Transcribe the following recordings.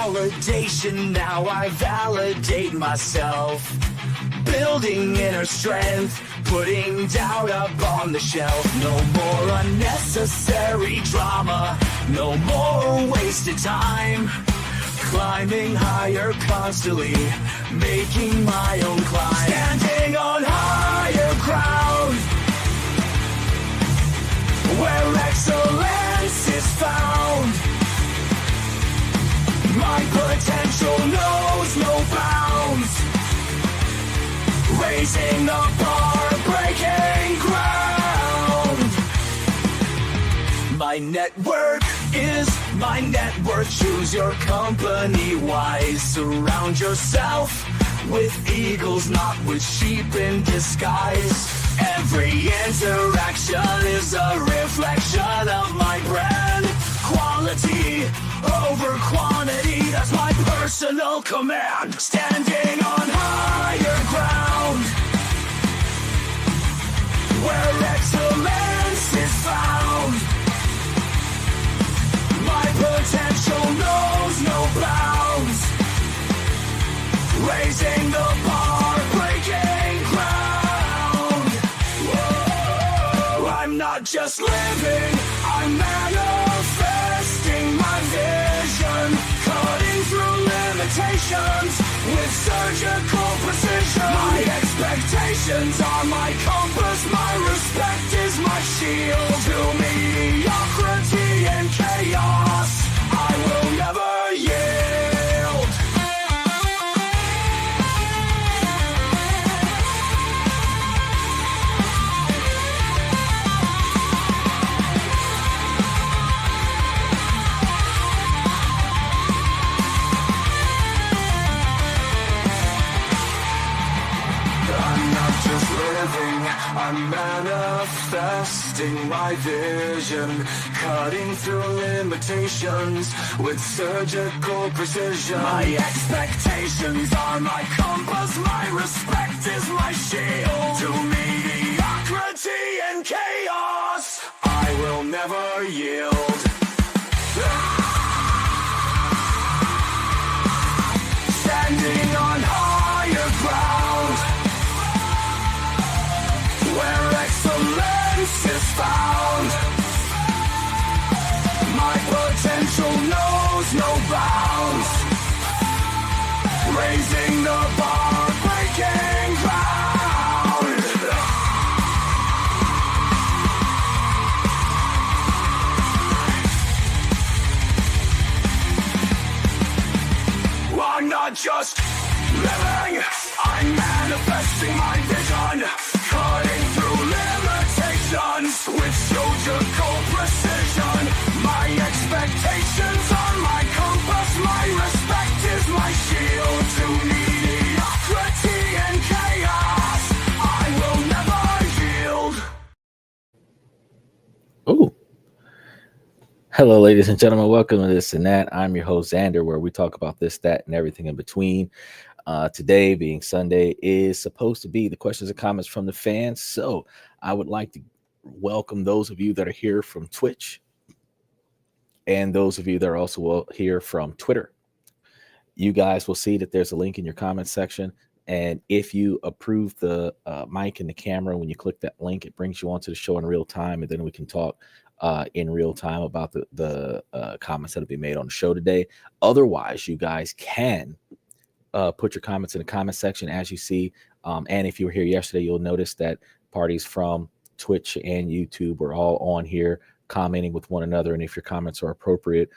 validation, now I validate myself. Building inner strength, putting doubt up on the shelf. No more unnecessary drama, no more wasted time. Climbing higher constantly, making my own climb. Standing on higher ground, where excellence is found. My potential knows no bounds. Raising the bar, breaking ground. My network is my net worth. Choose your company wise. Surround yourself with eagles, not with sheep in disguise. Every interaction is a reflection of my brand. Quality over quantity, that's my personal command. Standing on higher ground, where excellence is found. My potential knows no bounds. Raising the bar, breaking ground. Whoa. I'm not just living, I'm manifesting my vision. Cutting through limitations with surgical precision. My expectations are my compass, my respect is my shield. To mediocrity and chaos, I will never yield. I'm manifesting my vision, cutting through limitations with surgical precision. My expectations are my compass, my respect is my shield. To mediocrity and chaos, I will never yield. Standing on higher ground, where excellence is found. My potential knows no bounds. Raising the bar, breaking ground. I'm not just living, I'm manifesting my vision. Cutting through limitations with surgical precision. My expectations are my compass, my respect is my shield. To mediocrity and chaos, I will never yield. Ooh. Hello, ladies and gentlemen. Welcome to This and That. I'm your host, Xander, where we talk about this, that, and everything in between. Today, being Sunday, is supposed to be the questions and comments from the fans. So I would like to welcome those of you that are here from Twitch and those of you that are also here from Twitter. You guys will see that there's a link in your comment section. And if you approve the mic and the camera, when you click that link, it brings you onto the show in real time. And then we can talk in real time about the comments that will be made on the show today. Otherwise, you guys can put your comments in the comment section as you see. And if you were here yesterday, you'll notice that parties from Twitch and YouTube are all on here commenting with one another. And if your comments are appropriate,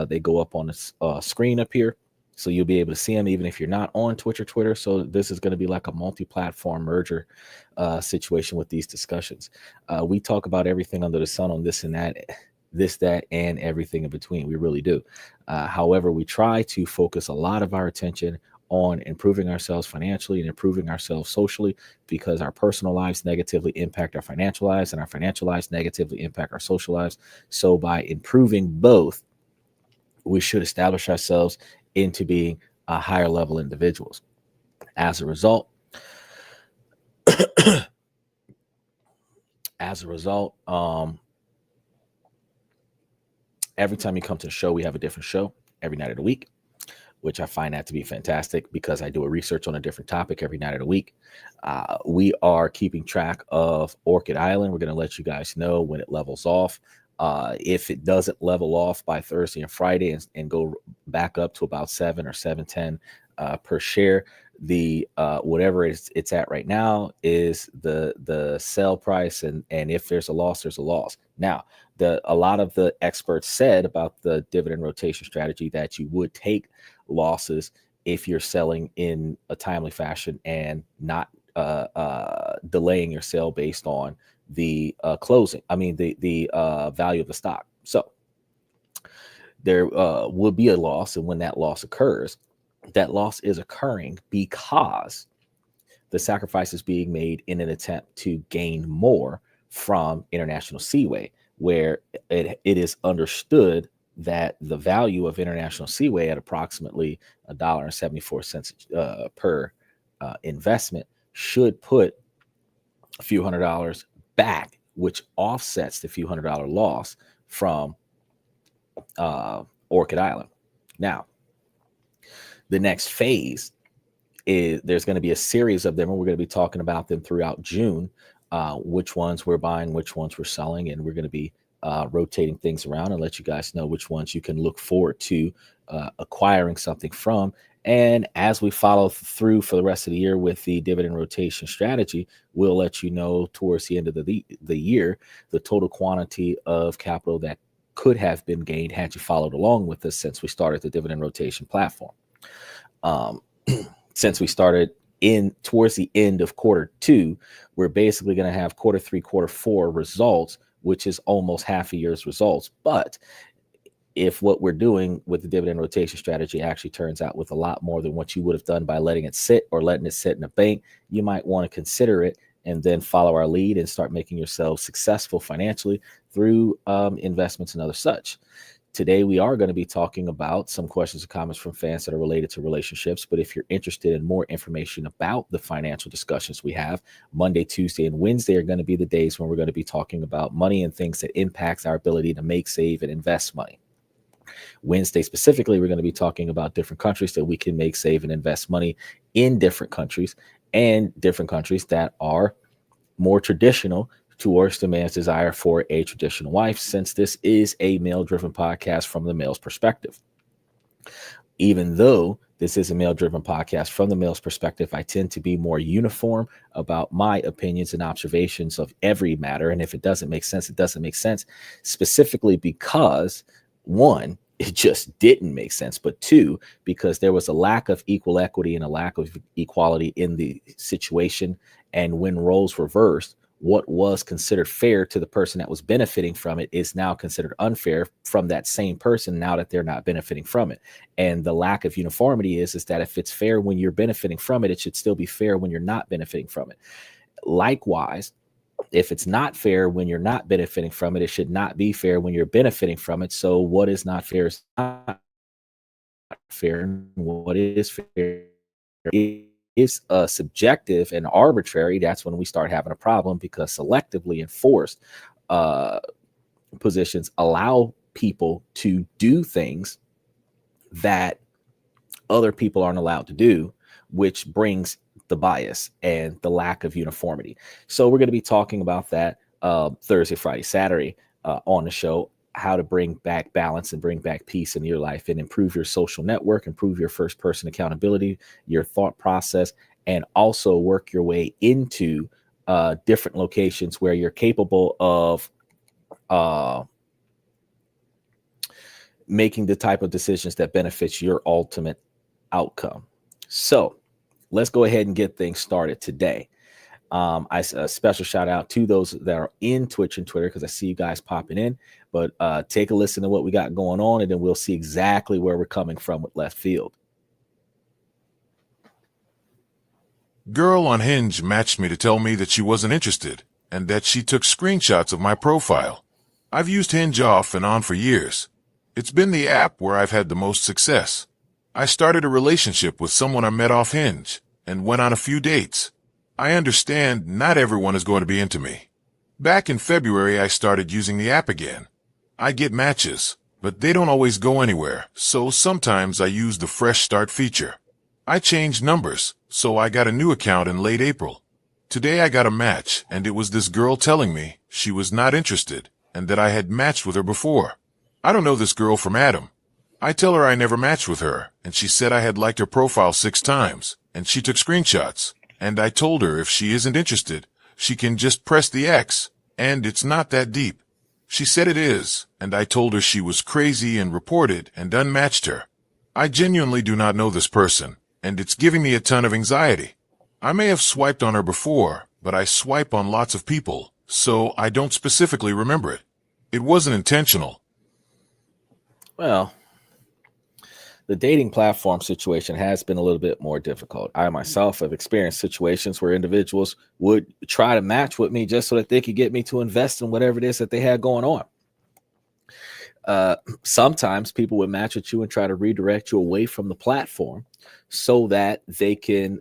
they go up on the screen up here. So you'll be able to see them even if you're not on Twitch or Twitter. So this is going to be like a multi-platform merger situation with these discussions. We talk about everything under the sun on this and that, and everything in between. We really do. However, we try to focus a lot of our attention on improving ourselves financially and improving ourselves socially, because our personal lives negatively impact our financial lives, and our financial lives negatively impact our social lives. So by improving both, we should establish ourselves into being higher level individuals. As a result, every time you come to the show, we have a different show every night of the week. which I find that to be fantastic because I do a research on a different topic every night of the week. We are keeping track of Orchid Island. We're going to let you guys know when it levels off. If it doesn't level off by Thursday and Friday and go back up to about 7 or 7.10 per share, the whatever it's at right now is the sell price, and if there's a loss, there's a loss. Now, a lot of the experts said about the dividend rotation strategy that you would take losses if you're selling in a timely fashion and not delaying your sale based on the closing. I mean, the value of the stock. So there would be a loss, and when that loss occurs, that loss is occurring because the sacrifice is being made in an attempt to gain more from International Seaway, where it is understood that the value of International Seaway at approximately $1.74 per investment should put a few $100 back, which offsets the few $100 loss from Orchid Island. Now, the next phase is there's going to be a series of them, and we're going to be talking about them throughout June, which ones we're buying, which ones we're selling, and we're going to be rotating things around and let you guys know which ones you can look forward to acquiring something from. And as we follow through for the rest of the year with the dividend rotation strategy, we'll let you know towards the end of the year the total quantity of capital that could have been gained had you followed along with us since we started the dividend rotation platform. Since we started towards the end of Q2, we're basically going to have Q3, Q4 results, which is almost half a year's results. But if what we're doing with the dividend rotation strategy actually turns out with a lot more than what you would have done by letting it sit or letting it sit in a bank, you might want to consider it and then follow our lead and start making yourself successful financially through investments and other such. Today, we are going to be talking about some questions and comments from fans that are related to relationships. But if you're interested in more information about the financial discussions we have, Monday, Tuesday, and Wednesday are going to be the days when we're going to be talking about money and things that impacts our ability to make, save, and invest money. Wednesday specifically, we're going to be talking about different countries that we can make, save, and invest money in different countries, and different countries that are more traditional towards the man's desire for a traditional wife, since this is a male-driven podcast from the male's perspective. Even though this is a male-driven podcast from the male's perspective, I tend to be more uniform about my opinions and observations of every matter. And if it doesn't make sense, it doesn't make sense, specifically because, one, it just didn't make sense, but two, because there was a lack of equal equity and a lack of equality in the situation. And when roles reversed, what was considered fair to the person that was benefiting from it is now considered unfair from that same person now that they're not benefiting from it. And the lack of uniformity is that if it's fair when you're benefiting from it, it should still be fair when you're not benefiting from it. Likewise, if it's not fair when you're not benefiting from it, it should not be fair when you're benefiting from it. So what is not fair is not fair, and what is fair is subjective and arbitrary. That's when we start having a problem, because selectively enforced positions allow people to do things that other people aren't allowed to do, which brings the bias and the lack of uniformity. So we're going to be talking about that Thursday, Friday, Saturday on the show, how to bring back balance and bring back peace in your life and improve your social network, improve your first person accountability, your thought process, and also work your way into different locations where you're capable of making the type of decisions that benefits your ultimate outcome. So let's go ahead and get things started today. A special shout out to those that are in Twitch and Twitter, because I see you guys popping in. But take a listen to what we got going on, and then we'll see exactly where we're coming from with left field. Girl on Hinge matched me to tell me that she wasn't interested and that she took screenshots of my profile. I've used Hinge off and on for years. It's been the app where I've had the most success. I started a relationship with someone I met off Hinge and went on a few dates. I understand not everyone is going to be into me. Back in February, I started using the app again. I get matches, but they don't always go anywhere, so sometimes I use the fresh start feature. I changed numbers, so I got a new account in late April. Today I got a match, and it was this girl telling me she was not interested and that I had matched with her before. I don't know this girl from Adam. I tell her I never matched with her, and she said I had liked her profile 6 times, and she took screenshots, and I told her if she isn't interested, she can just press the X, and it's not that deep. She said it is, and I told her she was crazy and reported and unmatched her. I genuinely do not know this person, and it's giving me a ton of anxiety. I may have swiped on her before, but I swipe on lots of people, so I don't specifically remember it. It wasn't intentional. Well, the dating platform situation has been a little bit more difficult. I myself have experienced situations where individuals would try to match with me just so that they could get me to invest in whatever it is that they had going on. Sometimes people would match with you and try to redirect you away from the platform so that they can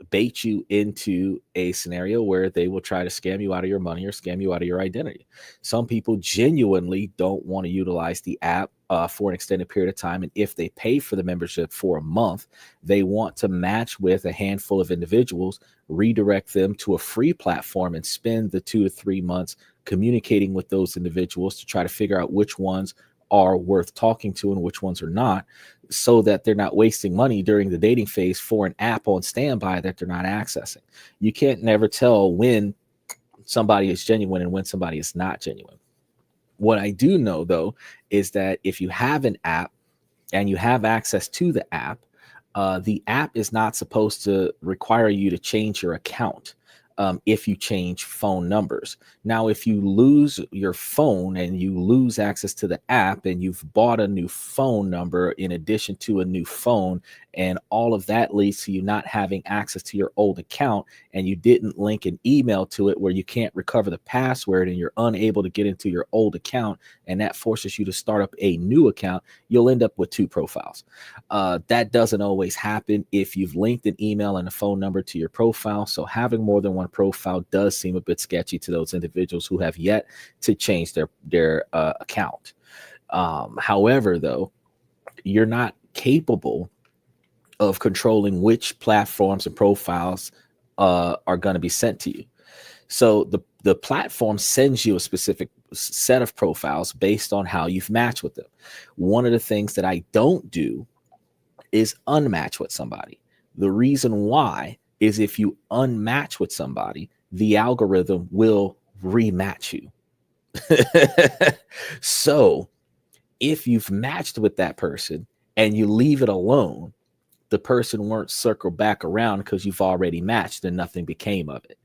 bait you into a scenario where they will try to scam you out of your money or scam you out of your identity. Some people genuinely don't want to utilize the app for an extended period of time. And if they pay for the membership for a month, they want to match with a handful of individuals, redirect them to a free platform, and spend the 2 to 3 months communicating with those individuals to try to figure out which ones are worth talking to and which ones are not, so that they're not wasting money during the dating phase for an app on standby that they're not accessing. You can't never tell when somebody is genuine and when somebody is not genuine. What I do know, though, is that if you have an app and you have access to the app is not supposed to require you to change your account if you change phone numbers. Now, if you lose your phone and you lose access to the app and you've bought a new phone number in addition to a new phone, and all of that leads to you not having access to your old account, and you didn't link an email to it where you can't recover the password and you're unable to get into your old account, and that forces you to start up a new account, you'll end up with 2 profiles. That doesn't always happen if you've linked an email and a phone number to your profile. So having more than one profile does seem a bit sketchy to those individuals who have yet to change their account. However, though, you're not capable of controlling which platforms and profiles are going to be sent to you. So the platform sends you a specific set of profiles based on how you've matched with them. One of the things that I don't do is unmatch with somebody. The reason why is if you unmatch with somebody, the algorithm will rematch you. So if you've matched with that person and you leave it alone, the person won't circle back around because you've already matched and nothing became of it.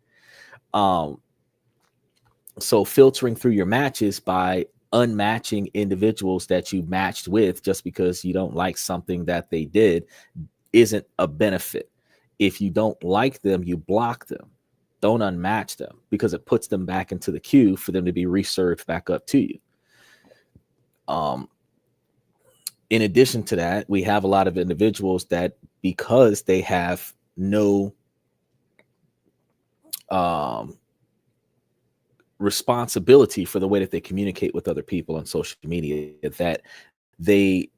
So filtering through your matches by unmatching individuals that you matched with just because you don't like something that they did isn't a benefit. If you don't like them, you block them. Don't unmatch them because it puts them back into the queue for them to be reserved back up to you. In addition to that, we have a lot of individuals that, because they have no responsibility for the way that they communicate with other people on social media, that they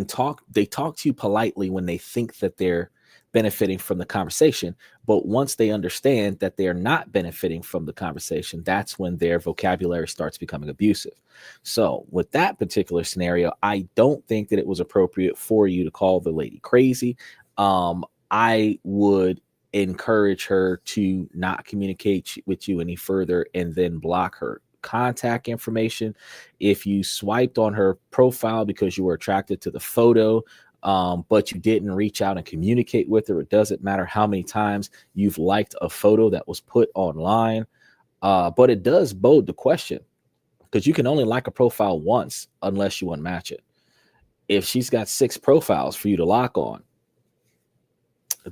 talk to you politely when they think that they're benefiting from the conversation, but once they understand that they're not benefiting from the conversation, that's when their vocabulary starts becoming abusive. So with that particular scenario, I don't think that it was appropriate for you to call the lady crazy. I would encourage her to not communicate with you any further and then block her contact information. If you swiped on her profile because you were attracted to the photo, but you didn't reach out and communicate with her, it doesn't matter how many times you've liked a photo that was put online. But it does bode the question, because you can only like a profile once unless you unmatch it. If she's got 6 profiles for you to lock on,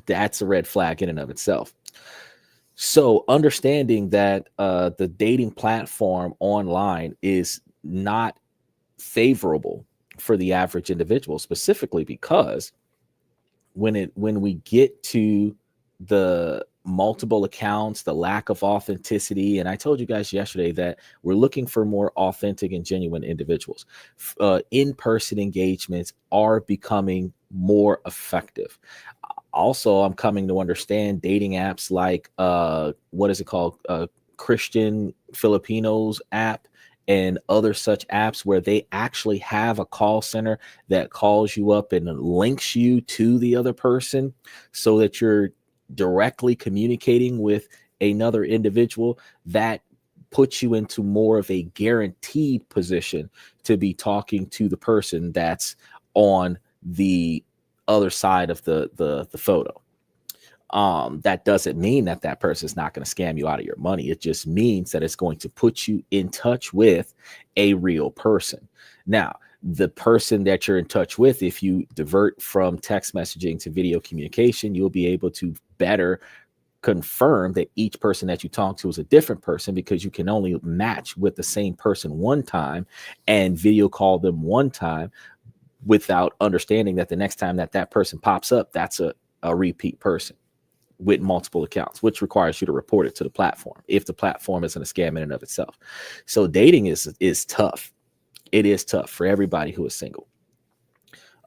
that's a red flag in and of itself. So understanding that the dating platform online is not favorable for the average individual, specifically because when we get to the multiple accounts, the lack of authenticity. And I told you guys yesterday that we're looking for more authentic and genuine individuals. In-person engagements are becoming more effective. Also, I'm coming to understand dating apps like what is it called? Christian Filipinos app and other such apps where they actually have a call center that calls you up and links you to the other person so that you're directly communicating with another individual. That puts you into more of a guaranteed position to be talking to the person that's on the other side of the photo. That doesn't mean that that person is not going to scam you out of your money. It just means that it's going to put you in touch with a real person. Now, the person that you're in touch with, if you divert from text messaging to video communication, you'll be able to better confirm that each person that you talk to is a different person, because you can only match with the same person one time and video call them one time without understanding that the next time that that person pops up, that's a repeat person with multiple accounts, which requires you to report it to the platform if the platform isn't a scam in and of itself. So dating is tough. It is tough for everybody who is single.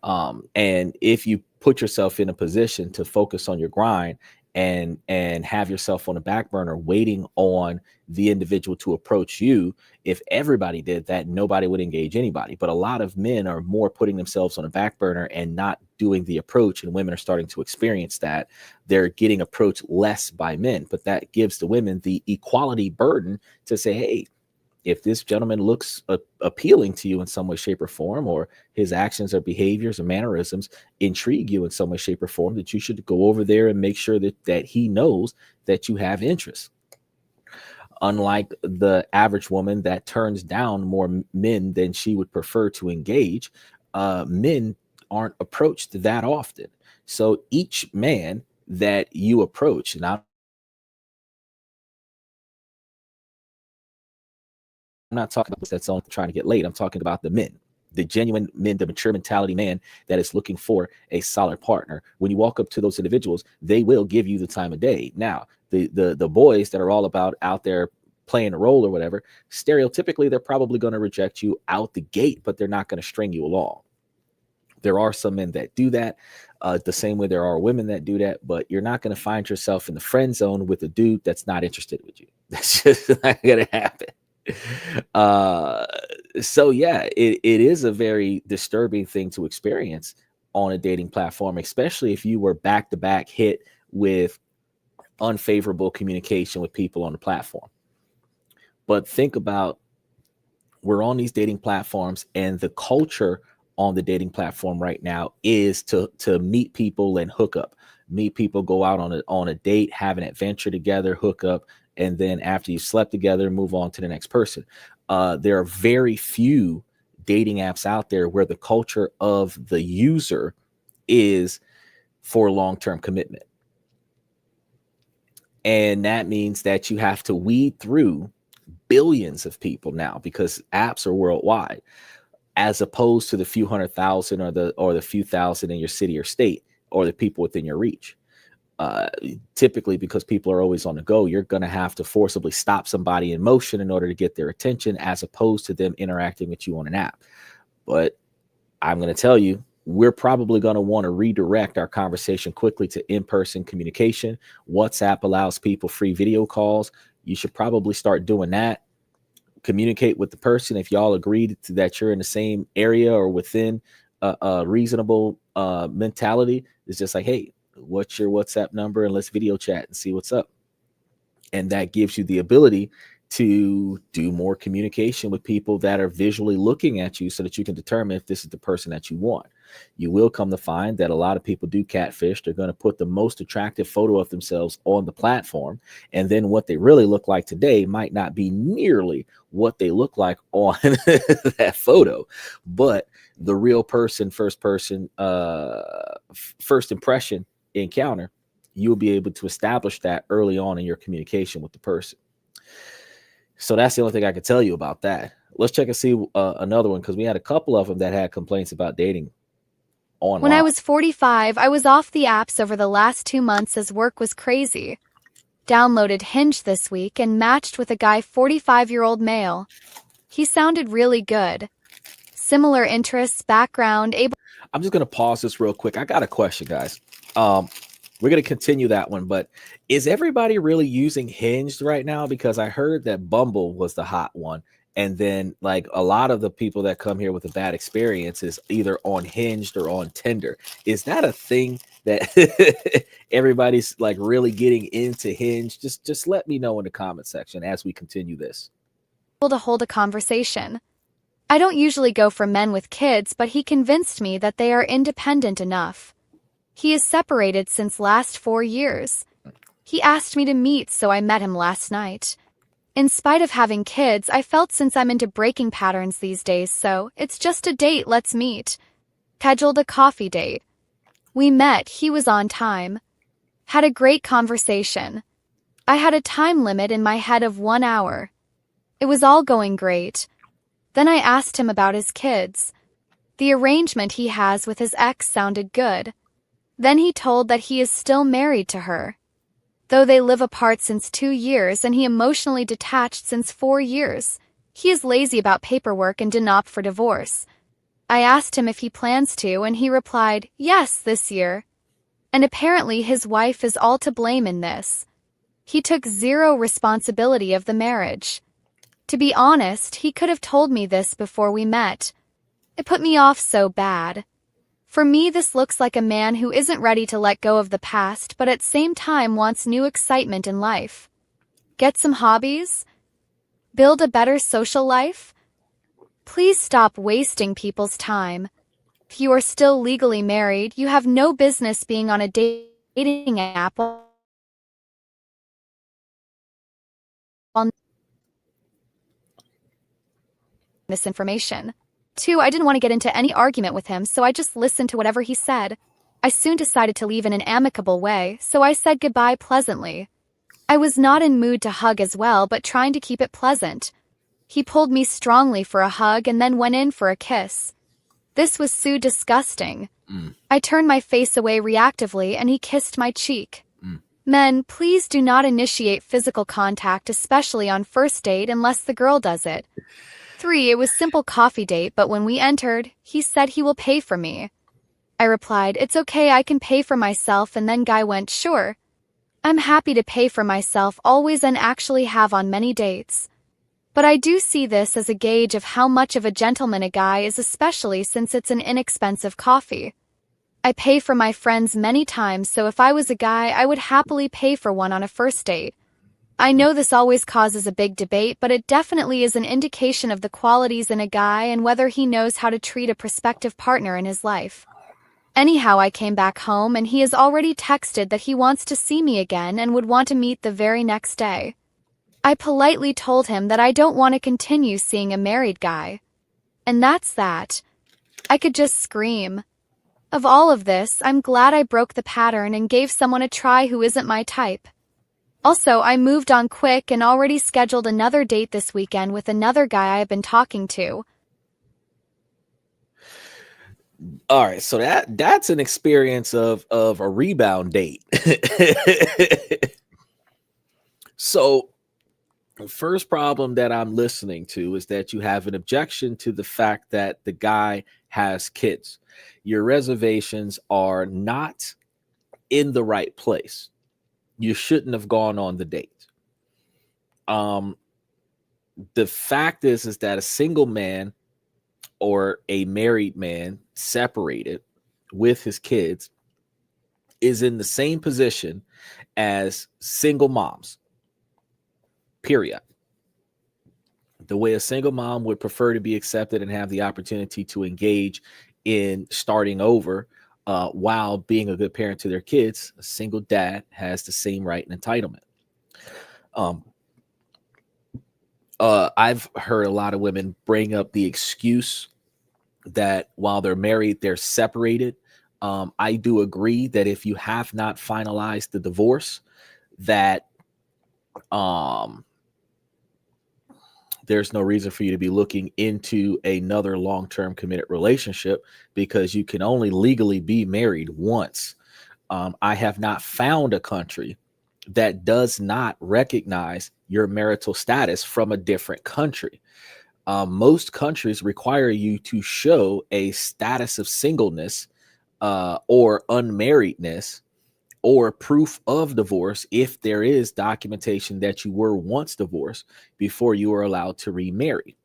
And if you put yourself in a position to focus on your grind and have yourself on the back burner waiting on the individual to approach you, if everybody did that, nobody would engage anybody. But a lot of men are more putting themselves on a back burner and not doing the approach, and women are starting to experience that. They're getting approached less by men, but that gives the women the equality burden to say, hey, if this gentleman looks appealing to you in some way, shape, or form, or his actions or behaviors or mannerisms intrigue you in some way, shape, or form, that you should go over there and make sure that he knows that you have interest. Unlike the average woman that turns down more men than she would prefer to engage, men aren't approached that often. So each man that you approach, and I'm not talking about that's on trying to get laid. I'm talking about the men, the genuine men, the mature mentality man that is looking for a solid partner. When you walk up to those individuals, they will give you the time of day. Now, the boys that are all about out there playing a role or whatever, stereotypically, they're probably going to reject you out the gate, but they're not going to string you along. There are some men that do that, the same way there are women that do that, but you're not going to find yourself in the friend zone with a dude that's not interested with you. That's just not going to happen. So yeah, it is a very disturbing thing to experience on a dating platform, especially if you were back to back hit with unfavorable communication with people on the platform. But think about, we're on these dating platforms, and the culture on the dating platform right now is to meet people and hook up, meet people, go out on a date, have an adventure together, hook up, and then after you've slept together, move on to the next person. There are very few dating apps out there where the culture of the user is for long-term commitment. And that means that you have to weed through billions of people now, because apps are worldwide, as opposed to the few 100,000 or the few thousand in your city or state, or the people within your reach. Typically, because people are always on the go, you're going to have to forcibly stop somebody in motion in order to get their attention, as opposed to them interacting with you on an app. But I'm going to tell you, we're probably going to want to redirect our conversation quickly to in-person communication. WhatsApp allows people free video calls. You should probably start doing that. Communicate with the person. If y'all agreed to that you're in the same area or within a reasonable mentality, it's just like, hey, what's your WhatsApp number, and let's video chat and see what's up. And that gives you the ability to do more communication with people that are visually looking at you, so that you can determine if this is the person that you want. You will come to find that a lot of people do catfish. They're going to put the most attractive photo of themselves on the platform, and then what they really look like today might not be nearly what they look like on that photo. But the real person, first impression encounter, you'll be able to establish that early on in your communication with the person. So that's the only thing I could tell you about that. Let's check and see another one, because we had a couple of them that had complaints about dating online. When I was 45, I was off the apps over the last 2 months as work was crazy. Downloaded Hinge this week and matched with a guy 45-year-old male. He sounded really good. Similar interests, background, able. I'm just gonna pause this real quick. I got a question, guys. We're gonna continue that one, but is everybody really using Hinge right now? Because I heard that Bumble was the hot one, and then like a lot of the people that come here with a bad experience is either on Hinged or on Tinder. Is that a thing that everybody's like really getting into Hinge? Just let me know in the comment section as we continue this. To hold a conversation. I don't usually go for men with kids, but he convinced me that they are independent enough. He is separated since last 4 years. He asked me to meet, so I met him last night. In spite of having kids, I felt since I'm into breaking patterns these days, so it's just a date, let's meet. Scheduled a coffee date. We met, he was on time. Had a great conversation. I had a time limit in my head of 1 hour. It was all going great. Then I asked him about his kids. The arrangement he has with his ex sounded good. Then he told that he is still married to her. Though they live apart since 2 years and he emotionally detached since 4 years, he is lazy about paperwork and didn't opt for divorce. I asked him if he plans to, and he replied, yes, this year. And apparently his wife is all to blame in this. He took zero responsibility of the marriage. To be honest, he could have told me this before we met. It put me off so bad. For me, this looks like a man who isn't ready to let go of the past, but at the same time wants new excitement in life. Get some hobbies? Build a better social life? Please stop wasting people's time. If you are still legally married, you have no business being on a dating app. Misinformation. 2. I didn't want to get into any argument with him, so I just listened to whatever he said. I soon decided to leave in an amicable way, so I said goodbye pleasantly. I was not in mood to hug as well, but trying to keep it pleasant. He pulled me strongly for a hug and then went in for a kiss. This was so disgusting. I turned my face away reactively and he kissed my cheek. Men, please do not initiate physical contact, especially on first date, unless the girl does it. 3. It was simple coffee date, but when we entered, he said he will pay for me. I replied, it's okay, I can pay for myself, and then guy went, sure. I'm happy to pay for myself always and actually have on many dates. But I do see this as a gauge of how much of a gentleman a guy is, especially since it's an inexpensive coffee. I pay for my friends many times, so if I was a guy, I would happily pay for one on a first date. I know this always causes a big debate, but it definitely is an indication of the qualities in a guy and whether he knows how to treat a prospective partner in his life. Anyhow, I came back home and he has already texted that he wants to see me again and would want to meet the very next day. I politely told him that I don't want to continue seeing a married guy. And that's that. I could just scream. Of all of this, I'm glad I broke the pattern and gave someone a try who isn't my type. Also, I moved on quick and already scheduled another date this weekend with another guy I've been talking to. All right, so that's an experience of a rebound date. So the first problem that I'm listening to is that you have an objection to the fact that the guy has kids. Your reservations are not in the right place. You shouldn't have gone on the date. The fact is that a single man or a married man separated with his kids is in the same position as single moms. Period. The way a single mom would prefer to be accepted and have the opportunity to engage in starting over while being a good parent to their kids, a single dad has the same right and entitlement. I've heard a lot of women bring up the excuse that while they're married, they're separated. I do agree that if you have not finalized the divorce, that there's no reason for you to be looking into another long-term committed relationship because you can only legally be married once. I have not found a country that does not recognize your marital status from a different country. Most countries require you to show a status of singleness or unmarriedness or proof of divorce if there is documentation that you were once divorced before you are allowed to remarry.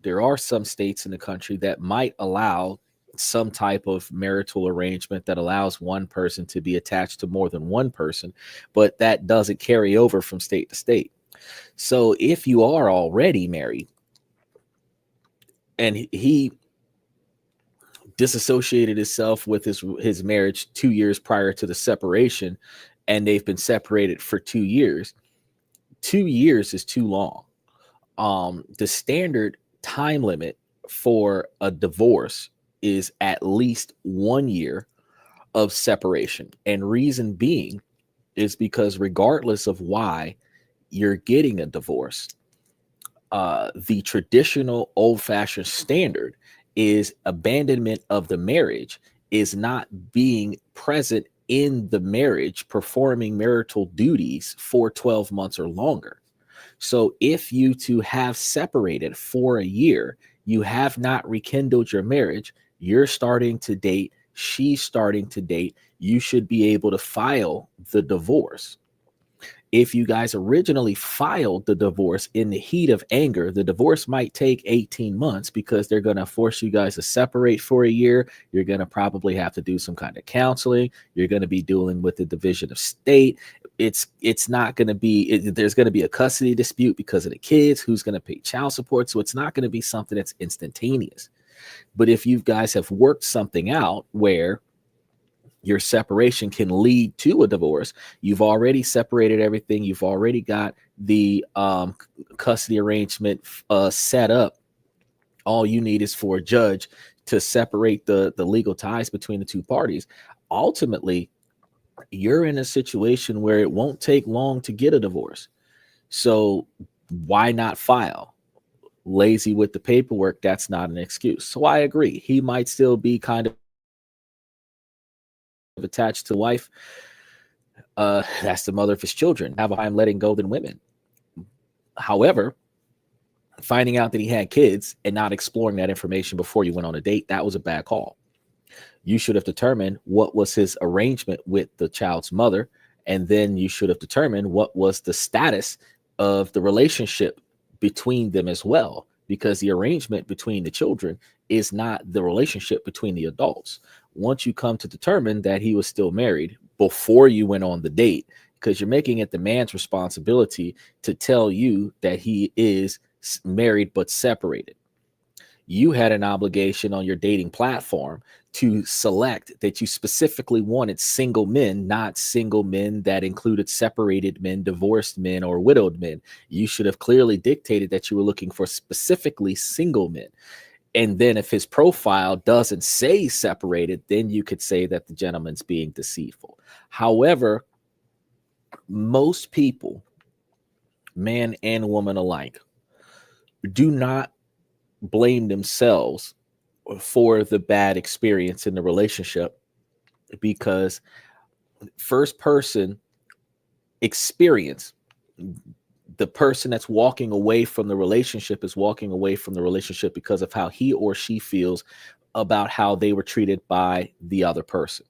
There are some states in the country that might allow some type of marital arrangement that allows one person to be attached to more than one person, but that doesn't carry over from state to state. So if you are already married and he disassociated himself with his marriage 2 years prior to the separation, and they've been separated for 2 years, 2 years is too long. The standard time limit for a divorce is at least 1 year of separation. And reason being is because regardless of why you're getting a divorce, the traditional old-fashioned standard is abandonment of the marriage is not being present in the marriage, performing marital duties for 12 months or longer. So if you two have separated for a year, you have not rekindled your marriage, you're starting to date, she's starting to date, you should be able to file the divorce. If you guys originally filed the divorce in the heat of anger, the divorce might take 18 months because they're going to force you guys to separate for a year. You're going to probably have to do some kind of counseling. You're going to be dealing with the division of state. It's not going to be, there's going to be a custody dispute because of the kids, who's going to pay child support. So it's not going to be something that's instantaneous. But if you guys have worked something out where your separation can lead to a divorce, you've already separated everything, you've already got the custody arrangement set up, all you need is for a judge to separate the legal ties between the two parties. Ultimately, you're in a situation where it won't take long to get a divorce. So why not file? Lazy with the paperwork, that's not an excuse. So I agree. He might still be kind of attached to wife. That's the mother of his children. Have a high time letting go than women. However, finding out that he had kids and not exploring that information before you went on a date, that was a bad call. You should have determined what was his arrangement with the child's mother, and then you should have determined what was the status of the relationship between them as well, because the arrangement between the children is not the relationship between the adults. Once you come to determine that he was still married before you went on the date, because you're making it the man's responsibility to tell you that he is married but separated. You had an obligation on your dating platform to select that you specifically wanted single men, not single men that included separated men, divorced men, or widowed men. You should have clearly dictated that you were looking for specifically single men. And then if his profile doesn't say separated, then you could say that the gentleman's being deceitful. However, most people, man and woman alike, do not blame themselves for the bad experience in the relationship, because first person experience, the person that's walking away from the relationship is walking away from the relationship because of how he or she feels about how they were treated by the other person.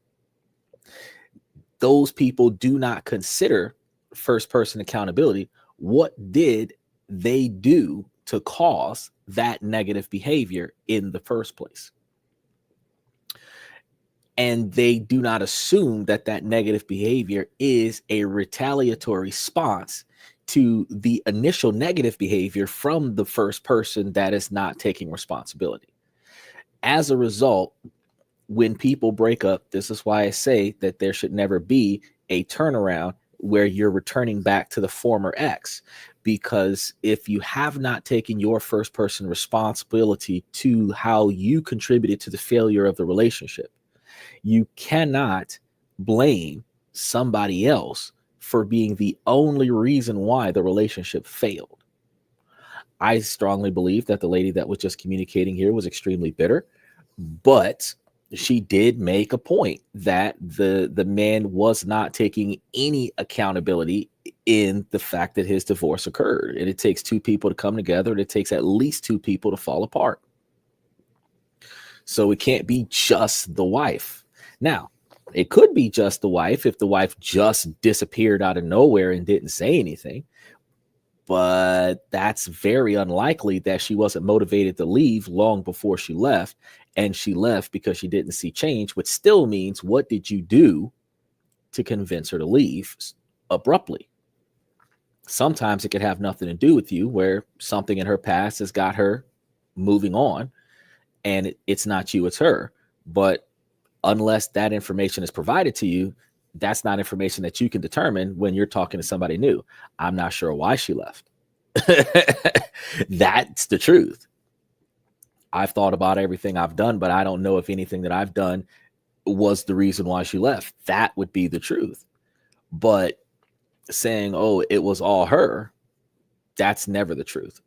Those people do not consider first person accountability. What did they do to cause that negative behavior in the first place? And they do not assume that that negative behavior is a retaliatory response to the initial negative behavior from the first person that is not taking responsibility. As a result, when people break up, this is why I say that there should never be a turnaround where you're returning back to the former ex, because if you have not taken your first person responsibility to how you contributed to the failure of the relationship, you cannot blame somebody else for being the only reason why the relationship failed. I strongly believe that the lady that was just communicating here was extremely bitter, but she did make a point that the man was not taking any accountability in the fact that his divorce occurred. And it takes two people to come together, and it takes at least two people to fall apart. So it can't be just the wife. Now, it could be just the wife if the wife just disappeared out of nowhere and didn't say anything. But that's very unlikely that she wasn't motivated to leave long before she left. And she left because she didn't see change, which still means, what did you do to convince her to leave abruptly? Sometimes it could have nothing to do with you, where something in her past has got her moving on, and it's not you, it's her. But unless that information is provided to you, that's not information that you can determine when you're talking to somebody new. I'm not sure why she left. That's the truth. I've thought about everything I've done, but I don't know if anything that I've done was the reason why she left. That would be the truth. But saying, oh, it was all her, that's never the truth.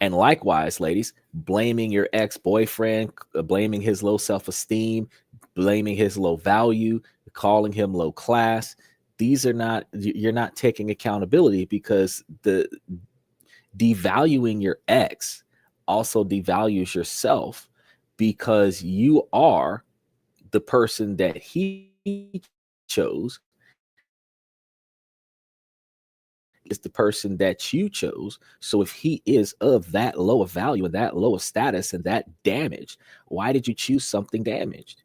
And likewise, ladies, blaming your ex-boyfriend, blaming his low self-esteem, blaming his low value, calling him low class, these are not, you're not taking accountability, because the devaluing your ex also devalues yourself, because you are the person that he chose, is the person that you chose. So if he is of that low of value and that low of status and that damaged, why did you choose something damaged?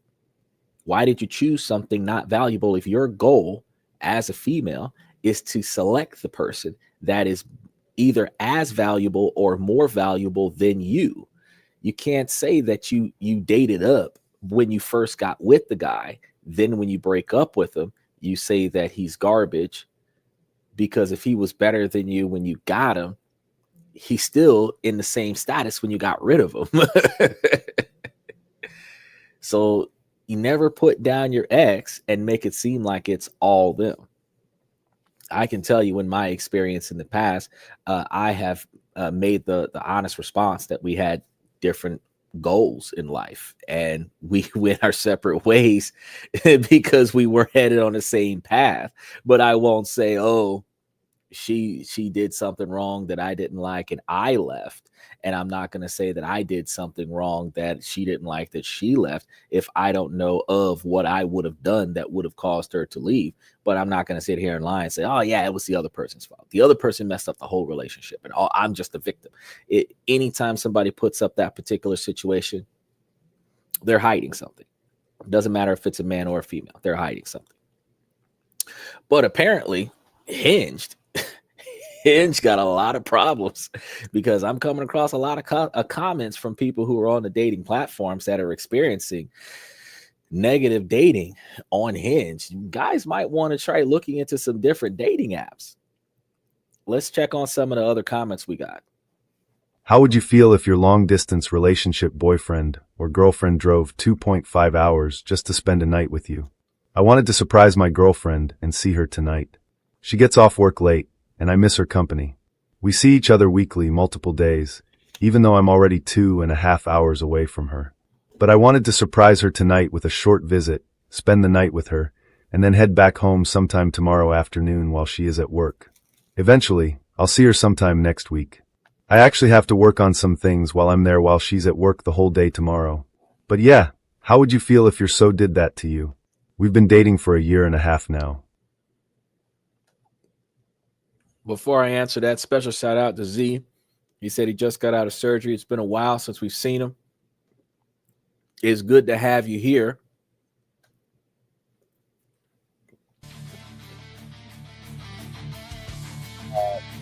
Why did you choose something not valuable if your goal as a female is to select the person that is either as valuable or more valuable than you? You can't say that you dated up when you first got with the guy. Then when you break up with him, you say that he's garbage, because if he was better than you when you got him, he's still in the same status when you got rid of him. So you never put down your ex and make it seem like it's all them. I can tell you, in my experience in the past, I have made the honest response that we had different goals in life, and we went our separate ways because we were headed on the same path. But I won't say, oh, she did something wrong that I didn't like and I left. And I'm not going to say that I did something wrong that she didn't like that she left, if I don't know of what I would have done that would have caused her to leave. But I'm not going to sit here and lie and say, oh yeah, it was the other person's fault. The other person messed up the whole relationship, and I'm just a victim. Anytime somebody puts up that particular situation, they're hiding something. It doesn't matter if it's a man or a female, they're hiding something. But apparently Hinge got a lot of problems, because I'm coming across a lot of comments from people who are on the dating platforms that are experiencing negative dating on Hinge. You guys might want to try looking into some different dating apps. Let's check on some of the other comments we got. How would you feel if your long-distance relationship boyfriend or girlfriend drove 2.5 hours just to spend a night with you? I wanted to surprise my girlfriend and see her tonight. She gets off work late, and I miss her company. We see each other weekly, multiple days, even though I'm already 2.5 hours away from her. But I wanted to surprise her tonight with a short visit, spend the night with her, and then head back home sometime tomorrow afternoon while she is at work. Eventually, I'll see her sometime next week. I actually have to work on some things while I'm there while she's at work the whole day tomorrow. But yeah, how would you feel if your so did that to you? We've been dating for 1.5 years now. Before I answer that, special shout out to Z. He said he just got out of surgery. It's been a while since we've seen him. It's good to have you here.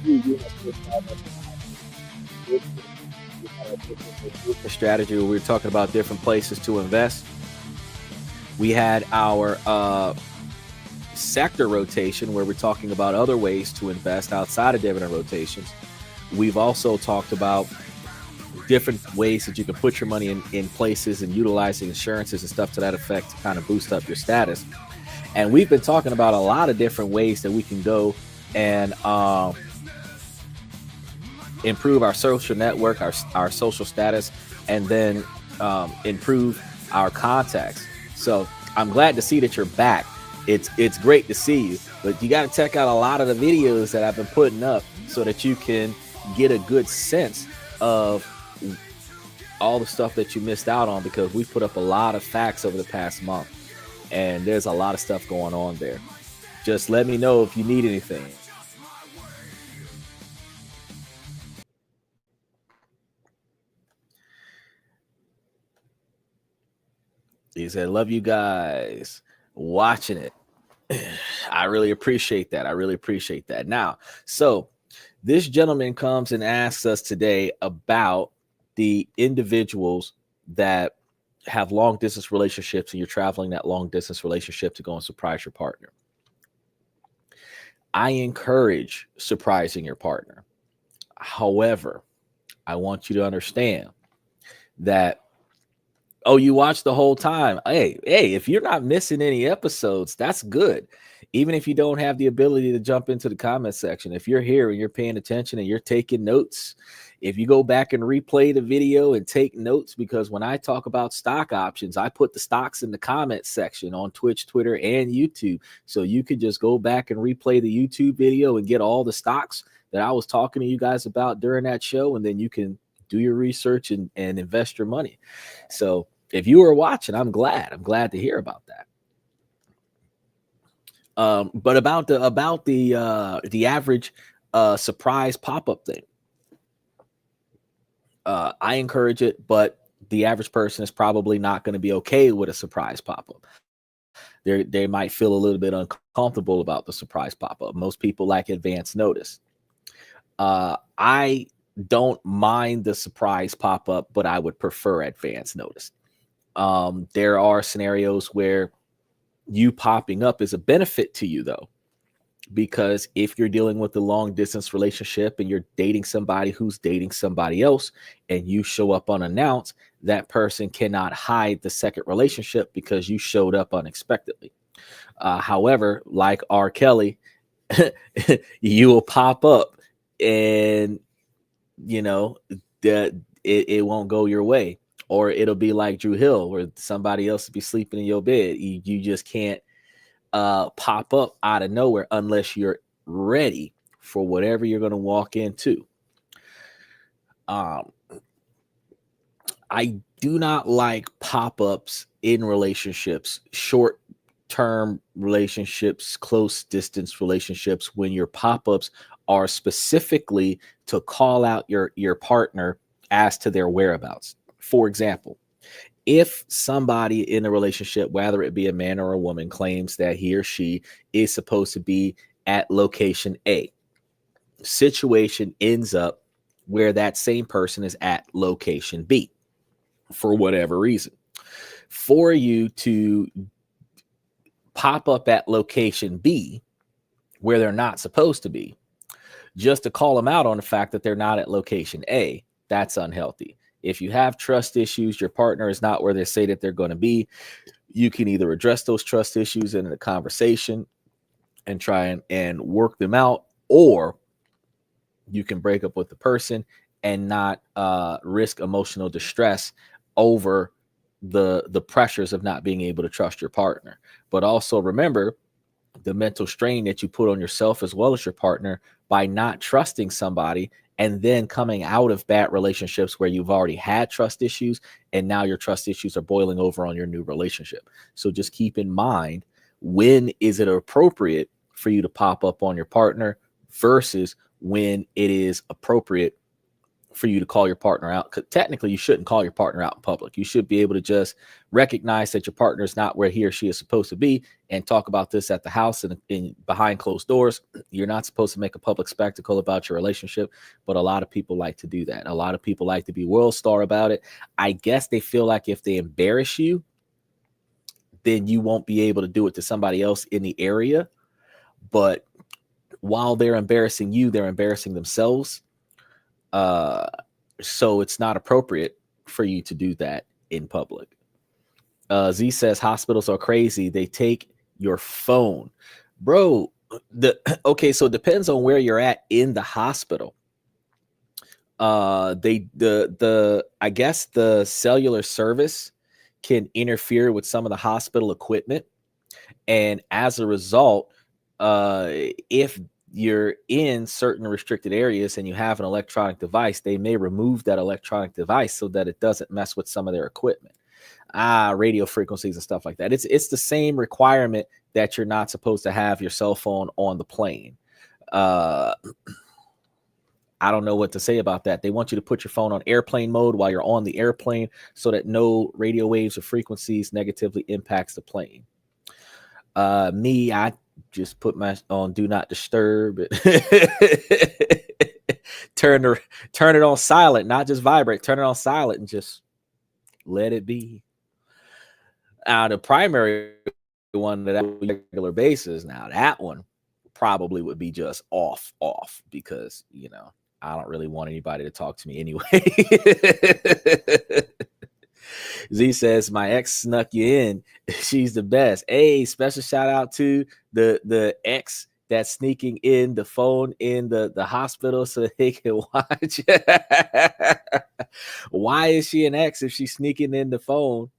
The strategy where we were talking about different places to invest. We had our sector rotation where we're talking about other ways to invest outside of dividend rotations. We've also talked about different ways that you can put your money in places and utilizing insurances and stuff to that effect to kind of boost up your status. And we've been talking about a lot of different ways that we can go and improve our social network, our social status, and then improve our contacts. So I'm glad to see that you're back. It's great to see you, but you got to check out a lot of the videos that I've been putting up so that you can get a good sense of all the stuff that you missed out on, because we put up a lot of facts over the past month, and there's a lot of stuff going on there. Just let me know if you need anything. He said, love you guys watching it. I really appreciate that. I really appreciate that. Now, so this gentleman comes and asks us today about the individuals that have long distance relationships, and you're traveling that long distance relationship to go and surprise your partner. I encourage surprising your partner. However, I want you to understand that, oh, you watched the whole time. Hey, if you're not missing any episodes, that's good. Even if you don't have the ability to jump into the comment section, if you're here and you're paying attention and you're taking notes, if you go back and replay the video and take notes, because when I talk about stock options, I put the stocks in the comment section on Twitch, Twitter, and YouTube. So you could just go back and replay the YouTube video and get all the stocks that I was talking to you guys about during that show. And then you can do your research and invest your money. So if you were watching, I'm glad to hear about that. But about the average surprise pop-up thing, I encourage it, but the average person is probably not going to be okay with a surprise pop-up. They might feel a little bit uncomfortable about the surprise pop-up. Most people like advance notice. I don't mind the surprise pop-up, but I would prefer advance notice. There are scenarios where you popping up is a benefit to you, though, because if you're dealing with a long distance relationship and you're dating somebody who's dating somebody else and you show up unannounced, that person cannot hide the second relationship because you showed up unexpectedly. However, like R. Kelly, you will pop up and, you know, it won't go your way. Or it'll be like Drew Hill, where somebody else will be sleeping in your bed. You just can't pop up out of nowhere unless you're ready for whatever you're going to walk into. I do not like pop-ups in relationships, short-term relationships, close distance relationships, when your pop-ups are specifically to call out your partner as to their whereabouts. For example, if somebody in a relationship, whether it be a man or a woman, claims that he or she is supposed to be at location A, situation ends up where that same person is at location B for whatever reason. For you to pop up at location B where they're not supposed to be, just to call them out on the fact that they're not at location A, that's unhealthy. If you have trust issues, your partner is not where they say that they're going to be, you can either address those trust issues in a conversation and try and work them out, or you can break up with the person and not risk emotional distress over the pressures of not being able to trust your partner. But also remember the mental strain that you put on yourself as well as your partner by not trusting somebody and then coming out of bad relationships where you've already had trust issues and now your trust issues are boiling over on your new relationship. So just keep in mind, when is it appropriate for you to pop up on your partner versus when it is appropriate for you to call your partner out. Because technically you shouldn't call your partner out in public. You should be able to just recognize that your partner is not where he or she is supposed to be and talk about this at the house and behind closed doors. You're not supposed to make a public spectacle about your relationship, but a lot of people like to do that. A lot of people like to be world star about it. I guess they feel like if they embarrass you, then you won't be able to do it to somebody else in the area. But while they're embarrassing you, they're embarrassing themselves. So it's not appropriate for you to do that in public. Z says hospitals are crazy. They take your phone, bro. Okay, so it depends on where you're at in the hospital. I guess the cellular service can interfere with some of the hospital equipment. And as a result, if you're in certain restricted areas and you have an electronic device, they may remove that electronic device so that it doesn't mess with some of their equipment. Radio frequencies and stuff like that. It's the same requirement that you're not supposed to have your cell phone on the plane. I don't know what to say about that. They want you to put your phone on airplane mode while you're on the airplane so that no radio waves or frequencies negatively impacts the plane. I just put my on do not disturb. Turn it on silent, not just vibrate. Turn it on silent and just let it be. Now, the primary one that I do on a regular basis, now that one probably would be just off because, you know, I don't really want anybody to talk to me anyway. Z says, my ex snuck you in. She's the best. Hey, special shout out to the ex that's sneaking in the phone in the hospital so that they can watch. Why is she an ex if she's sneaking in the phone?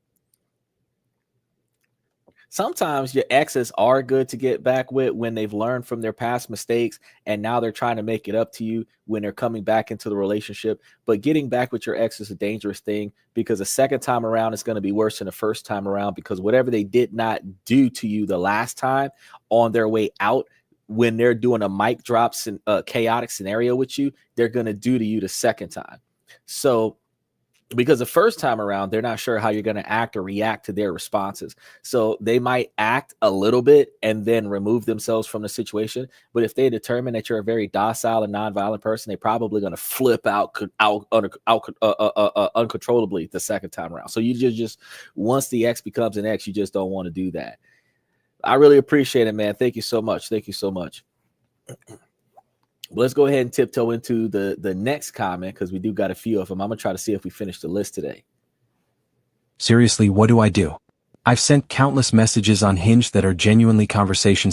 Sometimes your exes are good to get back with when they've learned from their past mistakes and now they're trying to make it up to you when they're coming back into the relationship. But getting back with your ex is a dangerous thing because the second time around is going to be worse than the first time around, because whatever they did not do to you the last time on their way out, when they're doing a mic drops and chaotic scenario with you, they're going to do to you the second time. So because the first time around, they're not sure how you're going to act or react to their responses. So they might act a little bit and then remove themselves from the situation. But if they determine that you're a very docile and nonviolent person, they're probably going to flip out uncontrollably the second time around. So you just once the ex becomes an ex, you just don't want to do that. I really appreciate it, man. Thank you so much. Thank you so much. Let's go ahead and tiptoe into the next comment because we do got a few of them. I'm going to try to see if we finish the list today. Seriously, what do I do? I've sent countless messages on Hinge that are genuinely conversation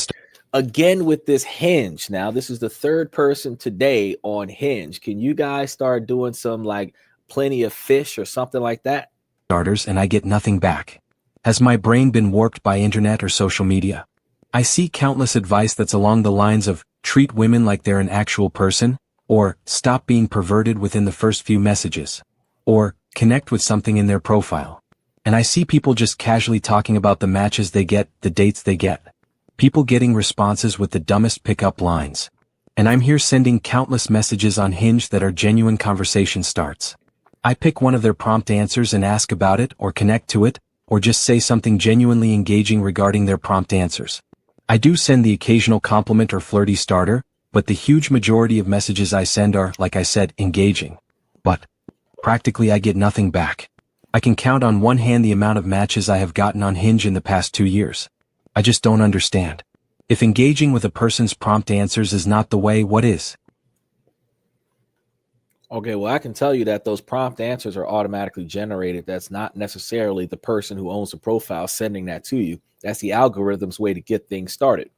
Again with this Hinge. Now, this is the third person today on Hinge. Can you guys start doing some like plenty of fish or something like that? starters and I get nothing back. Has my brain been warped by internet or social media? I see countless advice that's along the lines of, treat women like they're an actual person, or stop being perverted within the first few messages, or connect with something in their profile. And I see people just casually talking about the matches they get, the dates they get. People getting responses with the dumbest pickup lines. And I'm here sending countless messages on Hinge that are genuine conversation starts. I pick one of their prompt answers and ask about it or connect to it, or just say something genuinely engaging regarding their prompt answers. I do send the occasional compliment or flirty starter, but the huge majority of messages I send are, like I said, engaging. But practically I get nothing back. I can count on one hand the amount of matches I have gotten on Hinge in the past 2 years. I just don't understand. If engaging with a person's prompt answers is not the way, what is? Okay, well, I can tell you that those prompt answers are automatically generated. That's not necessarily the person who owns the profile sending that to you. That's the algorithm's way to get things started.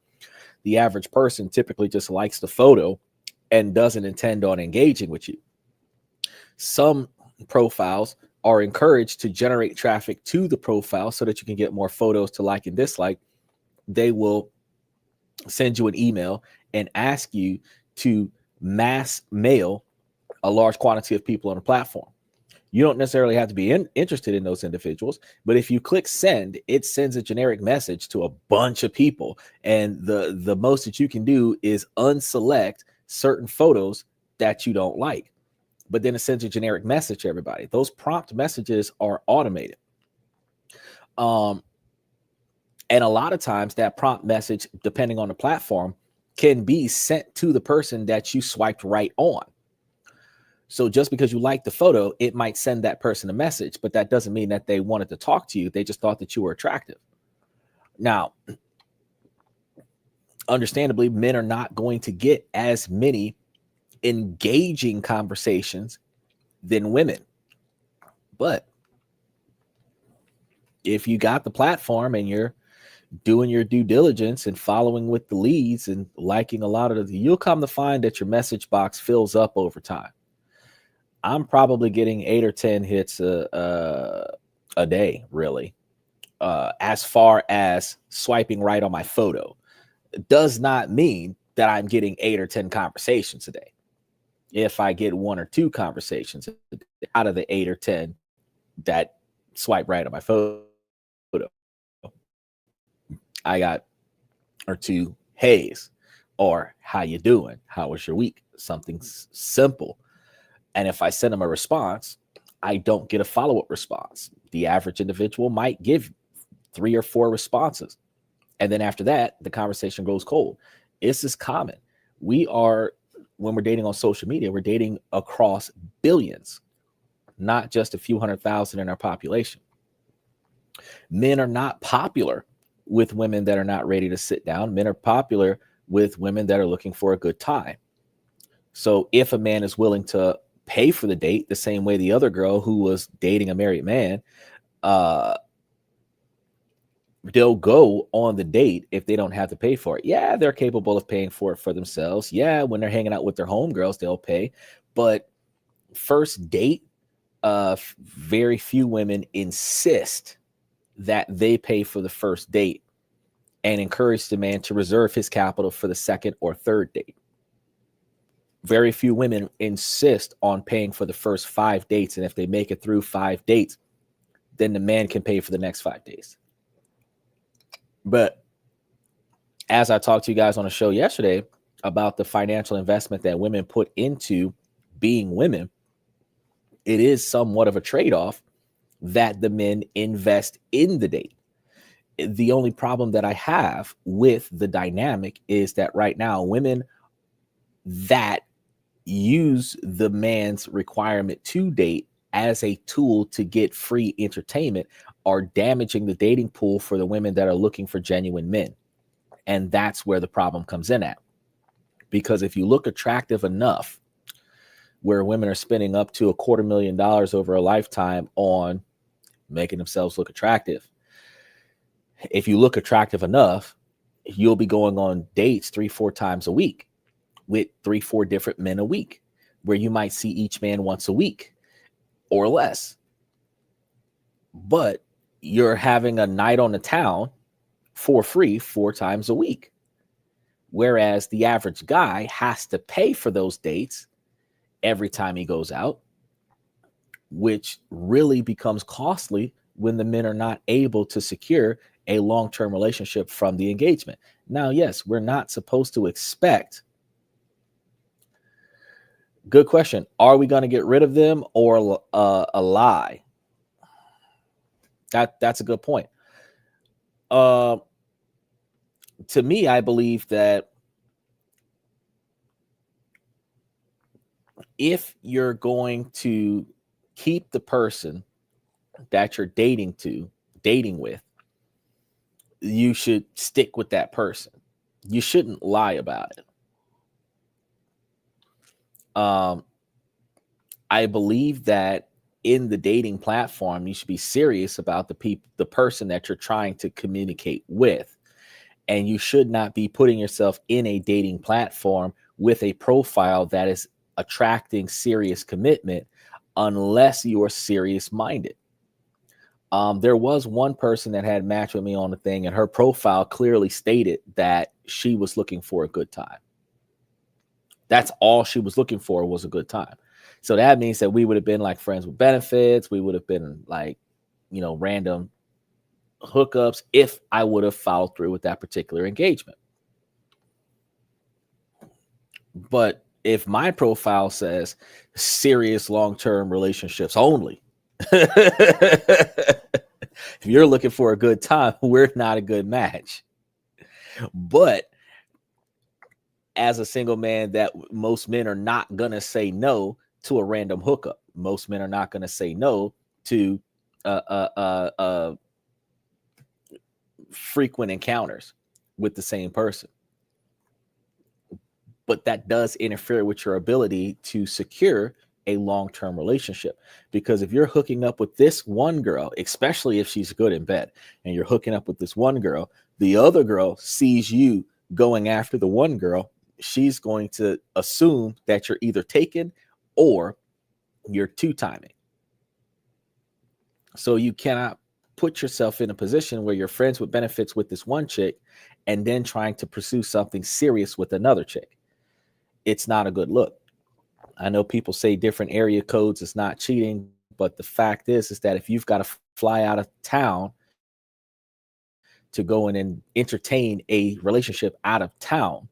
The average person typically just likes the photo and doesn't intend on engaging with you. Some profiles are encouraged to generate traffic to the profile so that you can get more photos to like and dislike. They will send you an email and ask you to mass mail a large quantity of people on a platform. You don't necessarily have to be interested in those individuals, but if you click send, it sends a generic message to a bunch of people. And the most that you can do is unselect certain photos that you don't like. But then it sends a generic message to everybody. Those prompt messages are automated. And a lot of times that prompt message, depending on the platform, can be sent to the person that you swiped right on. So just because you like the photo, it might send that person a message, but that doesn't mean that they wanted to talk to you. They just thought that you were attractive. Now, understandably, men are not going to get as many engaging conversations than women. But if you got the platform and you're doing your due diligence and following with the leads and liking a lot of you'll come to find that your message box fills up over time. I'm probably getting 8 or 10 hits a a day, really. As far as swiping right on my photo, does not mean that I'm getting 8 or 10 conversations a day. If I get 1 or 2 conversations out of the 8 or 10 that swipe right on my photo, I got or 2 heys, or how you doing? How was your week? Something simple. And if I send them a response, I don't get a follow-up response. The average individual might give 3 or 4 responses. And then after that, the conversation goes cold. This is common. When we're dating on social media, we're dating across billions, not just a few 100,000 in our population. Men are not popular with women that are not ready to sit down. Men are popular with women that are looking for a good time. So if a man is willing to pay for the date the same way the other girl who was dating a married man, they'll go on the date if they don't have to pay for it. Yeah, they're capable of paying for it for themselves. Yeah, when they're hanging out with their homegirls, they'll pay. But first date, very few women insist that they pay for the first date and encourage the man to reserve his capital for the second or third date. Very few women insist on paying for the first 5 dates. And if they make it through 5 dates, then the man can pay for the next 5 days. But as I talked to you guys on a show yesterday about the financial investment that women put into being women, it is somewhat of a trade-off that the men invest in the date. The only problem that I have with the dynamic is that right now, women that use the man's requirement to date as a tool to get free entertainment are damaging the dating pool for the women that are looking for genuine men. And that's where the problem comes in at. Because if you look attractive enough, where women are spending up to $250,000 over a lifetime on making themselves look attractive, if you look attractive enough, you'll be going on dates 3-4 times a week with 3-4 different men a week, where you might see each man once a week or less. But you're having a night on the town for free 4 times a week. Whereas the average guy has to pay for those dates every time he goes out, which really becomes costly when the men are not able to secure a long-term relationship from the engagement. Now, yes, we're not supposed to expect. Good question. Are we going to get rid of them or a lie? That's a good point. To me, I believe that if you're going to keep the person that you're dating with, you should stick with that person. You shouldn't lie about it. I believe that in the dating platform, you should be serious about the person that you're trying to communicate with. And you should not be putting yourself in a dating platform with a profile that is attracting serious commitment unless you are serious minded. There was one person that had matched with me on the thing, and her profile clearly stated that she was looking for a good time. That's all she was looking for, was a good time. So that means that we would have been like friends with benefits. We would have been like, random hookups if I would have followed through with that particular engagement. But if my profile says serious long-term relationships only, if you're looking for a good time, we're not a good match. But as a single man, that most men are not going to say no to a random hookup. Most men are not going to say no to frequent encounters with the same person. But that does interfere with your ability to secure a long-term relationship. Because if you're hooking up with this one girl, especially if she's good in bed, and you're hooking up with this one girl, the other girl sees you going after the one girl, she's going to assume that you're either taken or you're two-timing. So you cannot put yourself in a position where you're friends with benefits with this one chick and then trying to pursue something serious with another chick. It's not a good look. I know people say different area codes is not cheating, but the fact is that if you've got to fly out of town to go in and entertain a relationship out of town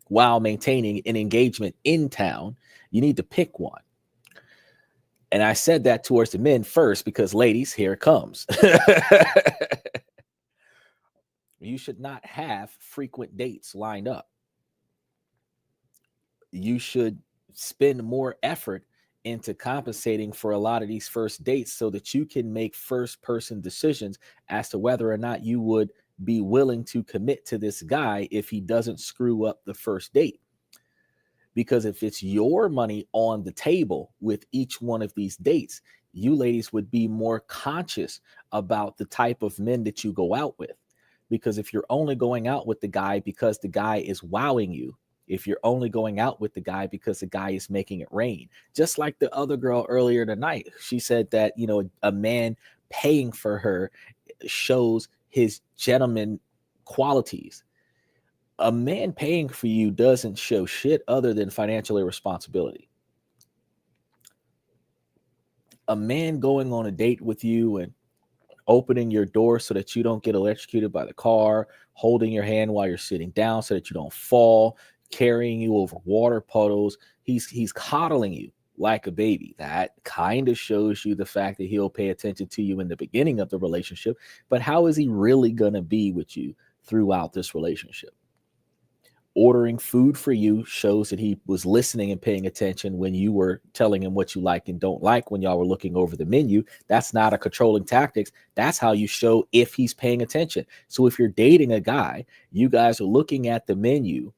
while maintaining an engagement in town, you need to pick one. And I said that towards the men first because, ladies, here it comes. You should not have frequent dates lined up. You should spend more effort into compensating for a lot of these first dates so that you can make first person decisions as to whether or not you would be willing to commit to this guy if he doesn't screw up the first date. Because if it's your money on the table with each one of these dates, you ladies would be more conscious about the type of men that you go out with. Because if you're only going out with the guy because the guy is wowing you, if you're only going out with the guy because the guy is making it rain, just like the other girl earlier tonight, she said that, you know, a man paying for her shows his gentleman qualities. A man paying for you doesn't show shit other than financial irresponsibility. A man going on a date with you and opening your door so that you don't get electrocuted by the car, holding your hand while you're sitting down so that you don't fall, carrying you over water puddles. He's coddling you like a baby. That kind of shows you the fact that he'll pay attention to you in the beginning of the relationship, but how is he really going to be with you throughout this relationship? Ordering food for you shows that he was listening and paying attention when you were telling him what you like and don't like when y'all were looking over the menu. That's not a controlling tactics. That's how you show if he's paying attention. So if you're dating a guy, you guys are looking at the menu.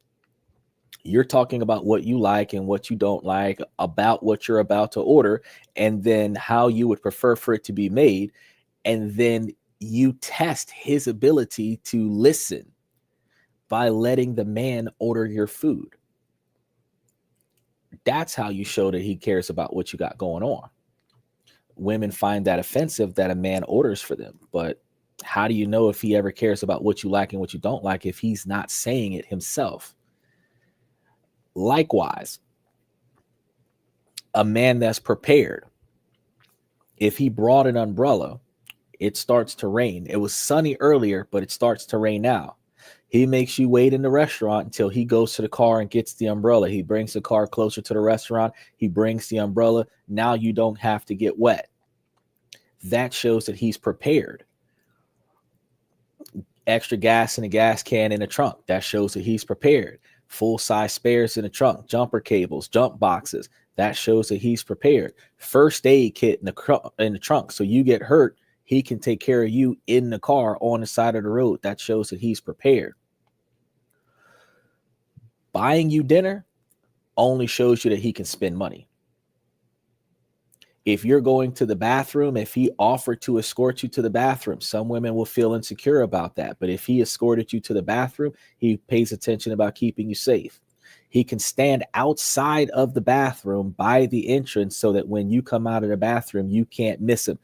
You're talking about what you like and what you don't like, about what you're about to order, and then how you would prefer for it to be made. And then you test his ability to listen by letting the man order your food. That's how you show that he cares about what you got going on. Women find that offensive that a man orders for them, but how do you know if he ever cares about what you like and what you don't like if he's not saying it himself? Likewise, a man that's prepared, if he brought an umbrella, it starts to rain. It was sunny earlier, but it starts to rain now. He makes you wait in the restaurant until he goes to the car and gets the umbrella. He brings the car closer to the restaurant. He brings the umbrella. Now you don't have to get wet. That shows that he's prepared. Extra gas in a gas can in the trunk. That shows that he's prepared. Full-size spares in the trunk, jumper cables, jump boxes. That shows that he's prepared. First aid kit in the trunk. So you get hurt, he can take care of you in the car on the side of the road. That shows that he's prepared. Buying you dinner only shows you that he can spend money. If you're going to the bathroom, if he offered to escort you to the bathroom, some women will feel insecure about that. But if he escorted you to the bathroom, he pays attention about keeping you safe. He can stand outside of the bathroom by the entrance so that when you come out of the bathroom, you can't miss him.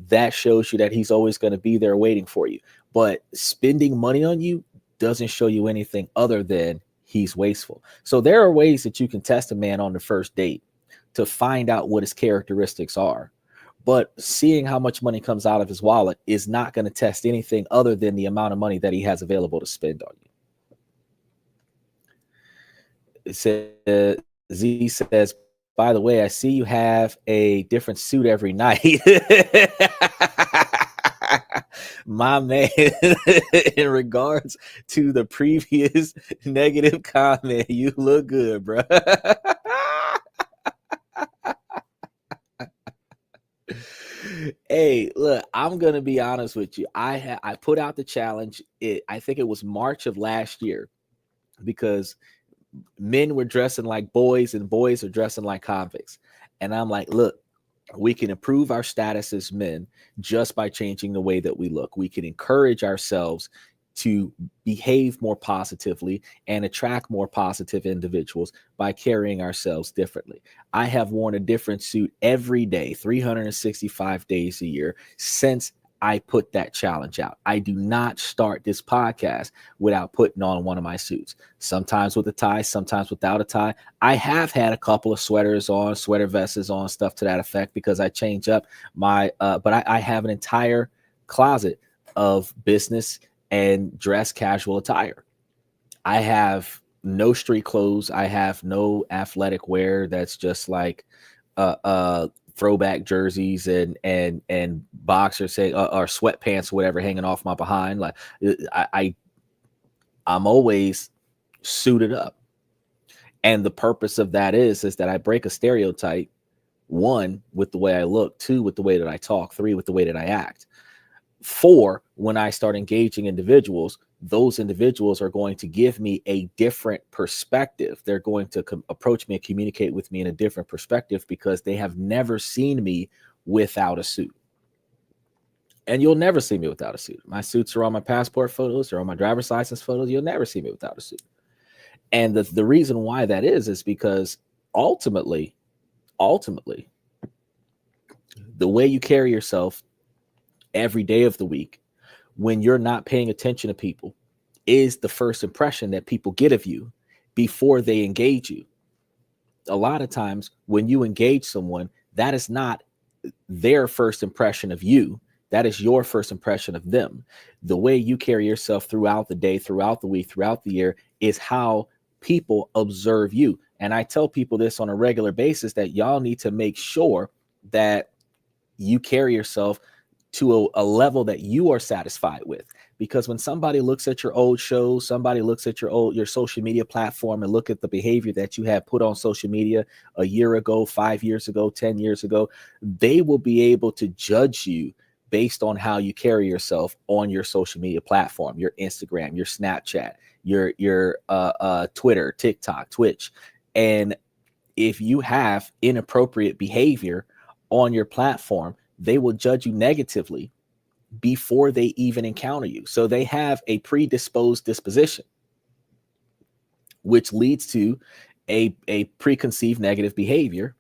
That shows you that he's always going to be there waiting for you. But spending money on you doesn't show you anything other than he's wasteful. So there are ways that you can test a man on the first date to find out what his characteristics are. But seeing how much money comes out of his wallet is not going to test anything other than the amount of money that he has available to spend on you. It says, Z says, by the way, I see you have a different suit every night. My man, in regards to the previous negative comment, you look good, bro. Hey, look, I'm gonna be honest with you. I put out the challenge. I think it was March of last year, because men were dressing like boys and boys are dressing like convicts. And I'm like, look, we can improve our status as men just by changing the way that we look. We can encourage ourselves to behave more positively and attract more positive individuals by carrying ourselves differently. I have worn a different suit every day, 365 days a year since I put that challenge out. I do not start this podcast without putting on one of my suits, sometimes with a tie, sometimes without a tie. I have had a couple of sweaters on, sweater vests on, stuff to that effect, because I change up my, but I have an entire closet of business and dress casual attire. I have no street clothes. I have no athletic wear that's just like throwback jerseys and boxers, say, or sweatpants or whatever hanging off my behind. Like I'm always suited up. And the purpose of that is that I break a stereotype, one, with the way I look, two, with the way that I talk, three, with the way that I act. Four, when I start engaging individuals, those individuals are going to give me a different perspective. They're going to approach me and communicate with me in a different perspective because they have never seen me without a suit. And you'll never see me without a suit. My suits are on my passport photos, they're on my driver's license photos. You'll never see me without a suit. And the reason why that is because ultimately, the way you carry yourself every day of the week, when you're not paying attention to people, is the first impression that people get of you before they engage you. A lot of times when you engage someone, that is not their first impression of you. That is your first impression of them. The way you carry yourself throughout the day, throughout the week, throughout the year is how people observe you. And I tell people this on a regular basis, that y'all need to make sure that you carry yourself to a level that you are satisfied with. Because when somebody looks at your old shows, somebody looks at your social media platform and look at the behavior that you have put on social media a year ago, 5 years ago, 10 years ago, they will be able to judge you based on how you carry yourself on your social media platform, your Instagram, your Snapchat, your Twitter, TikTok, Twitch. And if you have inappropriate behavior on your platform, they will judge you negatively before they even encounter you. So they have a predisposed disposition, which leads to a preconceived negative behavior,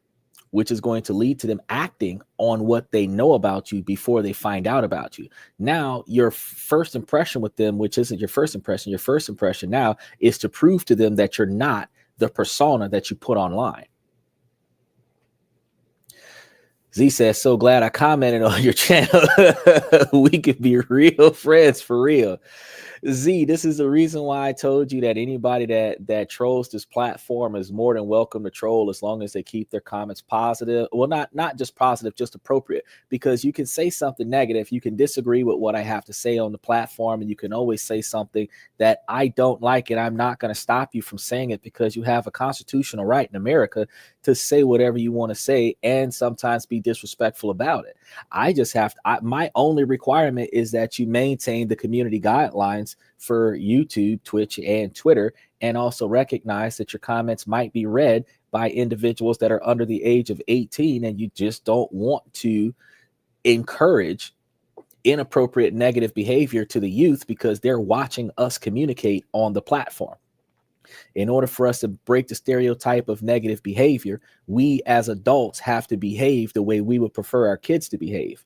which is going to lead to them acting on what they know about you before they find out about you. Now, your first impression with them, which isn't your first impression now is to prove to them that you're not the persona that you put online. Z says, so glad I commented on your channel. We could be real friends for real. Z, this is the reason why I told you that anybody that trolls this platform is more than welcome to troll, as long as they keep their comments positive. Well, not just positive, just appropriate, because you can say something negative. You can disagree with what I have to say on the platform, and you can always say something that I don't like, and I'm not going to stop you from saying it, because you have a constitutional right in America to say whatever you want to say and sometimes be disrespectful about it. I just have to, my only requirement is that you maintain the community guidelines for YouTube, Twitch, and Twitter, and also recognize that your comments might be read by individuals that are under the age of 18, and you just don't want to encourage inappropriate negative behavior to the youth because they're watching us communicate on the platform. In order for us to break the stereotype of negative behavior, we as adults have to behave the way we would prefer our kids to behave.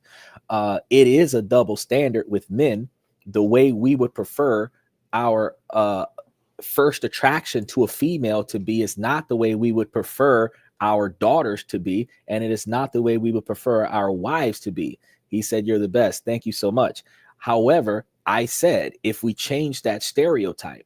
It is a double standard with men. The way we would prefer our first attraction to a female to be is not the way we would prefer our daughters to be, and it is not the way we would prefer our wives to be. He said, you're the best. Thank you so much. However, I said, if we change that stereotype,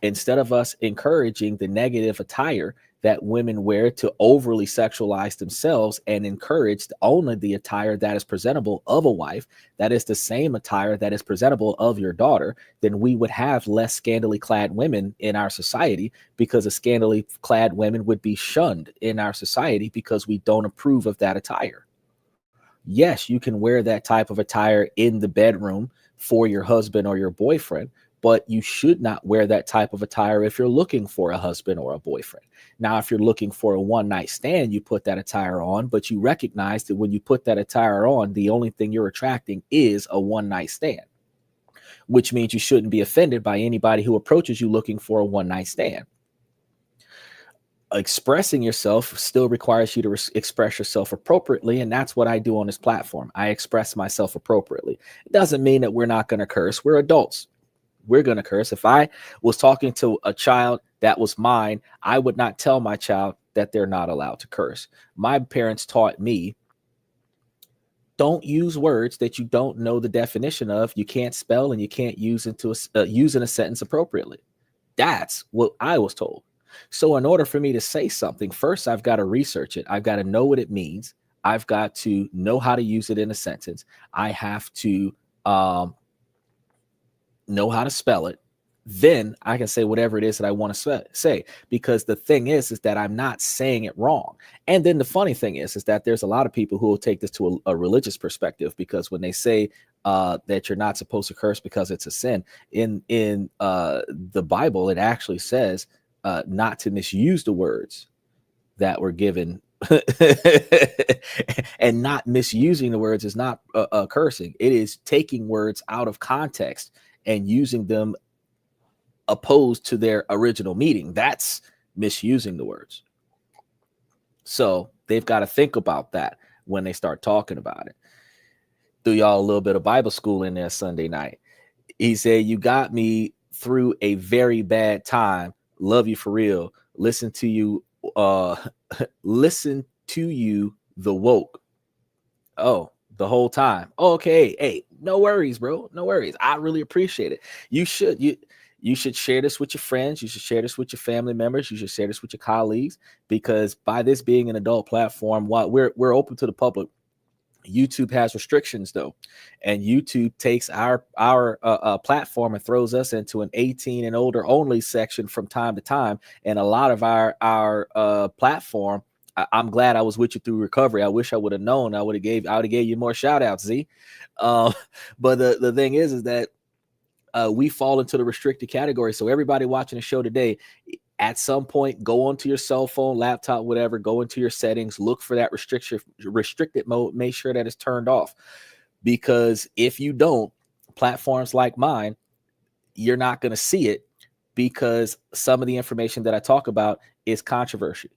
instead of us encouraging the negative attire that women wear to overly sexualize themselves and encourage only the attire that is presentable of a wife, that is the same attire that is presentable of your daughter, then we would have less scantily clad women in our society, because a scantily clad women would be shunned in our society because we don't approve of that attire. Yes, you can wear that type of attire in the bedroom for your husband or your boyfriend, but you should not wear that type of attire if you're looking for a husband or a boyfriend. Now, if you're looking for a one-night stand, you put that attire on, but you recognize that when you put that attire on, the only thing you're attracting is a one-night stand. which means you shouldn't be offended by anybody who approaches you looking for a one-night stand. Expressing yourself still requires you to express yourself appropriately, and that's what I do on this platform. I express myself appropriately. It doesn't mean that we're not going to curse. We're adults. We're going to curse. If I was talking to a child that was mine, I would not tell my child that they're not allowed to curse. My parents taught me, don't use words that you don't know the definition of, you can't spell, and you can't use use in a sentence appropriately. That's what I was told. So in order for me to say something, first I've got to research it. I've got to know what it means. I've got to know how to use it in a sentence. I have to know how to spell it. Then I can say whatever it is that I want to say, because the thing is that I'm not saying it wrong. And then the funny thing is that there's a lot of people who will take this to a religious perspective, because when they say that you're not supposed to curse because it's a sin, in the Bible, it actually says not to misuse the words that were given. And not misusing the words is not cursing. It is taking words out of context and using them opposed to their original meaning. That's misusing the words. So they've got to think about that when they start talking about it. Do y'all a little bit of Bible school in there Sunday night. He said, you got me through a very bad time. Love you for real. Listen to you the woke. Oh, the whole time. Okay. Hey, no worries, bro. No worries. I really appreciate it. You should share this with your friends. You should share this with your family members. You should share this with your colleagues, because by this being an adult platform, while we're open to the public, YouTube has restrictions though, and YouTube takes our platform and throws us into an 18 and older only section from time to time. And a lot of our platform, I'm glad I was with you through recovery. I wish I would have known. I would have gave you more shout outs, Z. But the thing is that we fall into the restricted category. So everybody watching the show today, at some point, go onto your cell phone, laptop, whatever, go into your settings, look for that restricted mode, make sure that it's turned off. Because if you don't, platforms like mine, you're not going to see it, because some of the information that I talk about is controversial.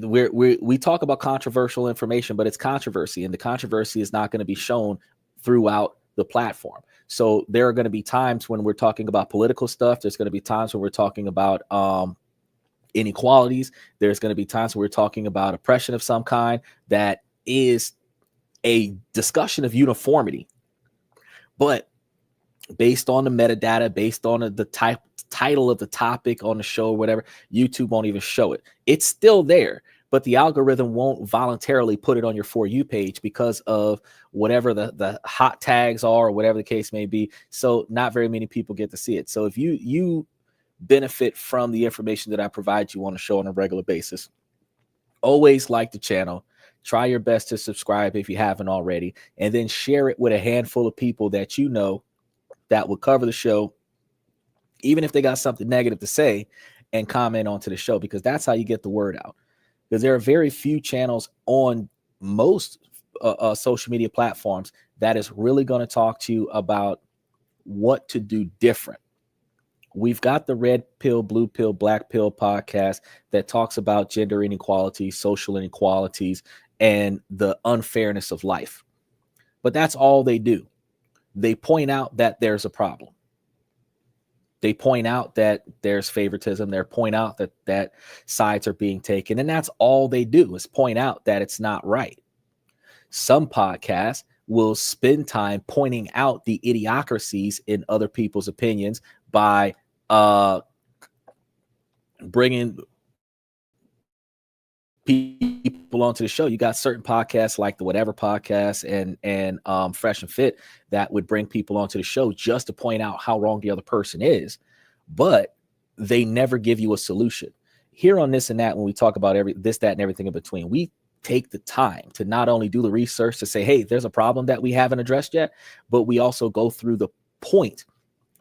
We talk about controversial information, but it's controversy, and the controversy is not going to be shown throughout the platform. So there are going to be times when we're talking about political stuff. There's going to be times when we're talking about inequalities. There's going to be times when we're talking about oppression of some kind that is a discussion of uniformity. But based on the metadata, based on the title of the topic on the show or whatever, YouTube won't even show it. It's still there, but the algorithm won't voluntarily put it on your For You page because of whatever the hot tags are, or whatever the case may be. So not very many people get to see it. So if you benefit from the information that I provide you on the show on a regular basis, always like the channel. Try your best to subscribe if you haven't already, and then share it with a handful of people that you know that will cover the show, even if they got something negative to say, and comment onto the show, because that's how you get the word out. Because there are very few channels on most social media platforms that is really going to talk to you about what to do different. We've got the Red Pill, Blue Pill, Black Pill podcast that talks about gender inequality, social inequalities, and the unfairness of life. But that's all they do. They point out that there's a problem. They point out that there's favoritism. They point out that sides are being taken. And that's all they do, is point out that it's not right. Some podcasts will spend time pointing out the idiocracies in other people's opinions by bringing people onto the show. You got certain podcasts like the Whatever podcast and Fresh and Fit that would bring people onto the show just to point out how wrong the other person is, but they never give you a solution. Here on This and That, when we talk about this, that, and everything in between, we take the time to not only do the research to say, hey, there's a problem that we haven't addressed yet, but we also go through the point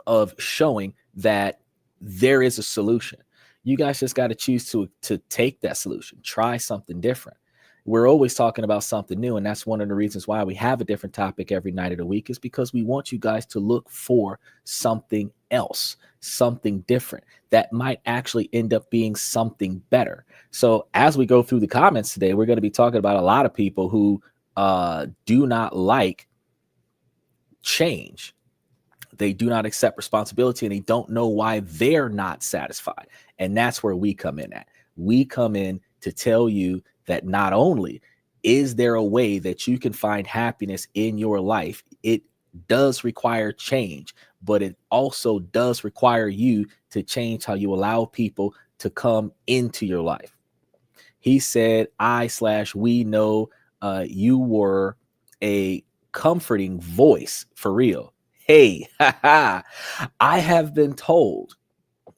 of showing that there is a solution. You guys just got to choose to take that solution, try something different. we're always talking about something new. And that's one of the reasons why we have a different topic every night of the week, is because we want you guys to look for something else, something different that might actually end up being something better. So as we go through the comments today, we're going to be talking about a lot of people who do not like change. They do not accept responsibility, and they don't know why they're not satisfied. And that's where we come in at. We come in to tell you that not only is there a way that you can find happiness in your life, it does require change, but it also does require you to change how you allow people to come into your life. He said, we know you were a comforting voice for real. Hey, I have been told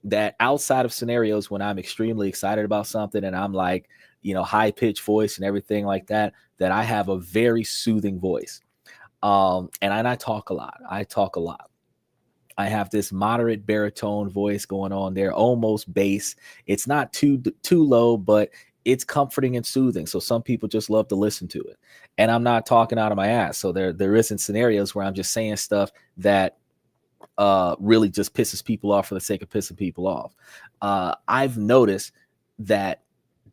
that outside of scenarios when I'm extremely excited about something and I'm like, high pitched voice and everything like that, that I have a very soothing voice. And I talk a lot. I have this moderate baritone voice going on there, almost bass. It's not too low, but it's comforting and soothing. So some people just love to listen to it. And I'm not talking out of my ass. So there isn't scenarios where I'm just saying stuff that really just pisses people off for the sake of pissing people off. I've noticed that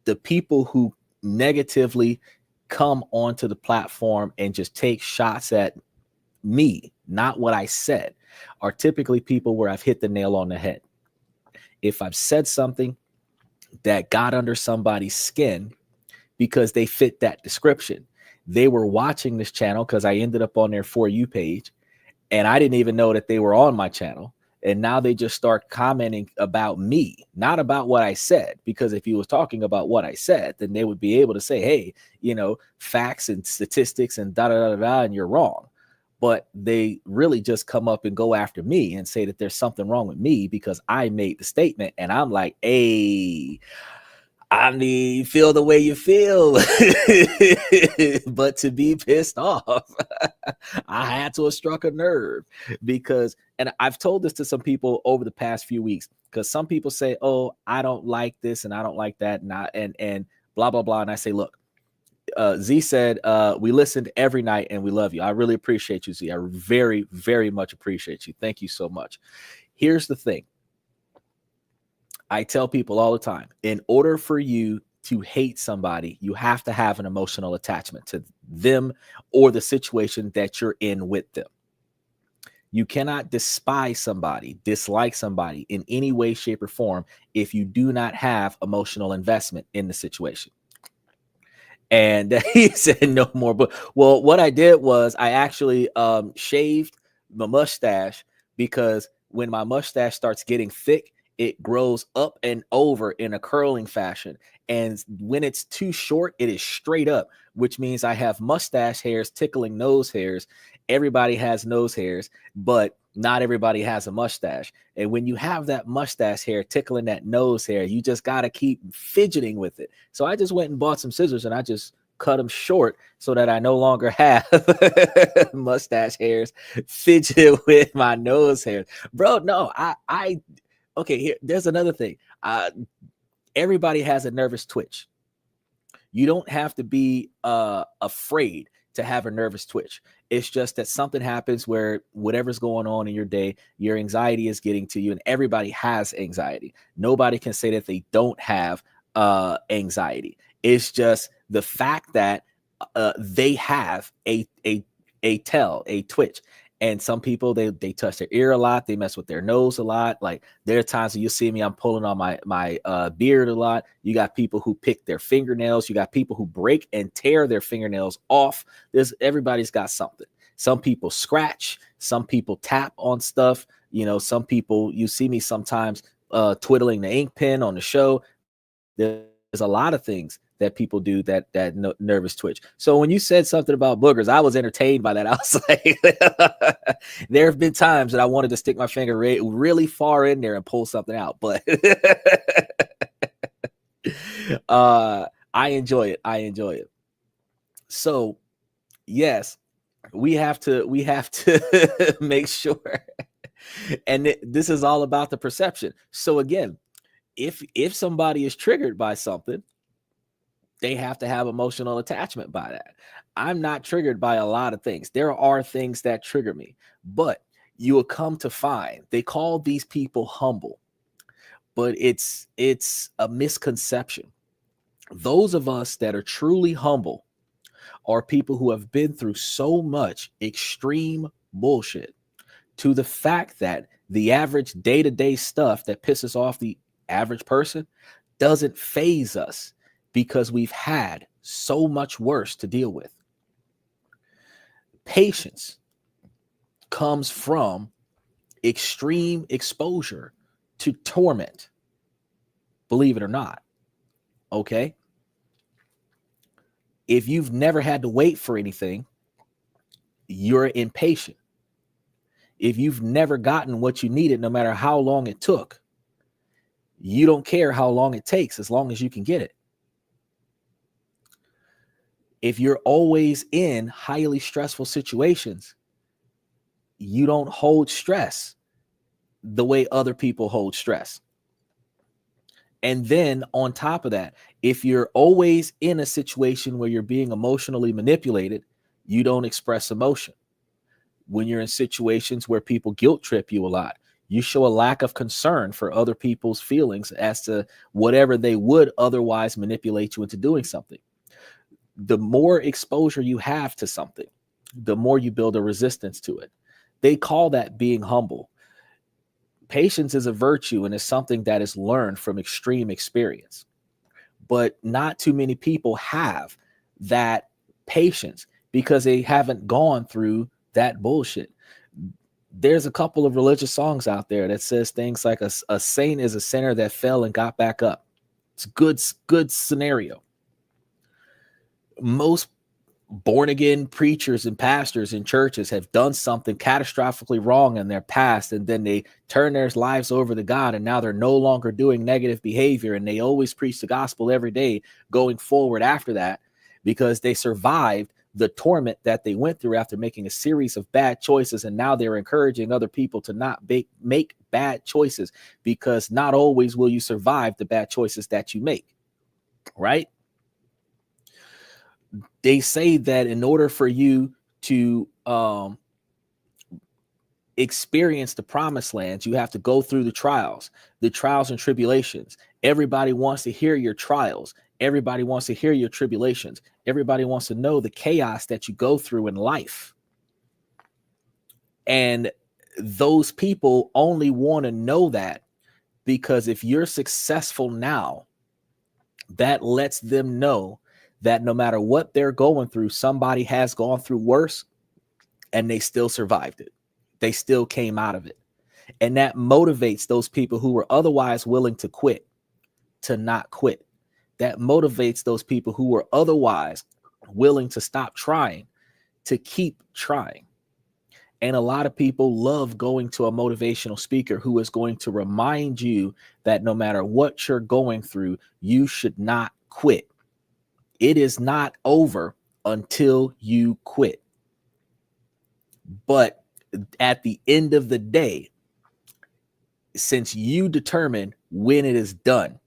the people who negatively come onto the platform and just take shots at me, not what I said, are typically people where I've hit the nail on the head. If I've said something that got under somebody's skin because they fit that description, they were watching this channel because I ended up on their For You page, and I didn't even know that they were on my channel. And now they just start commenting about me, not about what I said. Because if he was talking about what I said, then they would be able to say, hey, facts and statistics and da-da-da-da, and you're wrong. But they really just come up and go after me and say that there's something wrong with me because I made the statement. And I'm like, hey, feel the way you feel. But to be pissed off, I had to have struck a nerve because, and I've told this to some people over the past few weeks, because some people say, oh, I don't like this and I don't like that. And blah, blah, blah. And I say, look, Z said, we listened every night and we love you. I really appreciate you, Z. I very, very much appreciate you. Thank you so much. Here's the thing. I tell people all the time, in order for you to hate somebody, you have to have an emotional attachment to them or the situation that you're in with them. You cannot despise somebody, dislike somebody in any way, shape, or form if you do not have emotional investment in the situation. And he said no more. But well, what I did was I actually shaved my mustache, because when my mustache starts getting thick, it grows up and over in a curling fashion. And when it's too short, it is straight up, which means I have mustache hairs tickling nose hairs. Everybody has nose hairs, but not everybody has a mustache. And when you have that mustache hair tickling that nose hair, you just got to keep fidgeting with it. So I just went and bought some scissors and I just cut them short so that I no longer have mustache hairs fidget with my nose hairs. Bro, no, okay, here, there's another thing. Everybody has a nervous twitch. You don't have to be afraid to have a nervous twitch. It's just that something happens where whatever's going on in your day, your anxiety is getting to you, and everybody has anxiety. Nobody can say that they don't have anxiety. It's just the fact that they have a twitch. And some people, they touch their ear a lot. They mess with their nose a lot. Like, there are times when you see me, I'm pulling on my beard a lot. You got people who pick their fingernails. You got people who break and tear their fingernails off. Everybody's got something. Some people scratch. Some people tap on stuff. Some people, you see me sometimes twiddling the ink pen on the show. There's a lot of things that people do that nervous twitch. So when you said something about boogers, I was entertained by that. I was like, there have been times that I wanted to stick my finger really far in there and pull something out, but I enjoy it. So yes, we have to make sure. And this is all about the perception. So again, if somebody is triggered by something, They have to have emotional attachment by that. I'm not triggered by a lot of things. There are things that trigger me, but you will come to find they call these people humble, but it's a misconception. Those of us that are truly humble are people who have been through so much extreme bullshit to the fact that the average day-to-day stuff that pisses off the average person doesn't phase us because we've had so much worse to deal with. Patience comes from extreme exposure to torment, believe it or not. Okay? If you've never had to wait for anything, you're impatient. If you've never gotten what you needed, no matter how long it took, you don't care how long it takes as long as you can get it. If you're always in highly stressful situations, you don't hold stress the way other people hold stress. And then on top of that, if you're always in a situation where you're being emotionally manipulated, you don't express emotion. When you're in situations where people guilt trip you a lot, you show a lack of concern for other people's feelings as to whatever they would otherwise manipulate you into doing something. The more exposure you have to something, the more you build a resistance to it. They call that being humble. Patience is a virtue and is something that is learned from extreme experience. But not too many people have that patience because they haven't gone through that bullshit. There's a couple of religious songs out there that says things like a saint is a sinner that fell and got back up. It's a good scenario. Most born again preachers and pastors in churches have done something catastrophically wrong in their past, and then they turn their lives over to God, and now they're no longer doing negative behavior, and they always preach the gospel every day going forward after that because they survived the torment that they went through after making a series of bad choices. And now they're encouraging other people to not make bad choices, because not always will you survive the bad choices that you make, right? They say that in order for you to experience the promised land, you have to go through the trials and tribulations. Everybody wants to hear your trials. Everybody wants to hear your tribulations. Everybody wants to know the chaos that you go through in life. And those people only want to know that because if you're successful now, that lets them know that no matter what they're going through, somebody has gone through worse and they still survived it. They still came out of it. And that motivates those people who were otherwise willing to quit to not quit. That motivates those people who were otherwise willing to stop trying to keep trying. And a lot of people love going to a motivational speaker who is going to remind you that no matter what you're going through, you should not quit. It is not over until you quit. But at the end of the day, since you determine when it is done,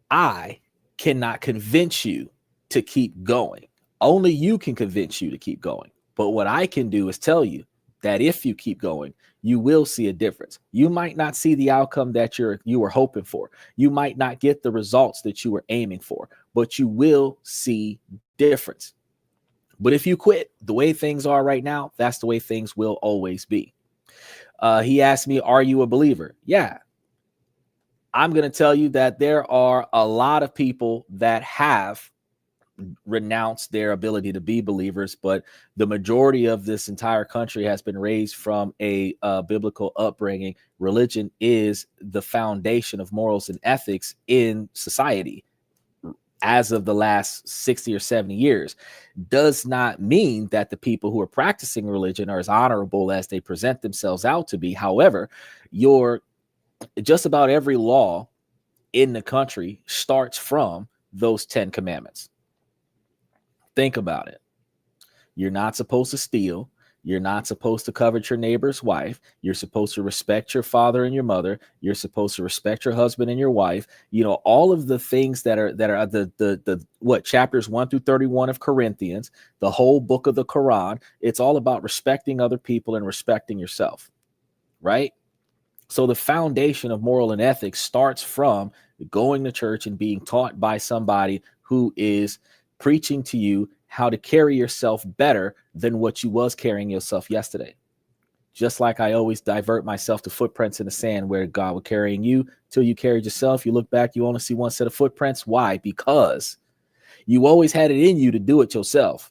I cannot convince you to keep going. Only you can convince you to keep going. But what I can do is tell you that if you keep going, you will see a difference. You might not see the outcome that you were hoping for. You might not get the results that you were aiming for, but you will see difference. But if you quit the way things are right now, that's the way things will always be. He asked me, are you a believer? Yeah. I'm going to tell you that there are a lot of people that have renounced their ability to be believers, but the majority of this entire country has been raised from a biblical upbringing. Religion is the foundation of morals and ethics in society as of the last 60 or 70 years. Does not mean that the people who are practicing religion are as honorable as they present themselves out to be. However, just about every law in the country starts from those 10 commandments. Think about it. You're not supposed to steal. You're not supposed to covet your neighbor's wife. You're supposed to respect your father and your mother. You're supposed to respect your husband and your wife. You know, all of the things that are the what chapters 1 through 31 of Corinthians, the whole book of the Quran. It's all about respecting other people and respecting yourself, right? So the foundation of moral and ethics starts from going to church and being taught by somebody who is preaching to you how to carry yourself better than what you was carrying yourself yesterday. Just like I always divert myself to footprints in the sand where God was carrying you till you carried yourself. You look back, you only see one set of footprints. Why? Because you always had it in you to do it yourself.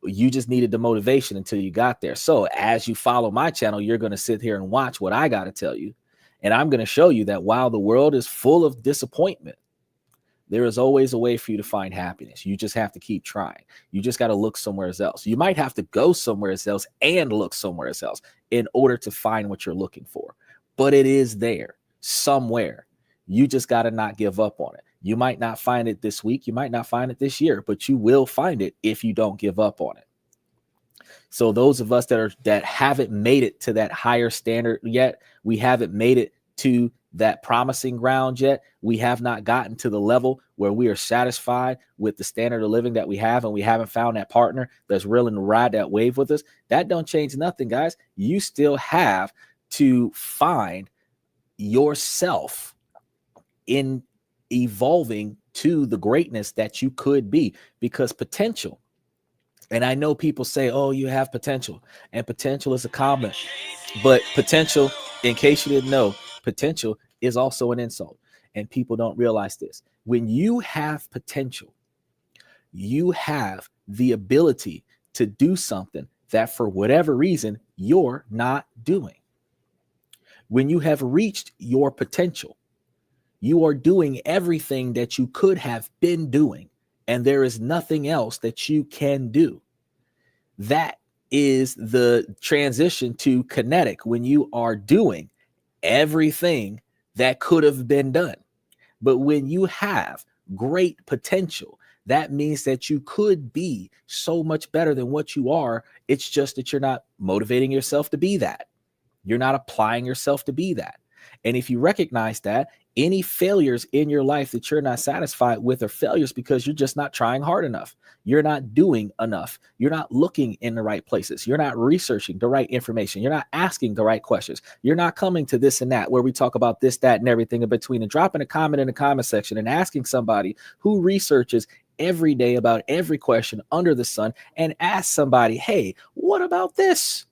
You just needed the motivation until you got there. So as you follow my channel, you're going to sit here and watch what I got to tell you. And I'm going to show you that while the world is full of disappointment, there is always a way for you to find happiness. You just have to keep trying. You just got to look somewhere else. You might have to go somewhere else and look somewhere else in order to find what you're looking for. But it is there somewhere. You just got to not give up on it. You might not find it this week. You might not find it this year, but you will find it if you don't give up on it. So those of us that haven't made it to that higher standard yet, we haven't made it to that promising ground yet. We have not gotten to the level where we are satisfied with the standard of living that we have, and we haven't found that partner that's willing to ride that wave with us. That don't change nothing, guys. You still have to find yourself in evolving to the greatness that you could be, because potential, and I know people say, oh, you have potential, and potential is a compliment, but potential, in case you didn't know, potential is also an insult. And people don't realize this. When you have potential, you have the ability to do something that for whatever reason you're not doing. When you have reached your potential, you are doing everything that you could have been doing, and there is nothing else that you can do. That is the transition to kinetic, when you are doing everything that could have been done. But when you have great potential, that means that you could be so much better than what you are. It's just that you're not motivating yourself to be that. You're not applying yourself to be that. And if you recognize that, any failures in your life that you're not satisfied with are failures because you're just not trying hard enough. You're not doing enough. You're not looking in the right places. You're not researching the right information. You're not asking the right questions. You're not coming to this and that, where we talk about this, that, and everything in between, and dropping a comment in the comment section and asking somebody who researches every day about every question under the sun, and ask somebody, hey, what about this?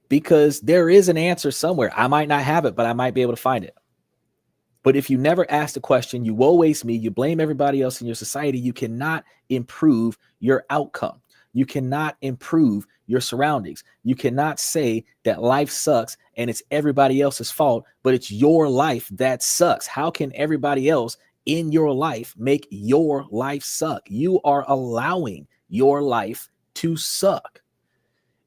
Because there is an answer somewhere. I might not have it, but I might be able to find it. But if you never ask the question, you always me, you blame everybody else in your society, you cannot improve your outcome. You cannot improve your surroundings. You cannot say that life sucks and it's everybody else's fault, but it's your life that sucks. How can everybody else in your life make your life suck? You are allowing your life to suck.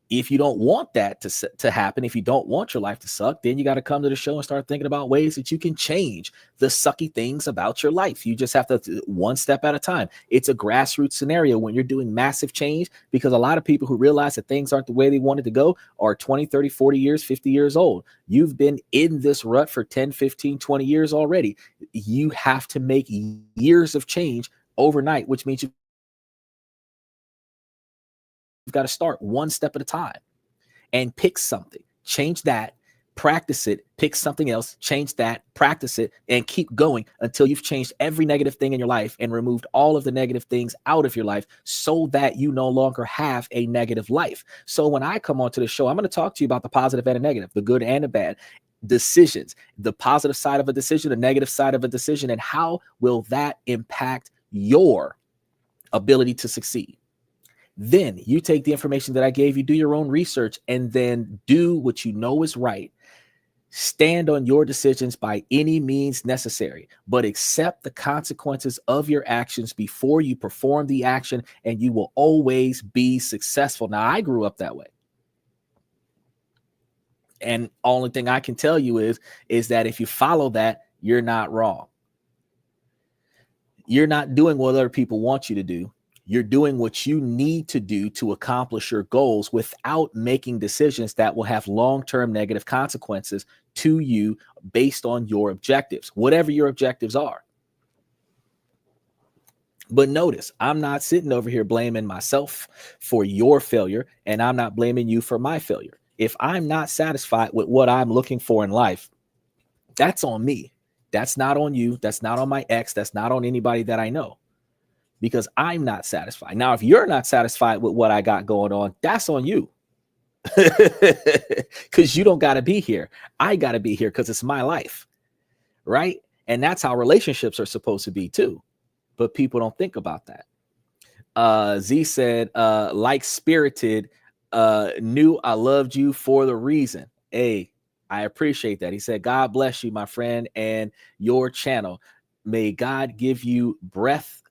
If you don't want that to happen, if you don't want your life to suck, then you got to come to the show and start thinking about ways that you can change the sucky things about your life. You just have to, one step at a time. It's a grassroots scenario when you're doing massive change, because a lot of people who realize that things aren't the way they wanted to go are 20, 30, 40 years, 50 years old. You've been in this rut for 10, 15, 20 years already. You have to make years of change overnight, which means you've got to start one step at a time and pick something, change that, practice it, pick something else, change that, practice it, and keep going until you've changed every negative thing in your life and removed all of the negative things out of your life, so that you no longer have a negative life. So when I come onto the show, I'm going to talk to you about the positive and the negative, the good and the bad, decisions, the positive side of a decision, the negative side of a decision, and how will that impact your ability to succeed. Then you take the information that I gave you, do your own research, and then do what you know is right. Stand on your decisions by any means necessary, but accept the consequences of your actions before you perform the action, and you will always be successful. Now, I grew up that way. And only thing I can tell you is that if you follow that, you're not wrong. You're not doing what other people want you to do. You're doing what you need to do to accomplish your goals without making decisions that will have long-term negative consequences to you based on your objectives, whatever your objectives are. But notice, I'm not sitting over here blaming myself for your failure, and I'm not blaming you for my failure. If I'm not satisfied with what I'm looking for in life, that's on me. That's not on you. That's not on my ex. That's not on anybody that I know, because I'm not satisfied. Now, if you're not satisfied with what I got going on, that's on you. Because you don't got to be here. I got to be here because it's my life. Right. And that's how relationships are supposed to be, too. But people don't think about that. Z said, like Spirited, knew I loved you for the reason. Hey, I appreciate that. He said, God bless you, my friend, and your channel. May God give you breath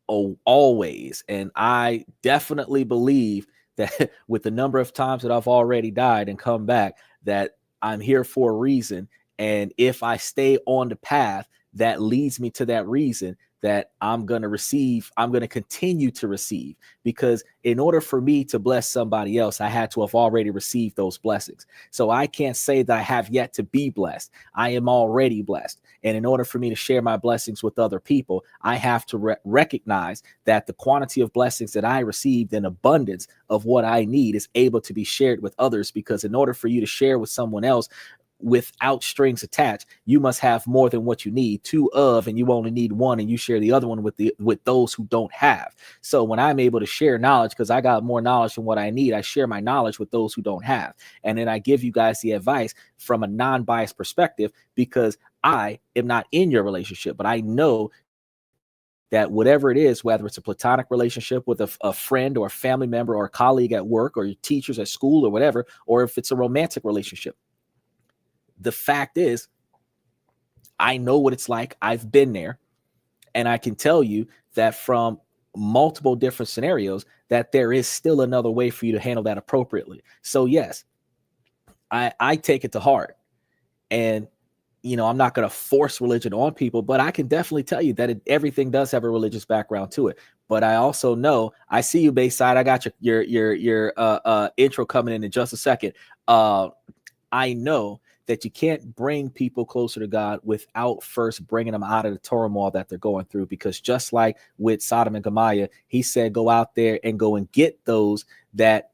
always. And I definitely believe that with the number of times that I've already died and come back, that I'm here for a reason. And if I stay on the path that leads me to that reason, that I'm going to receive, I'm going to continue to receive, because in order for me to bless somebody else, I had to have already received those blessings. So I can't say that I have yet to be blessed. I am already blessed. And in order for me to share my blessings with other people, I have to recognize that the quantity of blessings that I received in abundance of what I need is able to be shared with others, because in order for you to share with someone else without strings attached, you must have more than what you need, two of, and you only need one, and you share the other one with those who don't have. So when I'm able to share knowledge, because I got more knowledge than what I need, I share my knowledge with those who don't have. And then I give you guys the advice from a non-biased perspective, because I am not in your relationship, but I know that whatever it is, whether it's a platonic relationship with a friend or a family member or a colleague at work or your teachers at school or whatever, or if it's a romantic relationship, the fact is, I know what it's like. I've been there. And I can tell you that from multiple different scenarios, that there is still another way for you to handle that appropriately. So yes, I take it to heart. And, you know, I'm not going to force religion on people, but I can definitely tell you that everything does have a religious background to it. But I also know, I see you, Bayside. I got your intro coming in just a second. I know that you can't bring people closer to God without first bringing them out of the turmoil that they're going through. Because just like with Sodom and Gomorrah, he said, go out there and go and get those that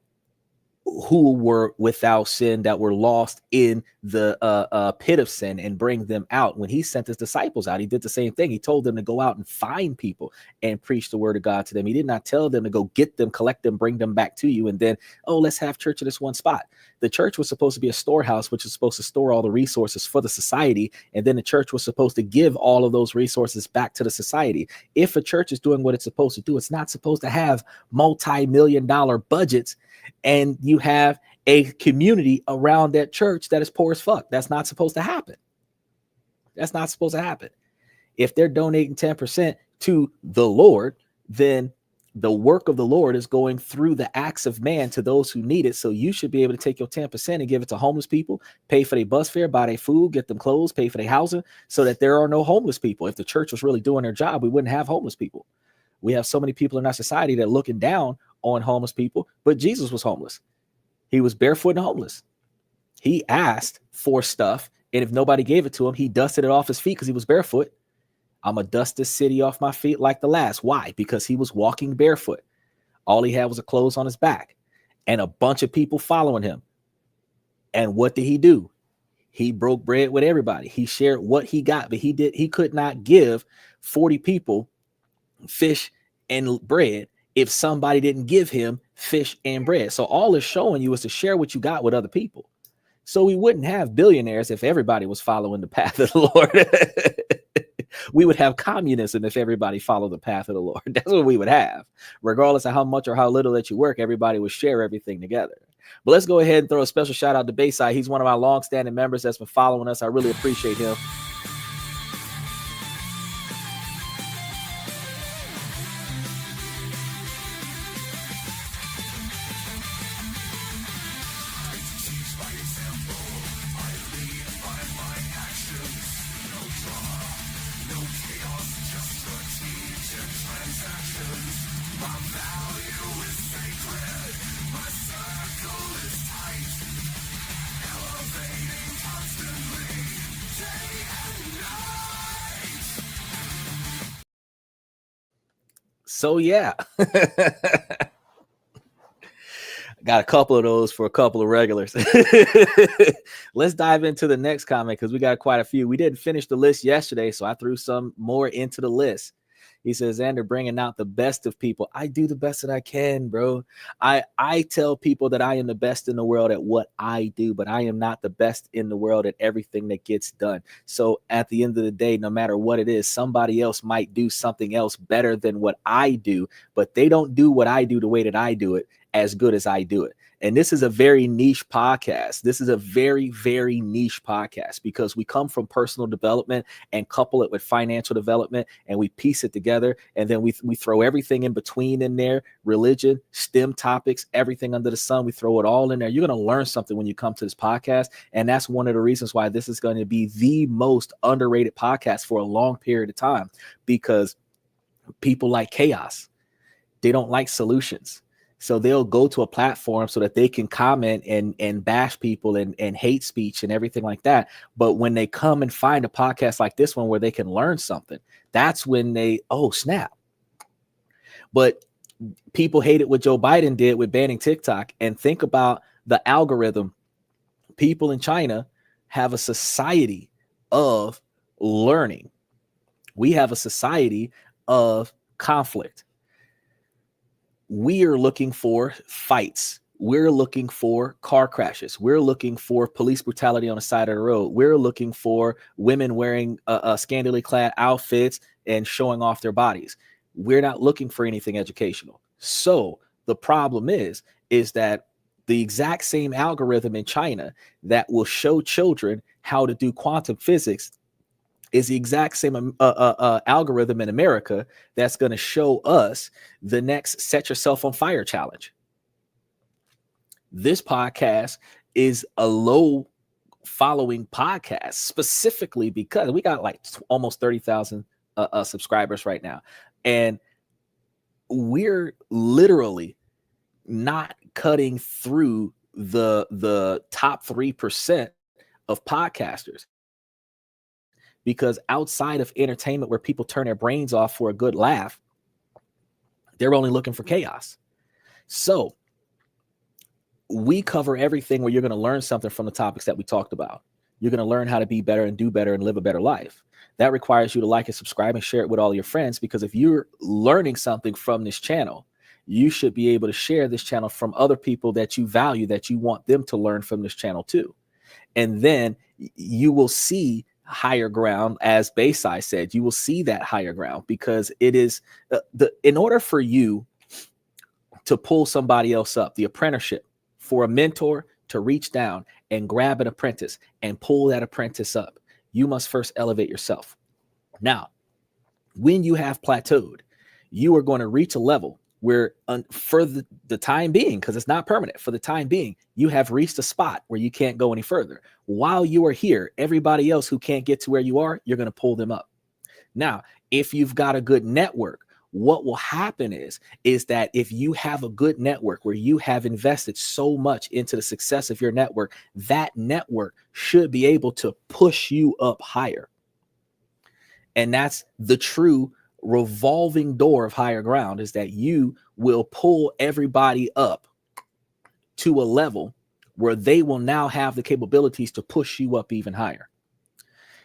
who were without sin, that were lost in the pit of sin, and bring them out. When he sent his disciples out, he did the same thing. He told them to go out and find people and preach the word of God to them. He did not tell them to go get them, collect them, bring them back to you, and then, oh, let's have church at this one spot. The church was supposed to be a storehouse, which is supposed to store all the resources for the society. And then the church was supposed to give all of those resources back to the society. If a church is doing what it's supposed to do, it's not supposed to have multi-million-dollar budgets and you have a community around that church that is poor as fuck. That's not supposed to happen. That's not supposed to happen. If they're donating 10% to the Lord, then the work of the Lord is going through the acts of man to those who need it. So you should be able to take your 10% and give it to homeless people, pay for their bus fare, buy their food, get them clothes, pay for their housing, so that there are no homeless people. If the church was really doing their job, we wouldn't have homeless people. We have so many people in our society that are looking down on homeless people, but Jesus was homeless. He was barefoot and homeless. He asked for stuff, and if nobody gave it to him, he dusted it off his feet because he was barefoot. I'm going to dust this city off my feet like the last. Why? Because he was walking barefoot. All he had was a clothes on his back and a bunch of people following him. And what did he do? He broke bread with everybody. He shared what he got, but he could not give 40 people fish and bread if somebody didn't give him fish and bread. So all it's showing you is to share what you got with other people. So we wouldn't have billionaires if everybody was following the path of the Lord. We would have communism if everybody followed the path of the Lord. That's what we would have. Regardless of how much or how little that you work, everybody would share everything together. But let's go ahead and throw a special shout out to Bayside. He's one of our long-standing members that's been following us. I really appreciate him. So yeah. Got a couple of those for a couple of regulars. Let's dive into the next comment because we got quite a few. We didn't finish the list yesterday, so I threw some more into the list. He says, Xander, bringing out the best of people. I do the best that I can, bro. I tell people that I am the best in the world at what I do, but I am not the best in the world at everything that gets done. So at the end of the day, no matter what it is, somebody else might do something else better than what I do, but they don't do what I do the way that I do it as good as I do it. And this is a very niche podcast. This is a very, very niche podcast because we come from personal development and couple it with financial development, and we piece it together. And then we throw everything in between in there, religion, STEM topics, everything under the sun. We throw it all in there. You're going to learn something when you come to this podcast. And that's one of the reasons why this is going to be the most underrated podcast for a long period of time, because people like chaos. They don't like solutions. So they'll go to a platform so that they can comment and bash people and hate speech and everything like that. But when they come and find a podcast like this one where they can learn something, that's when they, oh, snap. But people hated what Joe Biden did with banning TikTok. And think about the algorithm. People in China have a society of learning. We have a society of conflict. We are looking for fights. We're looking for car crashes. We're looking for police brutality on the side of the road. We're looking for women wearing scantily clad outfits and showing off their bodies. We're not looking for anything educational. So the problem is that the exact same algorithm in China that will show children how to do quantum physics is the exact same algorithm in America that's going to show us the next Set Yourself on Fire challenge. This podcast is a low following podcast specifically because we got like almost 30,000 subscribers right now. And we're literally not cutting through the top 3% of podcasters. Because outside of entertainment where people turn their brains off for a good laugh, they're only looking for chaos. So we cover everything where you're going to learn something from the topics that we talked about. You're going to learn how to be better and do better and live a better life. That requires you to like and subscribe and share it with all your friends, because if you're learning something from this channel, you should be able to share this channel from other people that you value, that you want them to learn from this channel too. And then you will see higher ground, as Bayside said. You will see that higher ground because it is in order for you to pull somebody else up, the apprenticeship, for a mentor to reach down and grab an apprentice and pull that apprentice up, you must first elevate yourself. Now, when you have plateaued, you are going to reach a level where for the time being, because it's not permanent, for the time being, you have reached a spot where you can't go any further. While you are here, everybody else who can't get to where you are, you're going to pull them up. Now, if you've got a good network, what will happen is that if you have a good network where you have invested so much into the success of your network, that network should be able to push you up higher. And that's the true revolving door of higher ground, is that you will pull everybody up to a level where they will now have the capabilities to push you up even higher.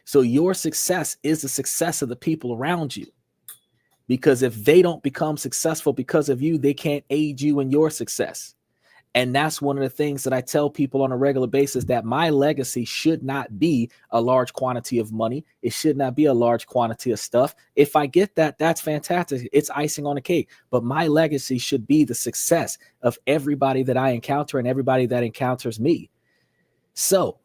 So your success is the success of the people around you, because if they don't become successful because of you, they can't aid you in your success. And that's one of the things that I tell people on a regular basis, that my legacy should not be a large quantity of money. It should not be a large quantity of stuff. If I get that, that's fantastic. It's icing on the cake. But my legacy should be the success of everybody that I encounter and everybody that encounters me. So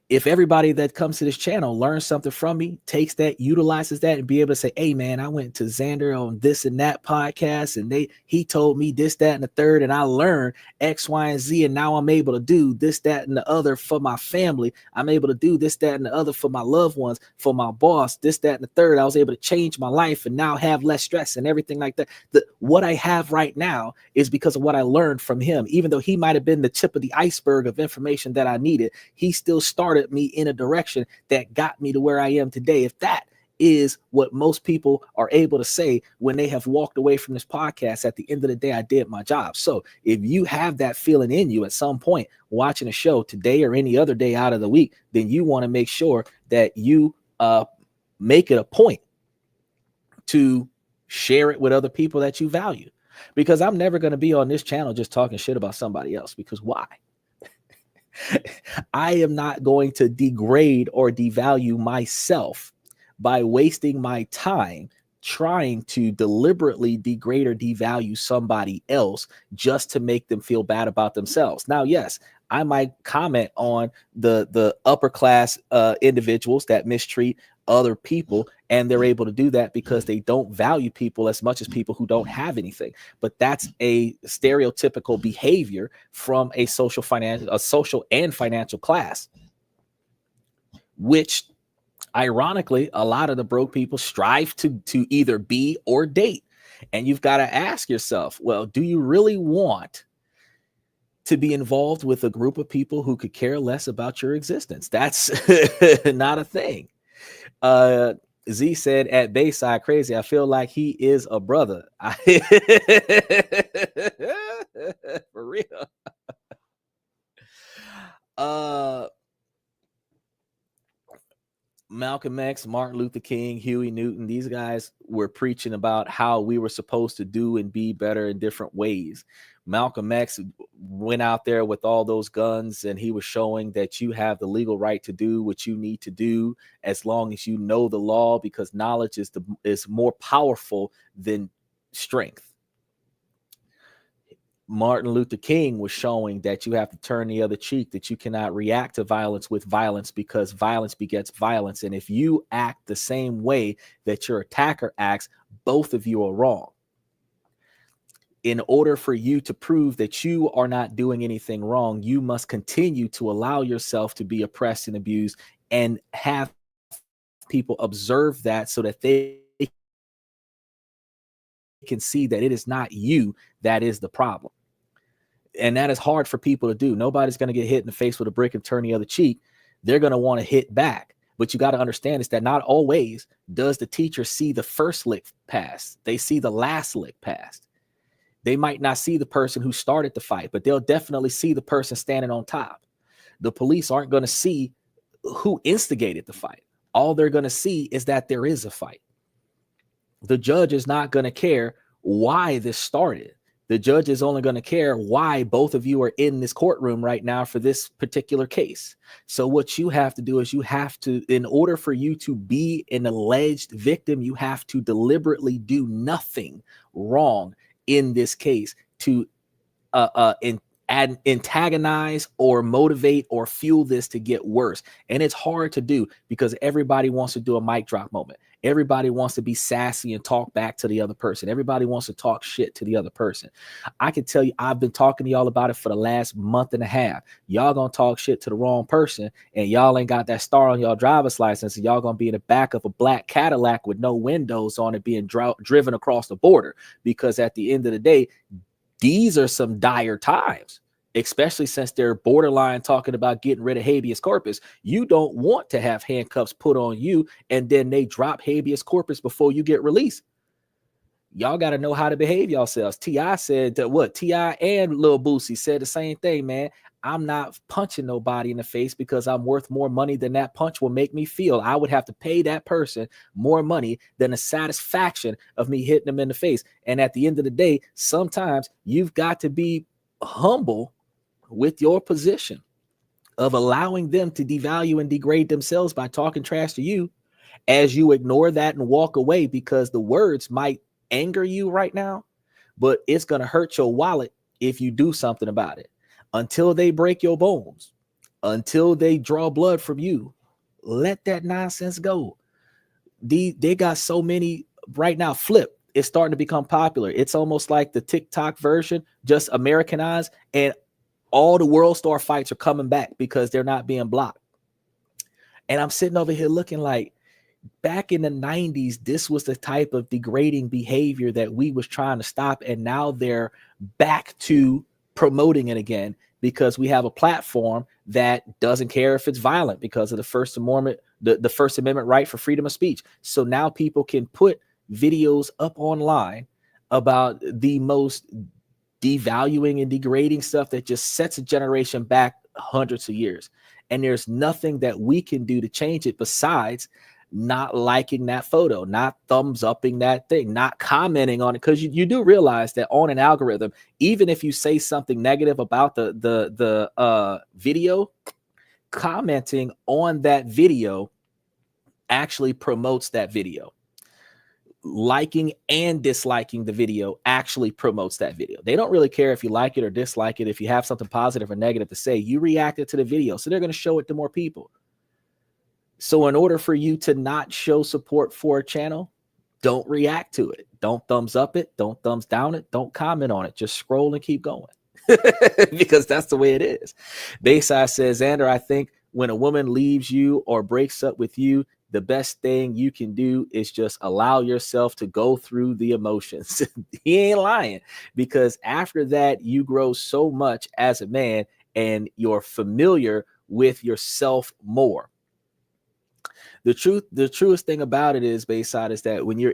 if everybody that comes to this channel learns something from me, takes that, utilizes that, and be able to say, hey, man, I went to Xander on this and that podcast, and he told me this, that, and the third, and I learned X, Y, and Z, and now I'm able to do this, that, and the other for my family. I'm able to do this, that, and the other for my loved ones, for my boss, this, that, and the third. I was able to change my life and now have less stress and everything like that. What I have right now is because of what I learned from him. Even though he might have been the tip of the iceberg of information that I needed, he still started me in a direction that got me to where I am today. If that is what most people are able to say when they have walked away from this podcast. At the end of the day, I did my job. So if you have that feeling in you at some point watching a show today or any other day out of the week, then you want to make sure that you make it a point to share it with other people that you value. Because I'm never going to be on this channel just talking shit about somebody else. Because why? I am not going to degrade or devalue myself by wasting my time trying to deliberately degrade or devalue somebody else just to make them feel bad about themselves. Now, yes, I might comment on the upper class individuals that mistreat other people, and they're able to do that because they don't value people as much as people who don't have anything. But that's a stereotypical behavior from a social and financial class, which ironically a lot of the broke people strive to either be or date. And you've got to ask yourself, well, do you really want to be involved with a group of people who could care less about your existence? That's not a thing. Z said at Bayside, crazy. I feel like he is a brother. For real. Malcolm X, Martin Luther King, Huey Newton, these guys were preaching about how we were supposed to do and be better in different ways. Malcolm X went out there with all those guns, and he was showing that you have the legal right to do what you need to do as long as you know the law, because knowledge is more powerful than strength. Martin Luther King was showing that you have to turn the other cheek, that you cannot react to violence with violence because violence begets violence. And if you act the same way that your attacker acts, both of you are wrong. In order for you to prove that you are not doing anything wrong, you must continue to allow yourself to be oppressed and abused and have people observe that so that they can see that it is not you that is the problem. And that is hard for people to do. Nobody's going to get hit in the face with a brick and turn the other cheek. They're going to want to hit back. But you got to understand is that not always does the teacher see the first lick passed. They see the last lick passed. They might not see the person who started the fight, but they'll definitely see the person standing on top. The police aren't going to see who instigated the fight. All they're going to see is that there is a fight. The judge is not going to care why this started. The judge is only going to care why both of you are in this courtroom right now for this particular case. So what you have to do is you have to, in order for you to be an alleged victim, you have to deliberately do nothing wrong in this case to antagonize or motivate or fuel this to get worse. And it's hard to do because everybody wants to do a mic drop moment. Everybody wants to be sassy and talk back to the other person. Everybody wants to talk shit to the other person. I can tell you, I've been talking to y'all about it for the last month and a half. Y'all gonna talk shit to the wrong person, and y'all ain't got that star on y'all driver's license, and y'all gonna be in the back of a black Cadillac with no windows on it being driven across the border. Because at the end of the day, these are some dire times, especially since they're borderline talking about getting rid of habeas corpus. You don't want to have handcuffs put on you and then they drop habeas corpus before you get released. Y'all got to know how to behave yourselves. T.I. said that what? T.I. and Lil Boosie said the same thing, man. I'm not punching nobody in the face because I'm worth more money than that punch will make me feel. I would have to pay that person more money than the satisfaction of me hitting them in the face. And at the end of the day, sometimes you've got to be humble with your position of allowing them to devalue and degrade themselves by talking trash to you, as you ignore that and walk away, because the words might anger you right now, but it's going to hurt your wallet if you do something about it. Until they break your bones, until they draw blood from you, let that nonsense go. They got so many right now. Flip is starting to become popular. It's almost like the TikTok version, just Americanized, and all the world star fights are coming back because they're not being blocked. And I'm sitting over here looking like, back in the 90s, this was the type of degrading behavior that we was trying to stop. And now they're back to promoting it again because we have a platform that doesn't care if it's violent because of the First Amendment the First Amendment right for freedom of speech. So now people can put videos up online about the most devaluing and degrading stuff that just sets a generation back hundreds of years. And there's nothing that we can do to change it besides not liking that photo, not thumbs upping that thing, not commenting on it. Because you do realize that on an algorithm, even if you say something negative about the video, commenting on that video actually promotes that video. Liking and disliking the video actually promotes that video. They don't really care if you like it or dislike it. If you have something positive or negative to say, you reacted to the video, so they're going to show it to more people. So in order for you to not show support for a channel, don't react to it. Don't thumbs up it. Don't thumbs down it. Don't comment on it. Just scroll and keep going. Because that's the way it is. Bayside says, Xander, I think when a woman leaves you or breaks up with you, the best thing you can do is just allow yourself to go through the emotions. He ain't lying, because after that, you grow so much as a man and you're familiar with yourself more. The truest thing about it is, Bayside, is that when you're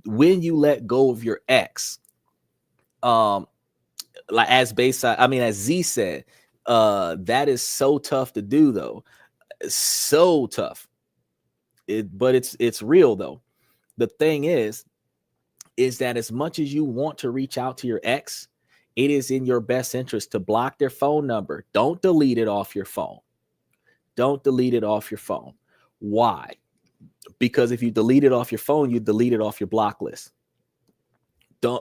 when you let go of your ex, like as Z said, that is so tough to do, though. So tough. But it's real, though. The thing is that as much as you want to reach out to your ex, it is in your best interest to block their phone number. Don't delete it off your phone. Don't delete it off your phone. Why? Because if you delete it off your phone, you delete it off your block list.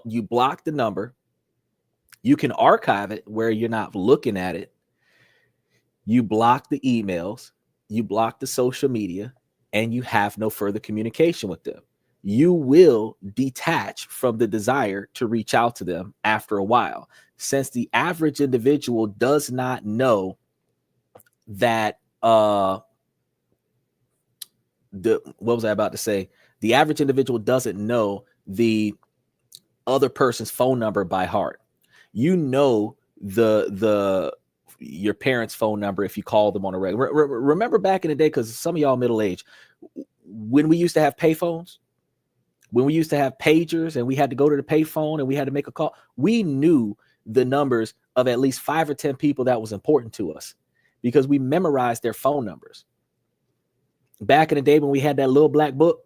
You block the number. You can archive it where you're not looking at it. You block the emails. You block the social media. And you have no further communication with them. You will detach from the desire to reach out to them after a while, since the average individual does not know that what was I about to say? The average individual doesn't know the other person's phone number by heart. You know your parents' phone number if you call them on a regular. Remember back in the day, because some of y'all middle age, when we used to have payphones, when we used to have pagers and we had to go to the payphone and we had to make a call, we knew the numbers of at least 5 or 10 people that was important to us because we memorized their phone numbers. Back in the day when we had that little black book,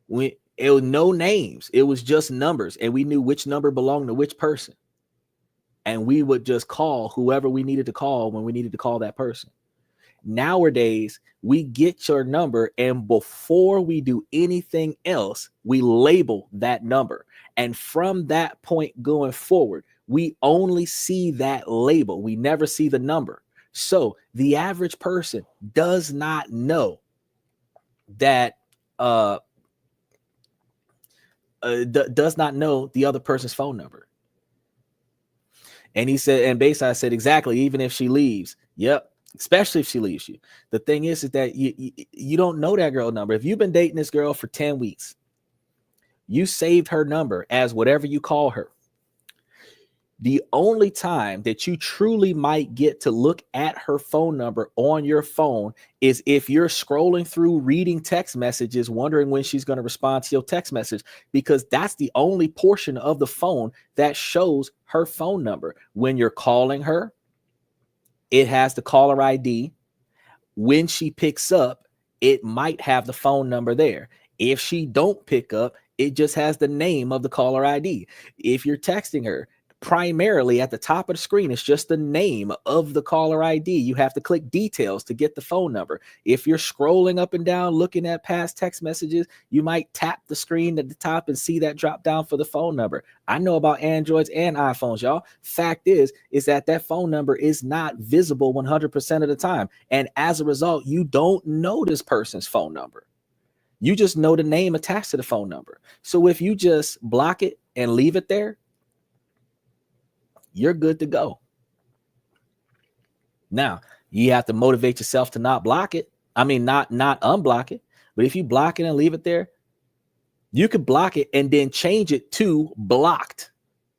it was no names. It was just numbers, and we knew which number belonged to which person. And we would just call whoever we needed to call when we needed to call that person. Nowadays, we get your number, and before we do anything else, we label that number. And from that point going forward, we only see that label. We never see the number. So the average person does not know that does not know the other person's phone number. And he said, and Bayside said, exactly, even if she leaves. Yep. Especially if she leaves you. The thing is that you don't know that girl number. If you've been dating this girl for 10 weeks, you saved her number as whatever you call her. The only time that you truly might get to look at her phone number on your phone is if you're scrolling through, reading text messages, wondering when she's going to respond to your text message, because that's the only portion of the phone that shows her phone number. When you're calling her, it has the caller ID. When she picks up, it might have the phone number there. If she don't pick up, it just has the name of the caller ID. If you're texting her, primarily at the top of the screen, it's just the name of the caller ID. You have to click details to get the phone number. If you're scrolling up and down, looking at past text messages, you might tap the screen at the top and see that drop down for the phone number. I know about Androids and iPhones, y'all. Fact is that phone number is not visible 100% of the time. And as a result, you don't know this person's phone number. You just know the name attached to the phone number. So if you just block it and leave it there, you're good to go. Now, you have to motivate yourself to not block it. I mean, not unblock it. But if you block it and leave it there, you could block it and then change it to blocked.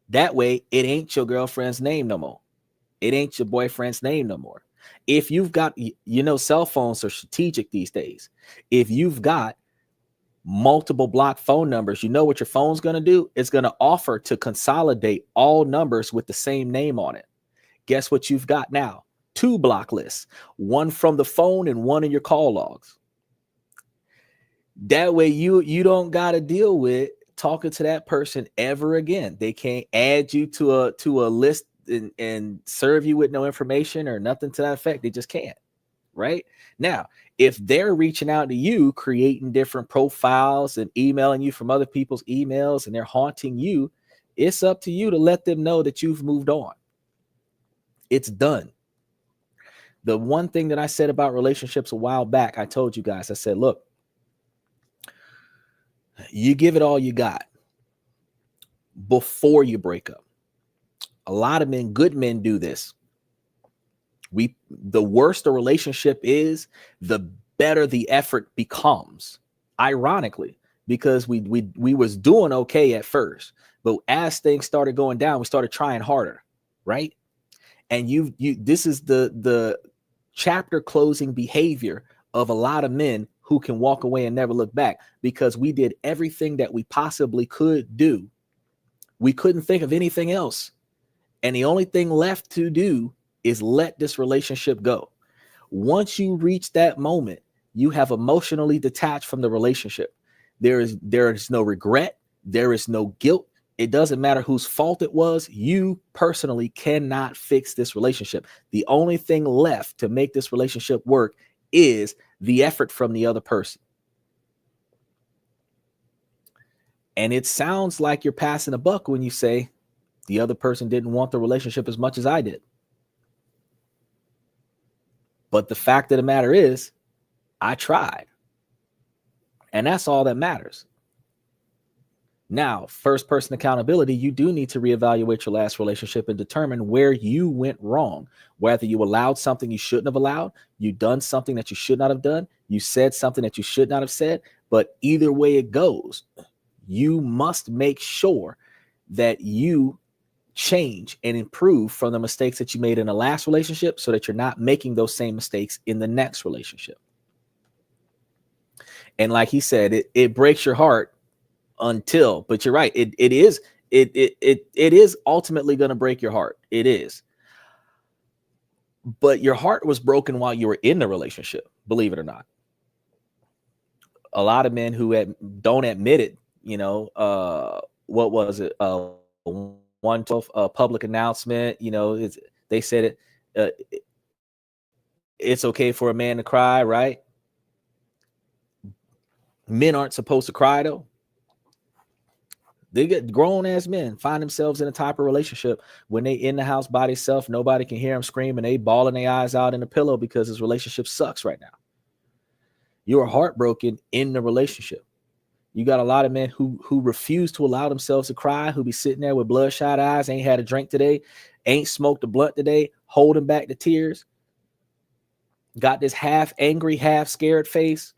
That way, it ain't your girlfriend's name no more. It ain't your boyfriend's name no more. If you've got, cell phones are strategic these days. If you've got multiple block phone numbers, you know what your phone's going to do? It's going to offer to consolidate all numbers with the same name on it. Guess what you've got now? 2 block lists, one from the phone and one in your call logs. That way you don't got to deal with talking to that person ever again. They can't add you to a list and serve you with no information or nothing to that effect. They just can't. Right now, if they're reaching out to you, creating different profiles and emailing you from other people's emails, and they're haunting you, it's up to you to let them know that you've moved on. It's done. The one thing that I said about relationships a while back, I told you guys, I said, look, you give it all you got before you break up. A lot of men, good men, do this. The worse the relationship is, the better the effort becomes. Ironically, because we was doing okay at first, but as things started going down, we started trying harder, right? And this is the chapter closing behavior of a lot of men who can walk away and never look back, because we did everything that we possibly could do. We couldn't think of anything else. And the only thing left to do is let this relationship go. Once you reach that moment, you have emotionally detached from the relationship. There is no regret. There is no guilt. It doesn't matter whose fault it was. You personally cannot fix this relationship. The only thing left to make this relationship work is the effort from the other person. And it sounds like you're passing a buck when you say the other person didn't want the relationship as much as I did. But the fact of the matter is, I tried. And that's all that matters. Now, first person accountability, you do need to reevaluate your last relationship and determine where you went wrong. Whether you allowed something you shouldn't have allowed, you done something that you should not have done, you said something that you should not have said. But either way it goes, you must make sure that you change and improve from the mistakes that you made in the last relationship, so that you're not making those same mistakes in the next relationship. And like he said, it breaks your heart until, but you're right. It is ultimately going to break your heart. It is. But your heart was broken while you were in the relationship, believe it or not. A lot of men who don't admit it, what was it? 112 public announcement, they said it's okay for a man to cry, right? Men aren't supposed to cry though. They get grown ass men find themselves in a type of relationship when they in the house by themselves, nobody can hear them scream, and they bawling their eyes out in the pillow because his relationship sucks right now. You are heartbroken in the relationship. You got a lot of men who refuse to allow themselves to cry, who be sitting there with bloodshot eyes, ain't had a drink today, ain't smoked a blunt today, holding back the tears, got this half angry, half scared face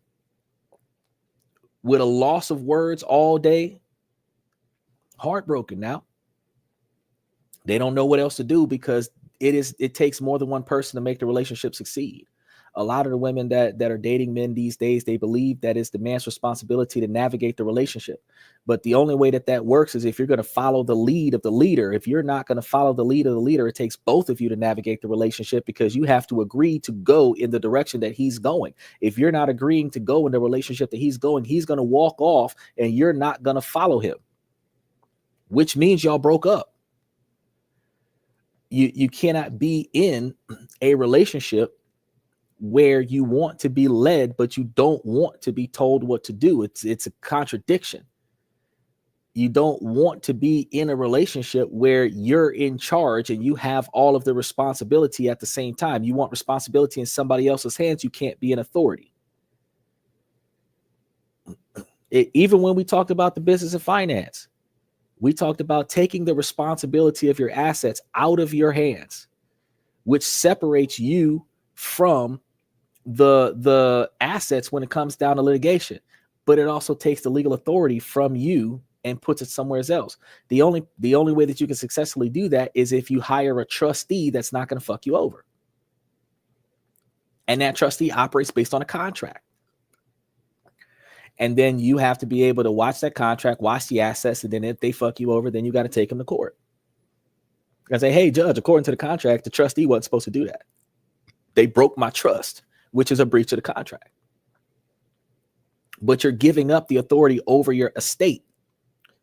with a loss of words all day. Heartbroken now. They don't know what else to do, because it takes more than one person to make the relationship succeed. A lot of the women that are dating men these days, they believe that it's the man's responsibility to navigate the relationship. But the only way that works is if you're going to follow the lead of the leader. If you're not going to follow the lead of the leader, it takes both of you to navigate the relationship, because you have to agree to go in the direction that he's going. If you're not agreeing to go in the relationship that he's going to walk off, and you're not going to follow him, which means y'all broke up. You cannot be in a relationship where you want to be led, but you don't want to be told what to do. It's a contradiction. You don't want to be in a relationship where you're in charge and you have all of the responsibility at the same time. You want responsibility in somebody else's hands. You can't be an authority. Even when we talked about the business and finance, we talked about taking the responsibility of your assets out of your hands, which separates you from the assets when it comes down to litigation. But it also takes the legal authority from you and puts it somewhere else. The only way that you can successfully do that is if you hire a trustee that's not going to fuck you over. And that trustee operates based on a contract. And then you have to be able to watch that contract, watch the assets, and then if they fuck you over, then you got to take them to court. And say, hey, judge, according to the contract, the trustee wasn't supposed to do that. They broke my trust, which is a breach of the contract. But you're giving up the authority over your estate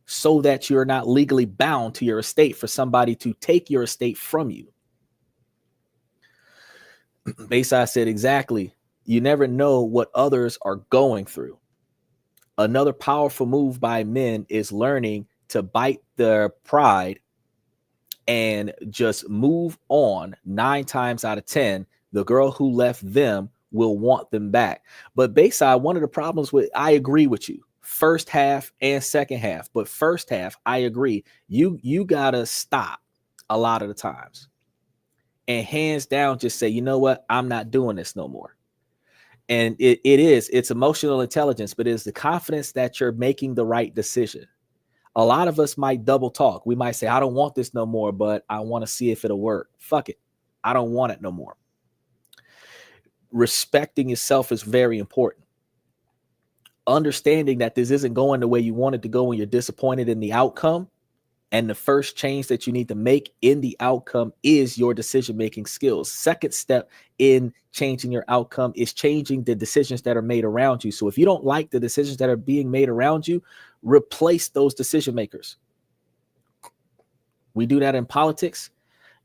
so that you're not legally bound to your estate for somebody to take your estate from you. Bayside said exactly. You never know what others are going through. Another powerful move by men is learning to bite their pride and just move on. 9 times out of 10, the girl who left them will want them back. But Bayside, one of the problems with, I agree with you, first half and second half, but first half, I agree. You gotta stop a lot of the times and hands down just say, you know what, I'm not doing this no more. And it's emotional intelligence, but it's the confidence that you're making the right decision. A lot of us might double talk. We might say, I don't want this no more, but I want to see if it'll work. Fuck it. I don't want it no more. Respecting yourself is very important. Understanding that this isn't going the way you want it to go when you're disappointed in the outcome. And the first change that you need to make in the outcome is your decision-making skills. Second step in changing your outcome is changing the decisions that are made around you. So if you don't like the decisions that are being made around you, replace those decision makers. We do that in politics.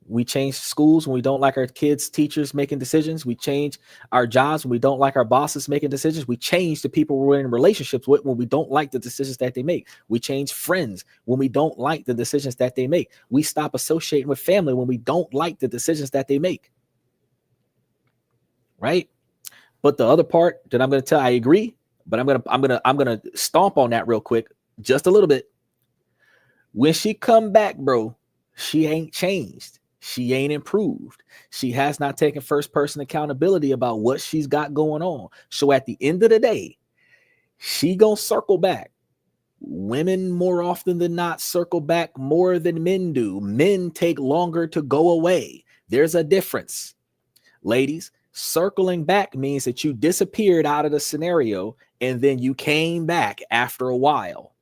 We change schools when we don't like our kids' teachers making decisions. We change our jobs when we don't like our bosses making decisions. We change the people we're in relationships with when we don't like the decisions that they make. We change friends when we don't like the decisions that they make. We stop associating with family when we don't like the decisions that they make. Right? But the other part that I'm going to tell, I agree, but I'm going to stomp on that real quick, just a little bit. When she come back, bro, she ain't changed. She ain't improved. She has not taken first person accountability about what she's got going on. So at the end of the day, she gonna circle back. Women more often than not circle back more than men do. Men take longer to go away. There's a difference. Ladies, circling back means that you disappeared out of the scenario and then you came back after a while.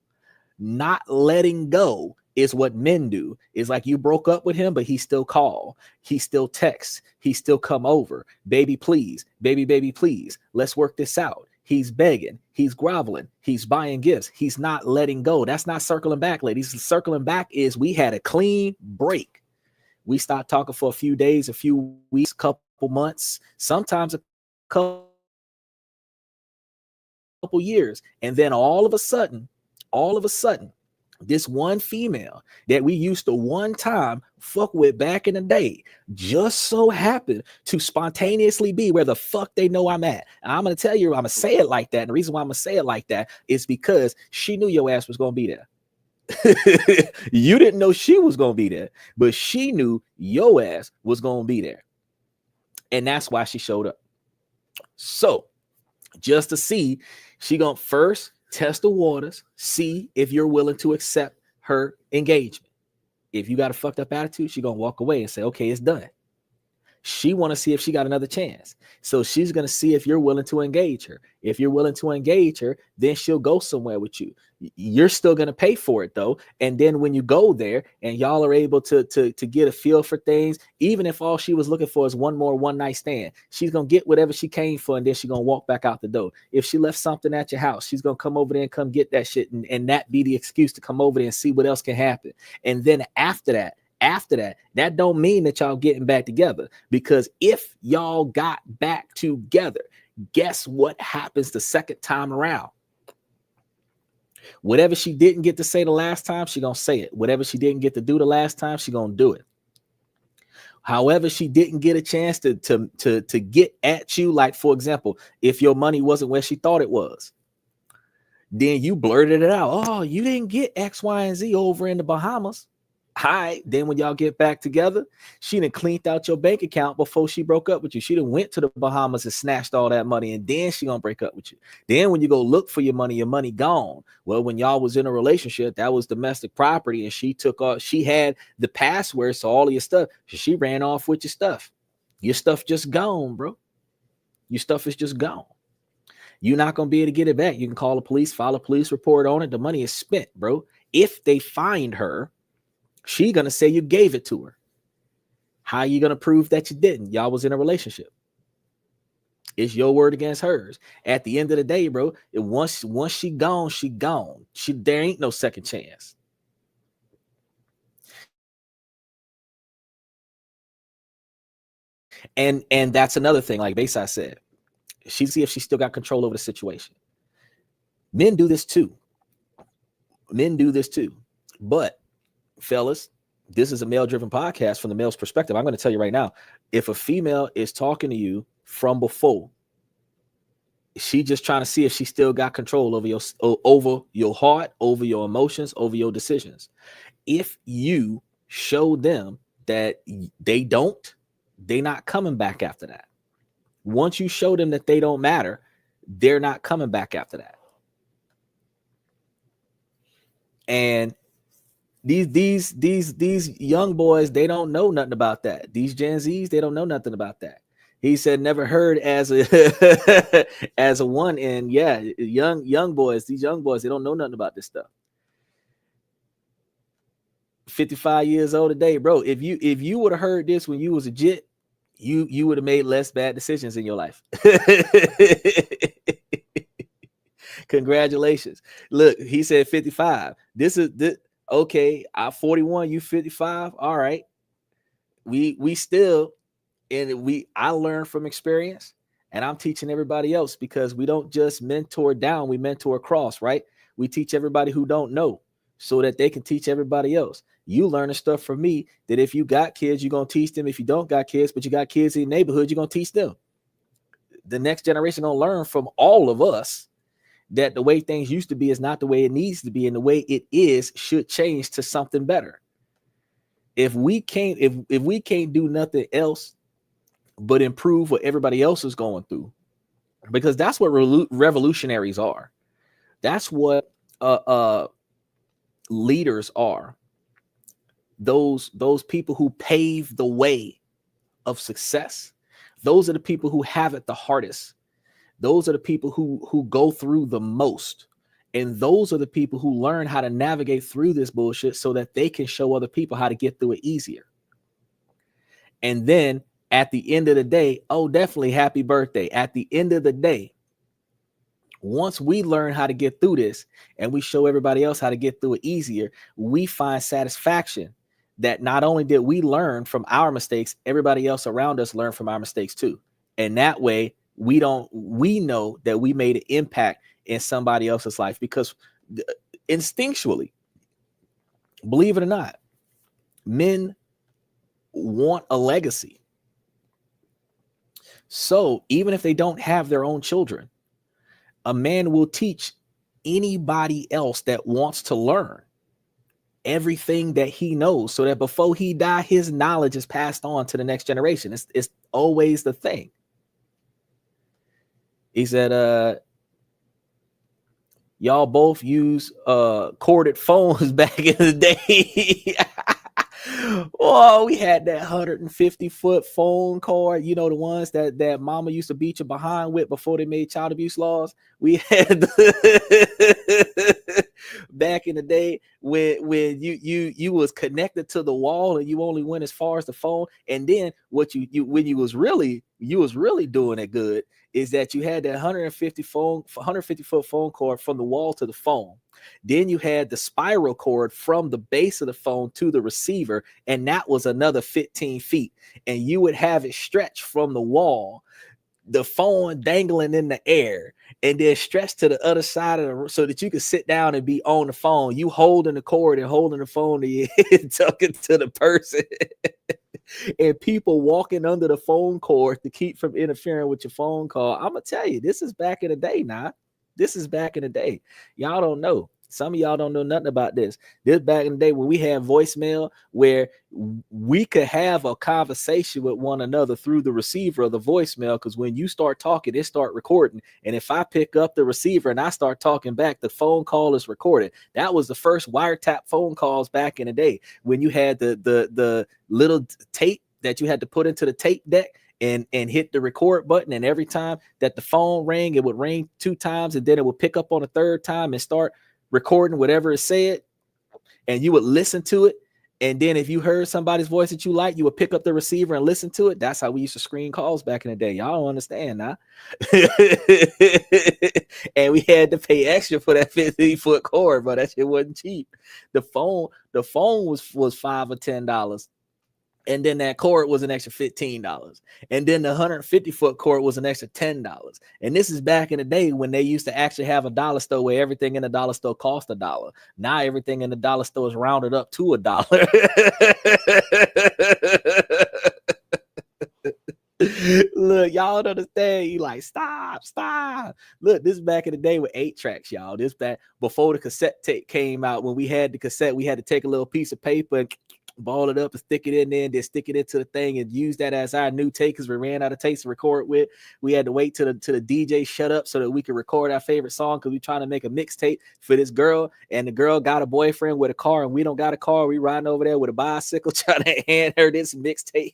Not letting go is what men do. It's like you broke up with him, but he still call, he still texts, he still come over. Baby, please, baby, please. Let's work this out. He's begging, he's groveling, he's buying gifts. He's not letting go. That's not circling back, ladies. Circling back is we had a clean break. We stopped talking for a few days, a few weeks, couple months, sometimes a couple years. And then all of a sudden, this one female that we used to one time fuck with back in the day just so happened to spontaneously be where the fuck they know I'm at. And I'm going to tell you, I'm going to say it like that. And the reason why I'm going to say it like that is because she knew your ass was going to be there. You didn't know she was going to be there, but she knew your ass was going to be there. And that's why she showed up. So just to see, she going to first test the waters, see if you're willing to accept her engagement. If you got a fucked up attitude, she's going to walk away and say, okay, it's done. She want to see if she got another chance. So she's going to see if you're willing to engage her. If you're willing to engage her, then she'll go somewhere with you. You're still going to pay for it though. And then when you go there and y'all are able to get a feel for things, even if all she was looking for is one more one night stand, she's going to get whatever she came for. And then she's going to walk back out the door. If she left something at your house, she's going to come over there and come get that shit. And that be the excuse to come over there and see what else can happen. And then after that, that don't mean that y'all getting back together, because if y'all got back together, guess what happens the second time around? Whatever she didn't get to say the last time, she gonna say it. Whatever she didn't get to do the last time, she gonna do it. However, she didn't get a chance to get at you, like for example, if your money wasn't where she thought it was, then you blurted it out. Oh, you didn't get X, Y, and Z over in the Bahamas. All right, then when y'all get back together, she done cleaned out your bank account before she broke up with you. She done went to the Bahamas and snatched all that money, and then she gonna break up with you. Then when you go look for your money gone. Well, when y'all was in a relationship, that was domestic property, and she took off. She had the passwords to all of your stuff. She ran off with your stuff. Your stuff just gone, bro. Your stuff is just gone. You're not going to be able to get it back. You can call the police, file a police report on it. The money is spent, bro. If they find her, she going to say you gave it to her. How are you going to prove that you didn't? Y'all was in a relationship. It's your word against hers. At the end of the day, bro, once she gone, she gone. There ain't no second chance. And that's another thing, like Bayside said. She see if she still got control over the situation. Men do this too. But fellas, this is a male-driven podcast from the male's perspective. I'm going to tell you right now, if a female is talking to you from before, she just trying to see if she still got control over your heart, over your emotions, over your decisions. If you show them that they don't, they're not coming back after that. Once you show them that they don't matter, they're not coming back after that. And these young boys, they don't know nothing about that. These Gen Zs, they don't know nothing about that. He said, never heard as a as a one. And yeah, young boys, these young boys, they don't know nothing about this stuff. 55 years old today, bro. If you would have heard this when you was a jit, you would have made less bad decisions in your life. Congratulations. Look, he said 55. This okay. I'm 41, you 55. All right. We still, and I learn from experience, and I'm teaching everybody else, because we don't just mentor down, we mentor across, right? We teach everybody who don't know so that they can teach everybody else. You learning stuff from me that if you got kids, you're going to teach them. If you don't got kids, but you got kids in the neighborhood, you're going to teach them. The next generation going to learn from all of us that the way things used to be is not the way it needs to be, and the way it is should change to something better. If we can't do nothing else but improve what everybody else is going through, because that's what revolutionaries are. That's what leaders are. Those people who pave the way of success. Those are the people who have it the hardest. Those are the people who go through the most. And those are the people who learn how to navigate through this bullshit so that they can show other people how to get through it easier. And then at the end of the day, oh, definitely happy birthday. At the end of the day, once we learn how to get through this and we show everybody else how to get through it easier, we find satisfaction that not only did we learn from our mistakes, everybody else around us learned from our mistakes too. And that way we know that we made an impact in somebody else's life, because instinctually, believe it or not, men want a legacy. So even if they don't have their own children, a man will teach anybody else that wants to learn everything that he knows, so that before he dies, his knowledge is passed on to the next generation. It's always the thing. He said, y'all both use corded phones back in the day. Oh, we had that 150-foot phone cord, the ones that mama used to beat you behind with before they made child abuse laws. We had back in the day when you was connected to the wall and you only went as far as the phone. And then what you when you was really doing it good is that you had that 150-foot phone cord from the wall to the phone. Then you had the spiral cord from the base of the phone to the receiver, and that was another 15 feet. And you would have it stretched from the wall, the phone dangling in the air, and then stretched to the other side of the room so that you could sit down and be on the phone. You holding the cord and holding the phone to your head, talking to the person. And people walking under the phone cord to keep from interfering with your phone call. I'm going to tell you, this is back in the day now. This is back in the day. Y'all don't know. Some of y'all don't know nothing about this. This back in the day when we had voicemail, where we could have a conversation with one another through the receiver of the voicemail, because when you start talking, it start recording. And if I pick up the receiver and I start talking back, the phone call is recorded. That was the first wiretap phone calls back in the day, when you had the little tape that you had to put into the tape deck, and hit the record button, and every time that the phone rang, it would ring 2 times, and then it would pick up on the 3rd time and start recording whatever it said, and you would listen to it. And then if you heard somebody's voice that you like, you would pick up the receiver and listen to it. That's how we used to screen calls back in the day. Y'all don't understand now. And we had to pay extra for that 50-foot cord, but that shit wasn't cheap. The phone was $5 or $10. And then that cord was an extra $15. And then the 150-foot cord was an extra $10. And this is back in the day when they used to actually have a dollar store where everything in the dollar store cost $1. Now everything in the dollar store is rounded up to $1. Look, y'all don't understand. You like, stop. Look, this is back in the day with 8 tracks, y'all. This back before the cassette tape came out. When we had the cassette, we had to take a little piece of paper and ball it up and stick it in there, and then stick it into the thing and use that as our new tape, because we ran out of tapes to record with. We had to wait till the DJ shut up so that we could record our favorite song, because we trying to make a mixtape for this girl, and the girl got a boyfriend with a car and we don't got a car. We riding over there with a bicycle trying to hand her this mixtape.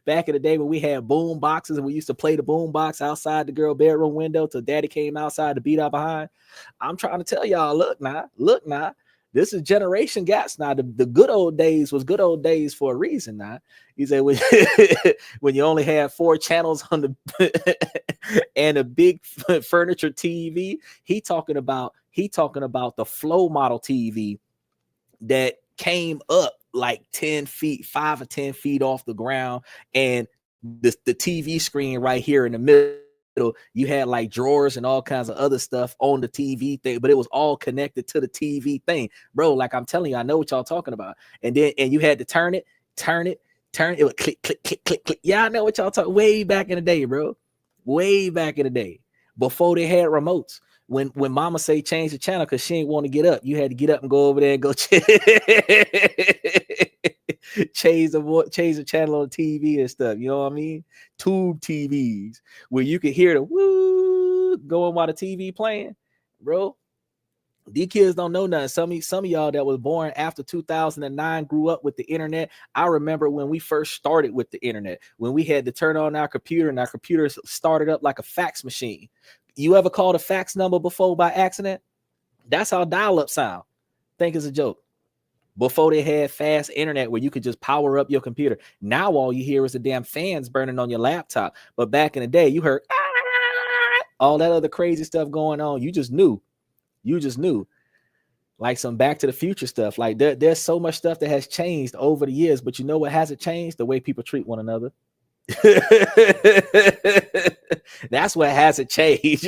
Back in the day when we had boom boxes and we used to play the boom box outside the girl bedroom window till daddy came outside to beat out behind. I'm trying to tell y'all, look now. This is generation gaps now. The good old days was good old days for a reason now. You say when, when you only had 4 channels on the and a big furniture TV. He talking about the Flow model TV that came up like 10 feet, 5 or 10 feet off the ground, and the TV screen right here in the middle. You had like drawers and all kinds of other stuff on the TV thing, but it was all connected to the TV thing, bro. Like I'm telling you, I know what y'all talking about. And you had to turn it. It would click, click, click, click, click. Yeah, I know what y'all talking. Way back in the day, bro. Way back in the day, before they had remotes. When mama say change the channel because she ain't want to get up, you had to get up and go over there and go change the channel on TV and stuff. You know what I mean? Tube TVs where you could hear the woo going while the TV playing, bro. These kids don't know nothing. Some of y'all that was born after 2009 grew up with the internet. I remember when we first started with the internet, when we had to turn on our computer and our computer started up like a fax machine. You ever called a fax number before by accident? That's how dial-up sound. Think it's a joke. Before they had fast internet where you could just power up your computer. Now all you hear is the damn fans burning on your laptop. But back in the day, you heard all that other crazy stuff going on. You just knew. Like some Back to the Future stuff. Like there's so much stuff that has changed over the years. But you know what hasn't changed? The way people treat one another. That's what hasn't changed.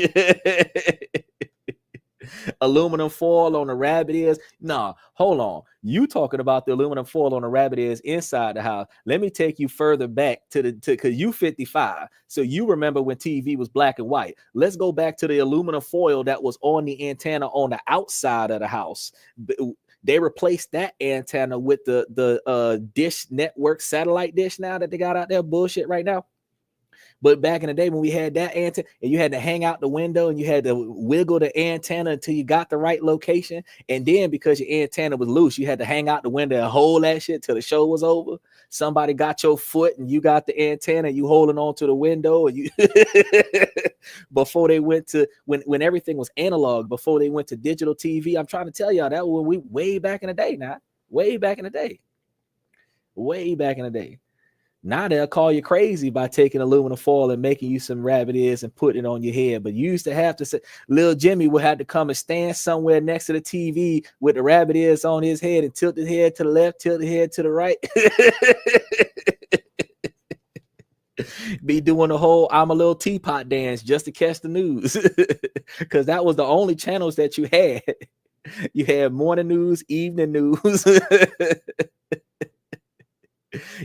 Aluminum foil on the rabbit ears. Nah, hold on. You talking about the aluminum foil on the rabbit ears inside the house. Let me take you further back to because you 55. So you remember when TV was black and white. Let's go back to the aluminum foil that was on the antenna on the outside of the house. They replaced that antenna with the dish network satellite dish now that they got out there bullshit right now. But back in the day when we had that antenna and you had to hang out the window and you had to wiggle the antenna until you got the right location. And then because your antenna was loose, you had to hang out the window and hold that shit till the show was over. Somebody got your foot and you got the antenna and you holding on to the window. And you before they went to when everything was analog, before they went to digital TV. I'm trying to tell y'all that when we way back in the day now. Way back in the day. Now they'll call you crazy by taking aluminum foil and making you some rabbit ears and putting it on your head. But you used to have to say, little Jimmy would have to come and stand somewhere next to the TV with the rabbit ears on his head and tilt his head to the left, tilt his head to the right. Be doing the whole I'm a little teapot dance just to catch the news. Because that was the only channels that you had. You had morning news, evening news.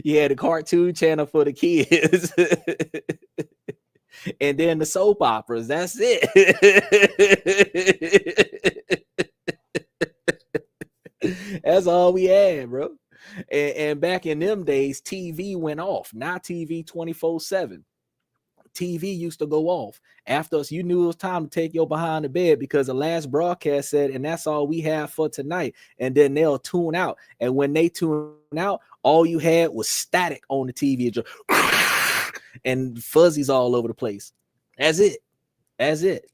You had a cartoon channel for the kids. And then the soap operas. That's it. That's all we had, bro. And back in them days, TV went off. Now TV 24/7. TV used to go off after us. You knew it was time to take your behind the bed because the last broadcast said, and that's all we have for tonight. And then they'll tune out. And when they tune out, all you had was static on the TV. and fuzzies all over the place. That's it. That's it.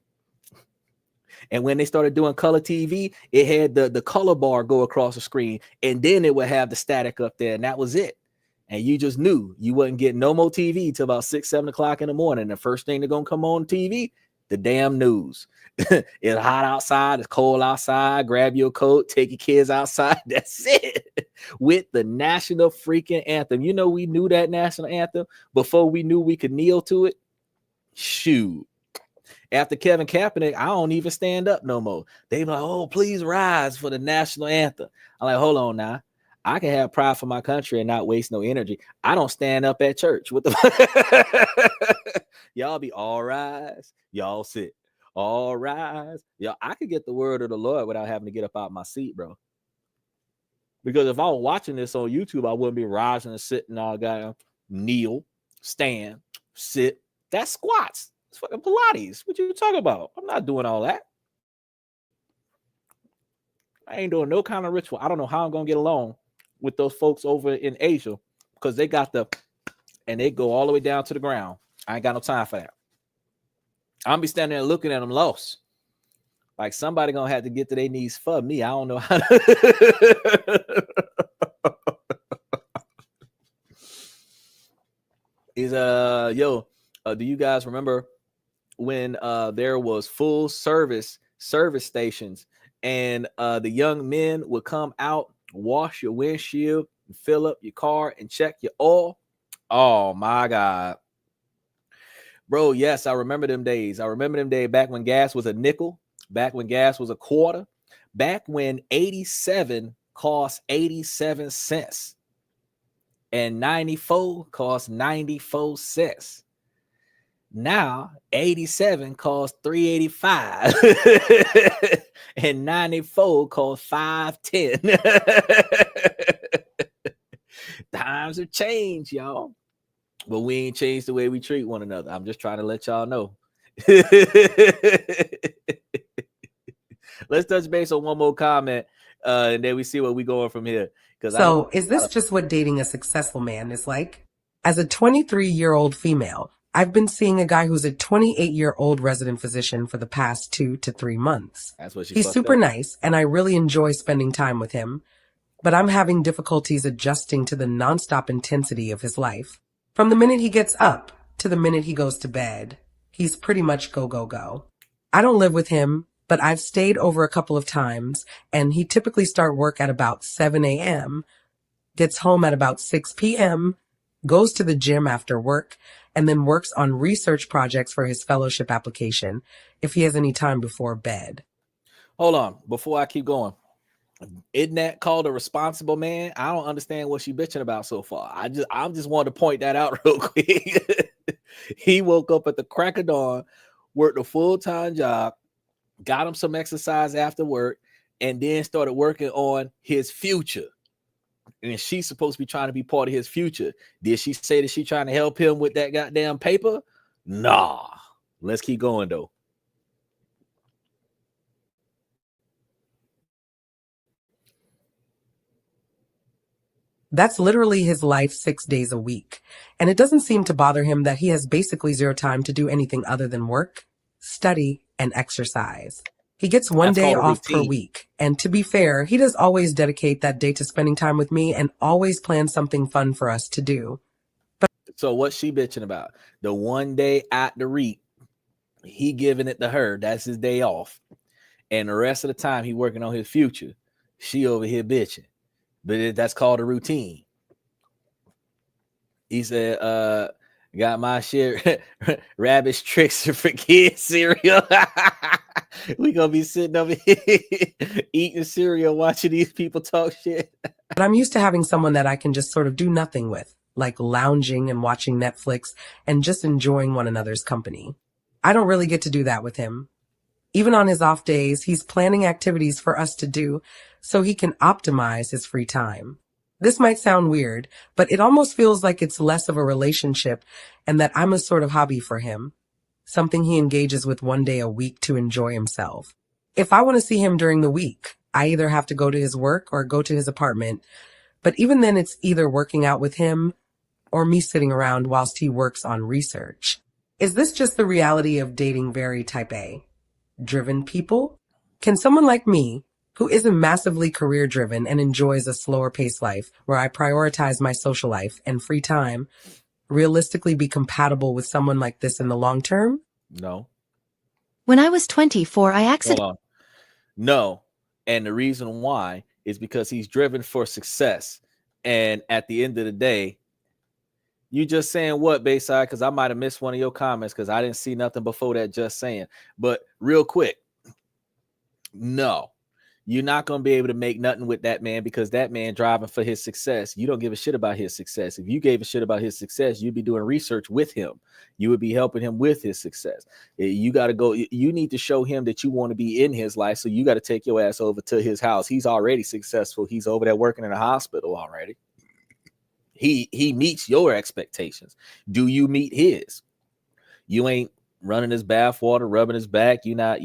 And when they started doing color TV, it had the color bar go across the screen, and then it would have the static up there, and that was it. And you just knew you wasn't getting no more TV till about 6, 7 o'clock in the morning. The first thing they're gonna come on TV, the damn news. It's hot outside, it's cold outside. Grab your coat, take your kids outside. That's it. With the national freaking anthem. You know, we knew that national anthem before we knew we could kneel to it. Shoot. After Kevin Kaepernick, I don't even stand up no more. They be like, oh, please rise for the national anthem. I'm like, hold on now. I can have pride for my country and not waste no energy. I don't stand up at church. What the y'all be all rise, y'all sit, all rise. Y'all, I could get the word of the Lord without having to get up out my seat, bro. Because if I was watching this on YouTube, I wouldn't be rising and sitting all goddamn kneel, stand, sit. That's squats. It's fucking Pilates. What you talking about? I'm not doing all that. I ain't doing no kind of ritual. I don't know how I'm gonna get along with those folks over in Asia because they got and they go all the way down to the ground. I ain't got no time for that. I'm be standing there looking at them lost. Like somebody gonna have to get to their knees for me. I don't know how to. Do you guys remember when there was full service stations and the young men would come out, wash your windshield, fill up your car, and check your oil? Oh my God. Bro, yes, I remember them days. I remember them days back when gas was a nickel, back when gas was a quarter, back when 87 cost 87 cents and 94 cost 94 cents. Now 87 costs $3.85 and 94 costs $5.10. Times have changed, y'all. But we ain't changed the way we treat one another. I'm just trying to let y'all know. Let's touch base on one more comment, and then we see where we going from here. So, is this just what dating a successful man is like? As a 23-year-old female, I've been seeing a guy who's a 28-year-old resident physician for the past 2 to 3 months. That's what He's super nice, and I really enjoy spending time with him, but I'm having difficulties adjusting to the nonstop intensity of his life. From the minute he gets up to the minute he goes to bed, he's pretty much go, go, go. I don't live with him, but I've stayed over a couple of times, and he typically starts work at about 7 a.m., gets home at about 6 p.m., goes to the gym after work, and then works on research projects for his fellowship application if he has any time before bed. Hold on, before I keep going. Isn't that called a responsible man? I don't understand what she bitching about so far. I just wanted to point that out real quick. He woke up at the crack of dawn, worked a full-time job, got him some exercise after work, and then started working on his future. And she's supposed to be trying to be part of his future. Did she say that she's trying to help him with that goddamn paper? Nah. Let's keep going, though. That's literally his life 6 days a week. And it doesn't seem to bother him that he has basically zero time to do anything other than work, study, and exercise. He gets one day off per week. And to be fair, he does always dedicate that day to spending time with me and always plan something fun for us to do. So what's she bitching about? The one day at the REIT, he giving it to her. That's his day off. And the rest of the time he working on his future. She over here bitching. But that's called a routine. He said, got my shit, Rabbit's Tricks for Kids cereal. We gonna be sitting over here eating cereal, watching these people talk shit. But I'm used to having someone that I can just sort of do nothing with, like lounging and watching Netflix and just enjoying one another's company. I don't really get to do that with him. Even on his off days, he's planning activities for us to do so he can optimize his free time. This might sound weird, but it almost feels like it's less of a relationship and that I'm a sort of hobby for him, something he engages with one day a week to enjoy himself. If I want to see him during the week, I either have to go to his work or go to his apartment, but even then it's either working out with him or me sitting around whilst he works on research. Is this just the reality of dating very type A? Driven people? Can someone like me, who isn't massively career driven and enjoys a slower paced life where I prioritize my social life and free time, realistically be compatible with someone like this in the long term? No. When I was 24, I Hold accidentally on. No. And the reason why is because he's driven for success. And at the end of the day, you just saying what, Bayside? Because I might have missed one of your comments because I didn't see nothing before that just saying. But real quick, no, you're not going to be able to make nothing with that man because that man driving for his success. You don't give a shit about his success. If you gave a shit about his success, you'd be doing research with him. You would be helping him with his success. You got to go. You need to show him that you want to be in his life. So you got to take your ass over to his house. He's already successful. He's over there working in a hospital already. He meets your expectations. Do you meet his? You ain't running his bath water, rubbing his back. You got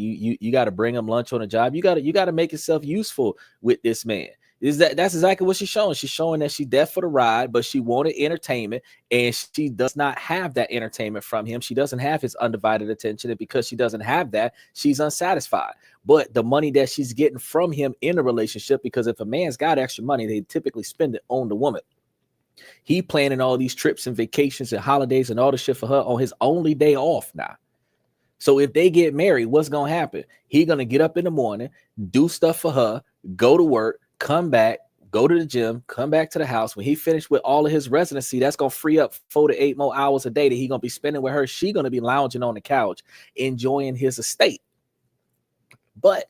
to bring him lunch on a job. You got to make yourself useful with this man. That's exactly what she's showing. She's showing that she's deaf for the ride, but she wanted entertainment, and she does not have that entertainment from him. She doesn't have his undivided attention, and because she doesn't have that, she's unsatisfied. But the money that she's getting from him in a relationship, because if a man's got extra money, they typically spend it on the woman. He planning all these trips and vacations and holidays and all the shit for her on his only day off now. So if they get married, what's going to happen? He going to get up in the morning, do stuff for her, go to work, come back, go to the gym, come back to the house. When he finished with all of his residency, that's going to free up 4 to 8 more hours a day that he going to be spending with her. She going to be lounging on the couch, enjoying his estate. But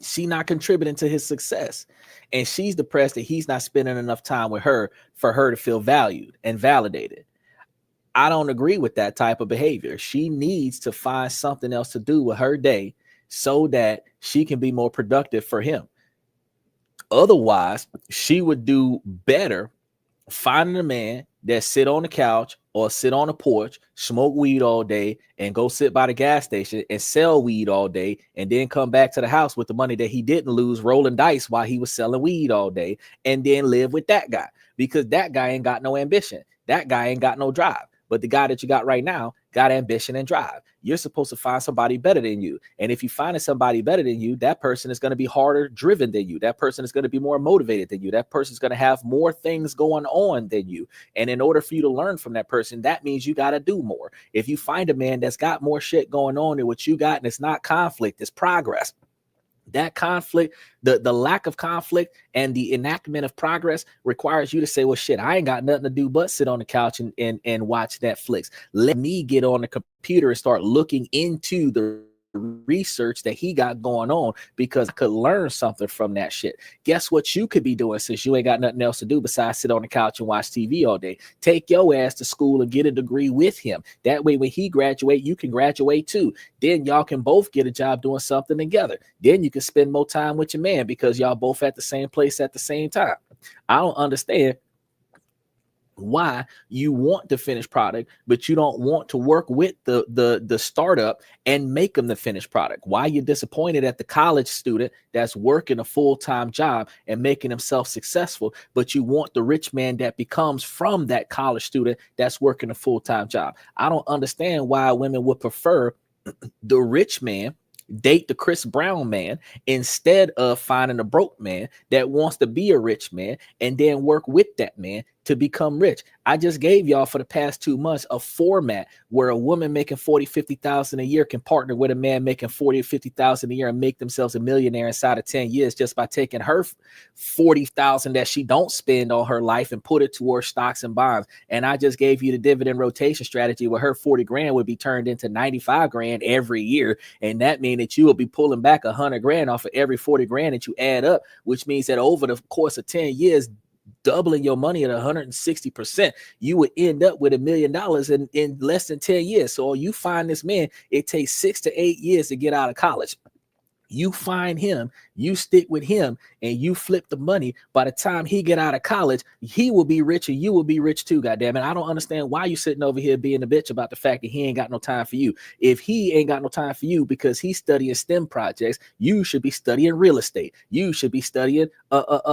she not contributing to his success. And she's depressed that he's not spending enough time with her for her to feel valued and validated. I don't agree with that type of behavior. She needs to find something else to do with her day so that she can be more productive for him. Otherwise, she would do better finding a man that sit on the couch or sit on a porch, smoke weed all day, and go sit by the gas station and sell weed all day, and then come back to the house with the money that he didn't lose rolling dice while he was selling weed all day, and then live with that guy, because that guy ain't got no ambition. That guy ain't got no drive. But the guy that you got right now got ambition and drive. You're supposed to find somebody better than you. And if you find somebody better than you, that person is going to be harder driven than you. That person is going to be more motivated than you. That person is going to have more things going on than you. And in order for you to learn from that person, that means you got to do more. If you find a man that's got more shit going on than what you got, and it's not conflict, it's progress. That conflict, the lack of conflict and the enactment of progress requires you to say, well, shit, I ain't got nothing to do but sit on the couch and watch Netflix. Let me get on the computer and start looking into the research that he got going on, because I could learn something from that shit. Guess what you could be doing since you ain't got nothing else to do besides sit on the couch and watch TV all day? Take your ass to school and get a degree with him. That way, when he graduate, you can graduate too. Then y'all can both get a job doing something together. Then you can spend more time with your man because y'all both at the same place at the same time. I don't understand why you want the finished product, but you don't want to work with the startup and make them the finished product. Why you're disappointed at the college student that's working a full-time job and making himself successful, but you want the rich man that becomes from that college student that's working a full-time job. I don't understand why women would prefer the rich man date the Chris Brown man instead of finding a broke man that wants to be a rich man and then work with that man to become rich. I just gave y'all for the past 2 months a format where a woman making 40, 50,000 a year can partner with a man making 40 or 50,000 a year and make themselves a millionaire inside of 10 years just by taking her 40,000 that she don't spend on her life and put it towards stocks and bonds. And I just gave you the dividend rotation strategy where her 40 grand would be turned into 95 grand every year. And that means that you will be pulling back 100 grand off of every 40 grand that you add up, which means that over the course of 10 years, doubling your money at 160%, you would end up with $1 million in less than 10 years. So you find this man, it takes 6 to 8 years to get out of college. You find him, you stick with him, and you flip the money. By the time he get out of college, he will be rich and you will be rich too, goddamn it. I don't understand why you sitting over here being a bitch about the fact that he ain't got no time for you. If he ain't got no time for you because he's studying STEM projects, you should be studying real estate. You should be studying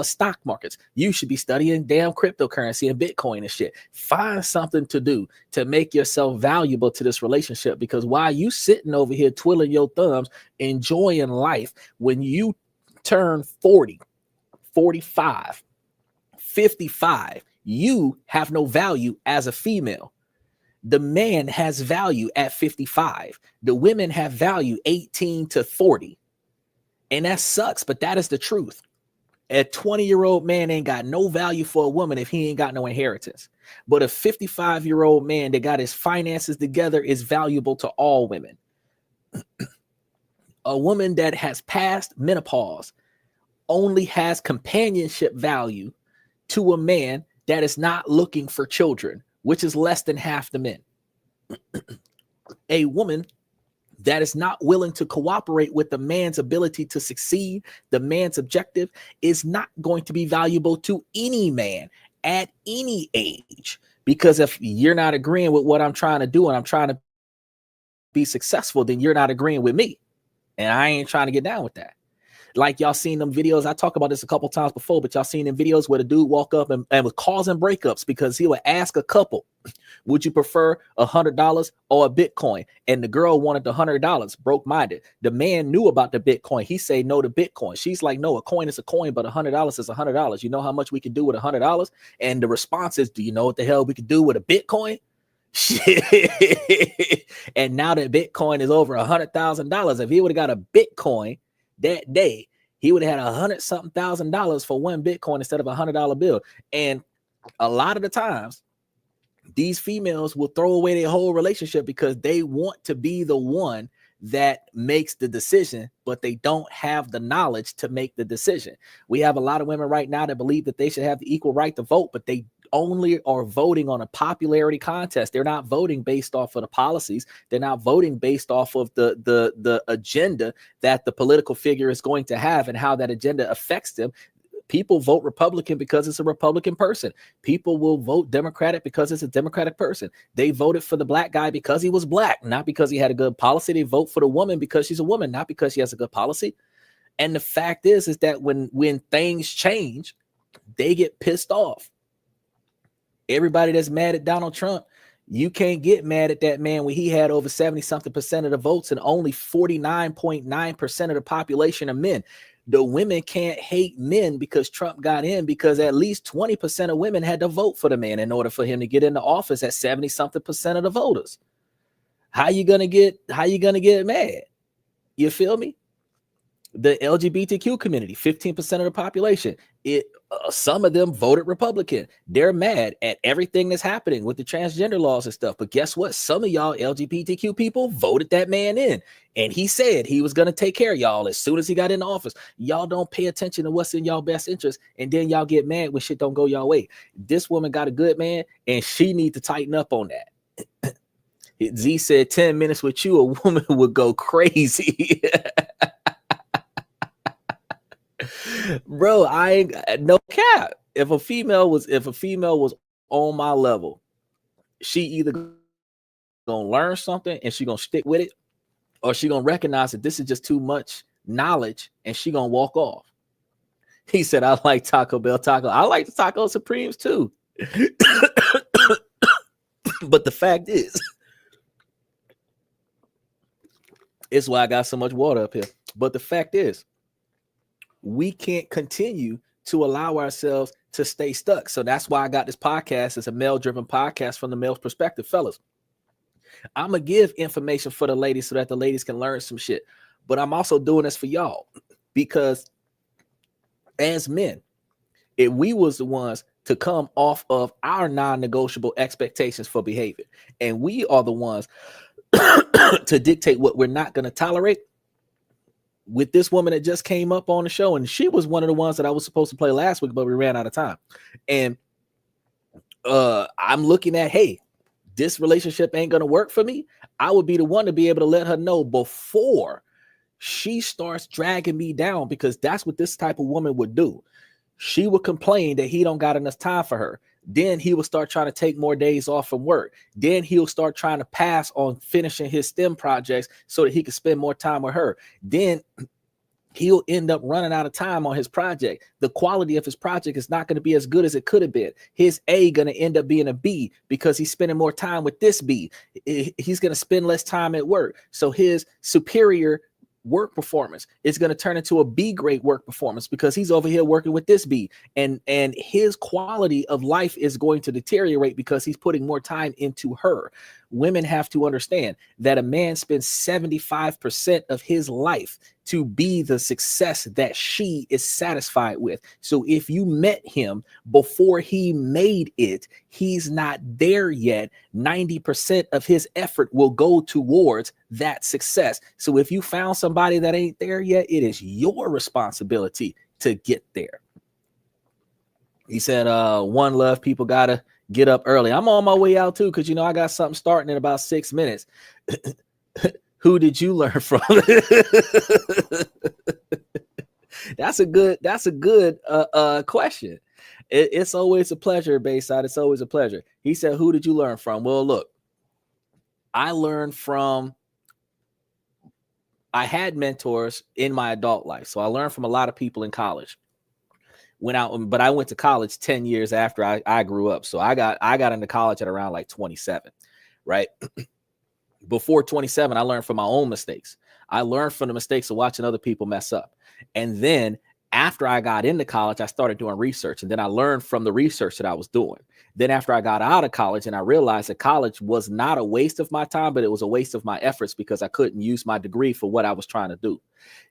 stock markets. You should be studying damn cryptocurrency and Bitcoin and shit. Find something to do to make yourself valuable to this relationship, because while you sitting over here twiddling your thumbs, enjoying life, when you turn 40, 45, 55, you have no value as a female. The man has value at 55. The women have value 18 to 40. And that sucks, but that is the truth. A 20-year-old man ain't got no value for a woman if he ain't got no inheritance. But a 55-year-old man that got his finances together is valuable to all women. A woman that has passed menopause only has companionship value to a man that is not looking for children, which is less than half the men. A woman that is not willing to cooperate with the man's ability to succeed, the man's objective, is not going to be valuable to any man at any age. Because if you're not agreeing with what I'm trying to do and I'm trying to be successful, then you're not agreeing with me. And I ain't trying to get down with that. Like y'all seen them videos. I talked about this a couple times before, but y'all seen them videos where the dude walk up and was causing breakups because he would ask a couple, would you prefer $100 or a Bitcoin? And the girl wanted the $100, broke minded. The man knew about the Bitcoin. He said no to Bitcoin. She's like, no, a coin is a coin, but $100 is $100. You know how much we can do with $100? And the response is, do you know what the hell we could do with a Bitcoin? Shit. And now that Bitcoin is over $100,000, if he would have got a Bitcoin that day, he would have had $100,000 for one Bitcoin instead of $100 bill. And a lot of the times, these females will throw away their whole relationship because they want to be the one that makes the decision, but they don't have the knowledge to make the decision. We have a lot of women right now that believe that they should have the equal right to vote, but they only are voting on a popularity contest. They're not voting based off of the policies. They're not voting based off of the agenda that the political figure is going to have and how that agenda affects them. People vote Republican because it's a Republican person. People will vote Democratic because it's a Democratic person. They voted for the black guy because he was black, not because he had a good policy. They vote for the woman because she's a woman, not because she has a good policy. And the fact is that when things change, they get pissed off. Everybody that's mad at Donald Trump, you can't get mad at that man when he had over 70-something% of the votes and only 49.9% of the population are men. The women can't hate men because Trump got in, because at least 20% of women had to vote for the man in order for him to get into office at 70-something% of the voters. How you gonna get mad? You feel me? The LGBTQ community, 15% of the population, some of them voted Republican. They're mad at everything that's happening with the transgender laws and stuff. But guess what? Some of y'all LGBTQ people voted that man in, and he said he was going to take care of y'all as soon as he got in office. Y'all don't pay attention to what's in y'all best interest, and then y'all get mad when shit don't go y'all way. This woman got a good man, and she need to tighten up on that. Z said 10 minutes with you, a woman would go crazy. Bro, I ain't no cap. If a female was on my level, she either gonna learn something and she gonna stick with it, or she gonna recognize that this is just too much knowledge and she gonna walk off. He said, I like Taco Bell taco. I like the Taco Supremes too. But the fact is, it's why I got so much water up here. But the fact is, we can't continue to allow ourselves to stay stuck. So that's why I got this podcast. It's a male-driven podcast from the male's perspective, fellas. I'm going to give information for the ladies so that the ladies can learn some shit. But I'm also doing this for y'all because as men, if we was the ones to come off of our non-negotiable expectations for behavior, and we are the ones to dictate what we're not going to tolerate, with this woman that just came up on the show, and she was one of the ones that I was supposed to play last week, but we ran out of time. And I'm looking at, hey, this relationship ain't going to work for me. I would be the one to be able to let her know before she starts dragging me down because that's what this type of woman would do. She would complain that he don't got enough time for her. Then he would start trying to take more days off from work. Then he'll start trying to pass on finishing his STEM projects so that he can spend more time with her. Then he'll end up running out of time on his project. The quality of his project is not going to be as good as it could have been. His A going to end up being a B because he's spending more time with this B. He's going to spend less time at work. So his superior work performance is going to turn into a B grade work performance because he's over here working with this B, and his quality of life is going to deteriorate because he's putting more time into her. Women have to understand that a man spends 75% of his life to be the success that she is satisfied with. So if you met him before he made it, he's not there yet. 90% of his effort will go towards that success. So if you found somebody that ain't there yet, it is your responsibility to get there. He said, one love, people gotta get up early. I'm on my way out too, because I got something starting in about 6 minutes. Who did you learn from? That's a good question. It's always a pleasure, Bayside. It's always a pleasure. He said, who did you learn from? Well, look, I had mentors in my adult life. So I learned from a lot of people in college. But I went to college 10 years after I grew up. So I got into college at around like 27, right? Before 27, I learned from my own mistakes. I learned from the mistakes of watching other people mess up. And then after I got into college, I started doing research, and then I learned from the research that I was doing. Then after I got out of college and I realized that college was not a waste of my time, but it was a waste of my efforts because I couldn't use my degree for what I was trying to do.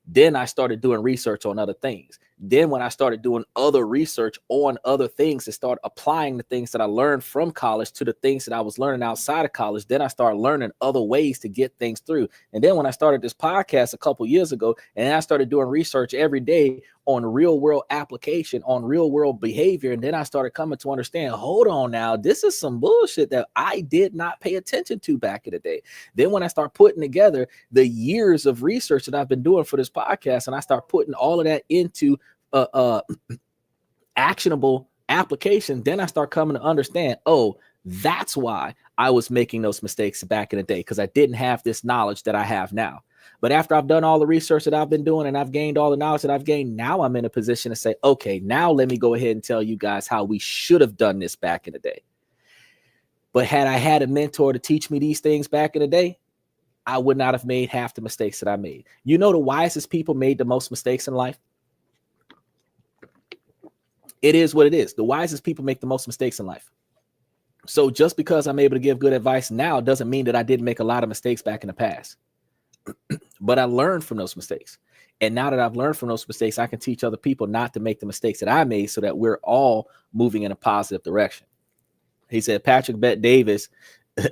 Then I started doing research on other things. Then when I started doing other research on other things and started applying the things that I learned from college to the things that I was learning outside of college, then I started learning other ways to get things through. And then when I started this podcast a couple years ago, and I started doing research every day on real world application, on real world behavior, and then I started coming to understand, hold on now, this is some bullshit that I did not pay attention to back in the day. Then when I start putting together the years of research that I've been doing for this podcast, and I start putting all of that into actionable application, then I start coming to understand, oh, that's why I was making those mistakes back in the day, because I didn't have this knowledge that I have now. But after I've done all the research that I've been doing and I've gained all the knowledge that I've gained, now I'm in a position to say, okay, now let me go ahead and tell you guys how we should have done this back in the day. But had I had a mentor to teach me these things back in the day, I would not have made half the mistakes that I made. The wisest people made the most mistakes in life. It is what it is. The wisest people make the most mistakes in life. So just because I'm able to give good advice now doesn't mean that I didn't make a lot of mistakes back in the past. But I learned from those mistakes. And now that I've learned from those mistakes, I can teach other people not to make the mistakes that I made so that we're all moving in a positive direction. He said, Patrick Bet Davis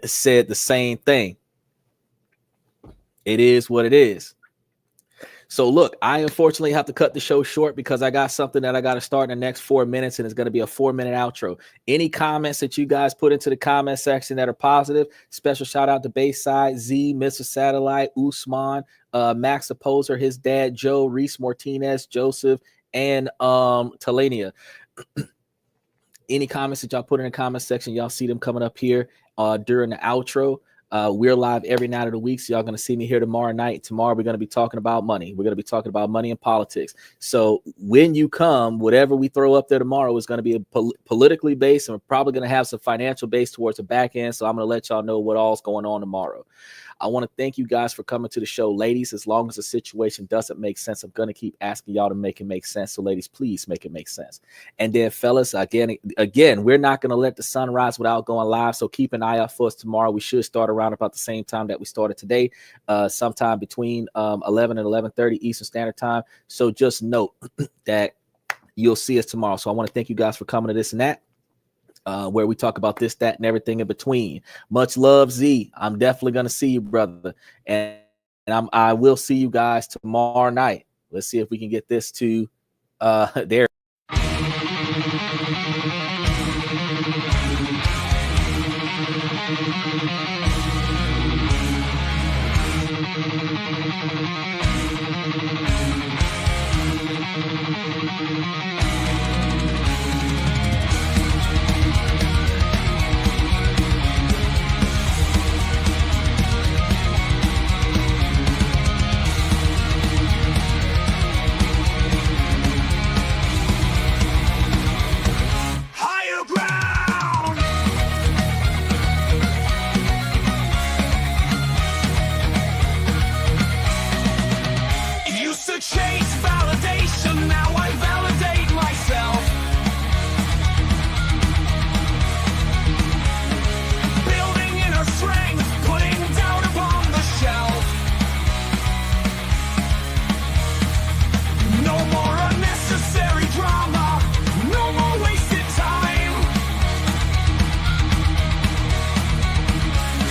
said the same thing. It is what it is. So look, I unfortunately have to cut the show short because I got something that I got to start in the next 4 minutes, and it's going to be a 4-minute outro. Any comments that you guys put into the comment section that are positive, special shout out to Bayside, Z, Mr. Satellite, Usman, Max Opposer, his dad, Joe, Reese Martinez, Joseph, and Talania. Any comments that y'all put in the comment section, y'all see them coming up here during the outro. We're live every night of the week, so y'all going to see me here tomorrow night. Tomorrow, we're going to be talking about money. We're going to be talking about money and politics. So when you come, whatever we throw up there tomorrow is going to be politically based, and we're probably going to have some financial base towards the back end. So I'm going to let y'all know what all's going on tomorrow. I want to thank you guys for coming to the show. Ladies, as long as the situation doesn't make sense, I'm going to keep asking y'all to make it make sense. So ladies, please make it make sense. And then fellas, again, we're not going to let the sun rise without going live. So keep an eye out for us tomorrow. We should start around about the same time that we started today, sometime between 11 and 11:30 Eastern Standard Time. So just note that you'll see us tomorrow. So I want to thank you guys for coming to this and that. Where we talk about this, that, and everything in between. Much love, Z. I'm definitely going to see you, brother. And I will see you guys tomorrow night. Let's see if we can get this to there. Higher ground. Used to chase validation, now I validate myself. Building inner strength, putting doubt upon the shelf. No more unnecessary drama, no more wasted time.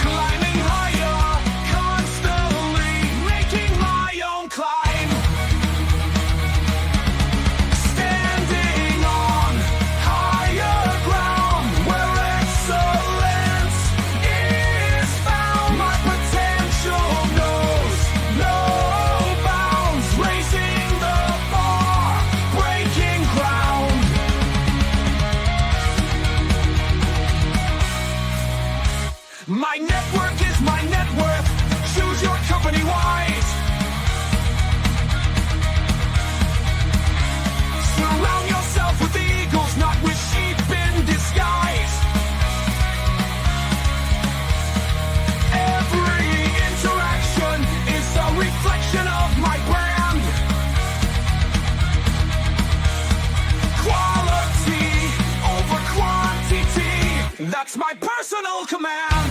Climbing higher, constantly making my own climb. Standing on higher ground where excellence is found. My potential knows no bounds, raising the bar, breaking ground. My network is my net worth. Choose your company wise. Surround yourself with eagles, not with sheep in disguise. Every interaction is a reflection of my brand. Quality over quantity, that's my personal command.